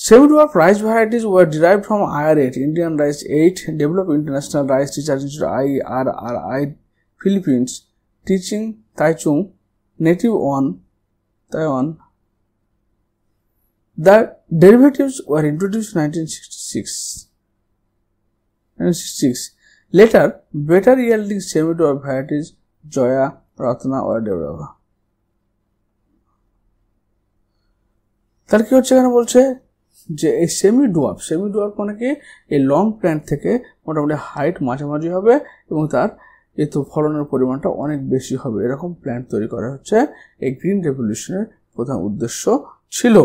Semi-dwarf rice varieties were derived from IR8, Indian Rice 8, Developed International Rice Research Institute IRRI, Philippines, Teaching Taichung, Native 1, Taiwan. The derivatives were introduced in 1966. Later, better yielding semi-dwarf varieties, Joya, Ratna were developed. তার কি হচ্ছে এখানে বলছে যে এই semi dwarf মানে কি এই লং প্ল্যান্ট থেকে মোটামুটি হাইট মাঝামাঝি হবে এবং তার এত ফলনের পরিমাণটা অনেক বেশি হবে, এরকম প্ল্যান্ট তৈরি করা হচ্ছে এই গ্রিন রেভলিউশনের প্রধান উদ্দেশ্য ছিল।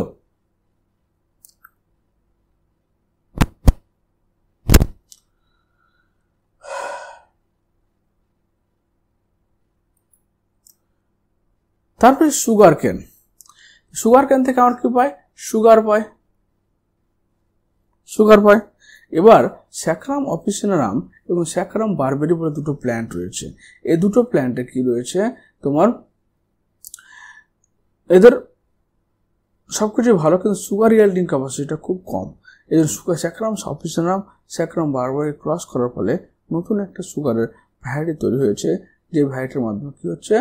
তারপরে সুগার ক্যান থেকে আমার কি পায়? সুগার পায়। এবার স্যাক্রাম অফিসিনারাম এবং স্যাক্রাম বারবেরি বলে দুটো প্ল্যান্ট রয়েছে। এই দুটো প্ল্যান্টে কি রয়েছে তোমার, এদের সবকিছু ভালো কিন্তু সুগার ইয়েল্ডিং ক্যাপাসিটিটা খুব কম। এই জন্য Saccharum officinarum Saccharum barberi cross করার ফলে নতুন একটা সুগারের ভ্যারাইটি তৈরি হয়েছে, যে ভ্যারাইটির মাধ্যমে কি হচ্ছে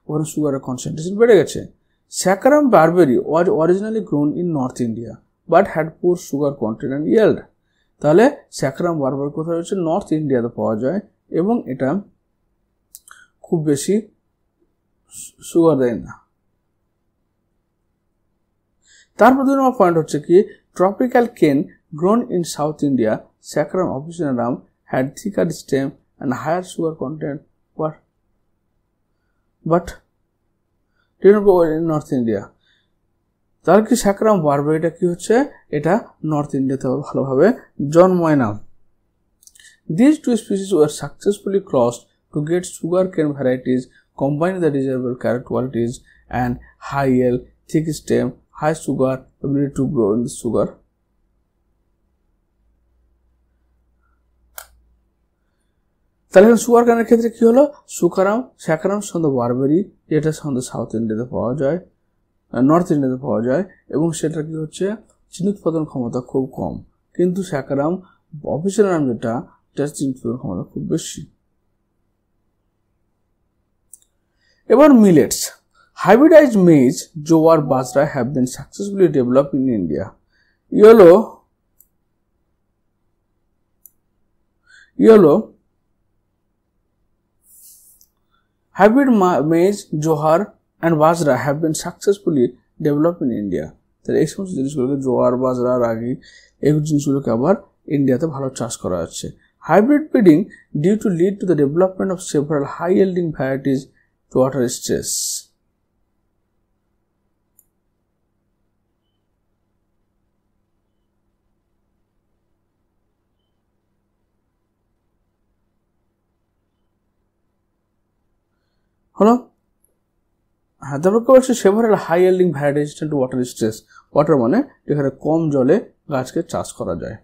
ওখানে সুগারের কনসেন্ট্রেশন বেড়ে গেছে। Saccharum barberry was originally grown in North India but had poor sugar content and yield. তাহলে স্যাক্রাম বারবেরি কোথায় রয়েছে? নর্থ ইন্ডিয়াতে পাওয়া যায় এবং এটা খুব বেশি সুগার দেয় না। তারপর 2 নম্বর পয়েন্ট হচ্ছে কি tropical cane grown in South India Saccharum officinarum had thicker stem and higher sugar content but North India. তাহলে কি স্যাকারাম বারবেরিটা কি হচ্ছে, এটা নর্থ ইন্ডিয়াতে ভালোভাবে জন্মায় না। These two species were successfully crossed to get sugarcane varieties combining the desirable character qualities and high yield, thick stem, high sugar ability to grow in the sugar. তাহলে সুগার কেনের ক্ষেত্রে কি হলো, স্যাকারাম সন্ধ্যা বারবেরি যেটা সন্ধ্যা south ইন্ডিয়াতে পাওয়া যায়, north ইন্ডিয়াতে পাওয়া যায়, এবং সেটা কি হচ্ছে চিনি উৎপাদন ক্ষমতা খুব কম, কিন্তু স্যাকারাম অফিসিনারাম যেটা চিনি উৎপাদন ক্ষমতা খুব বেশি। এবার millets. Hybridized maize, jowar, bajra have been successfully developed in India. Hybrid maize, jowar and bajra have been successfully developed in India. তাহলে এই সমস্ত জিনিসগুলোকে জোয়ার, বাজরা, রাগি এই জিনিসগুলোকে আবার ইন্ডিয়াতে ভালো চাষ করা হচ্ছে। Hybrid breeding due to lead to the development of several high yielding varieties to water stress. হলো হ্যাঁ, তারপর কি বলছে several high yielding variety resistant to water stress. Water মানে যেখানে কম জলে গাছকে চাষ করা যায়।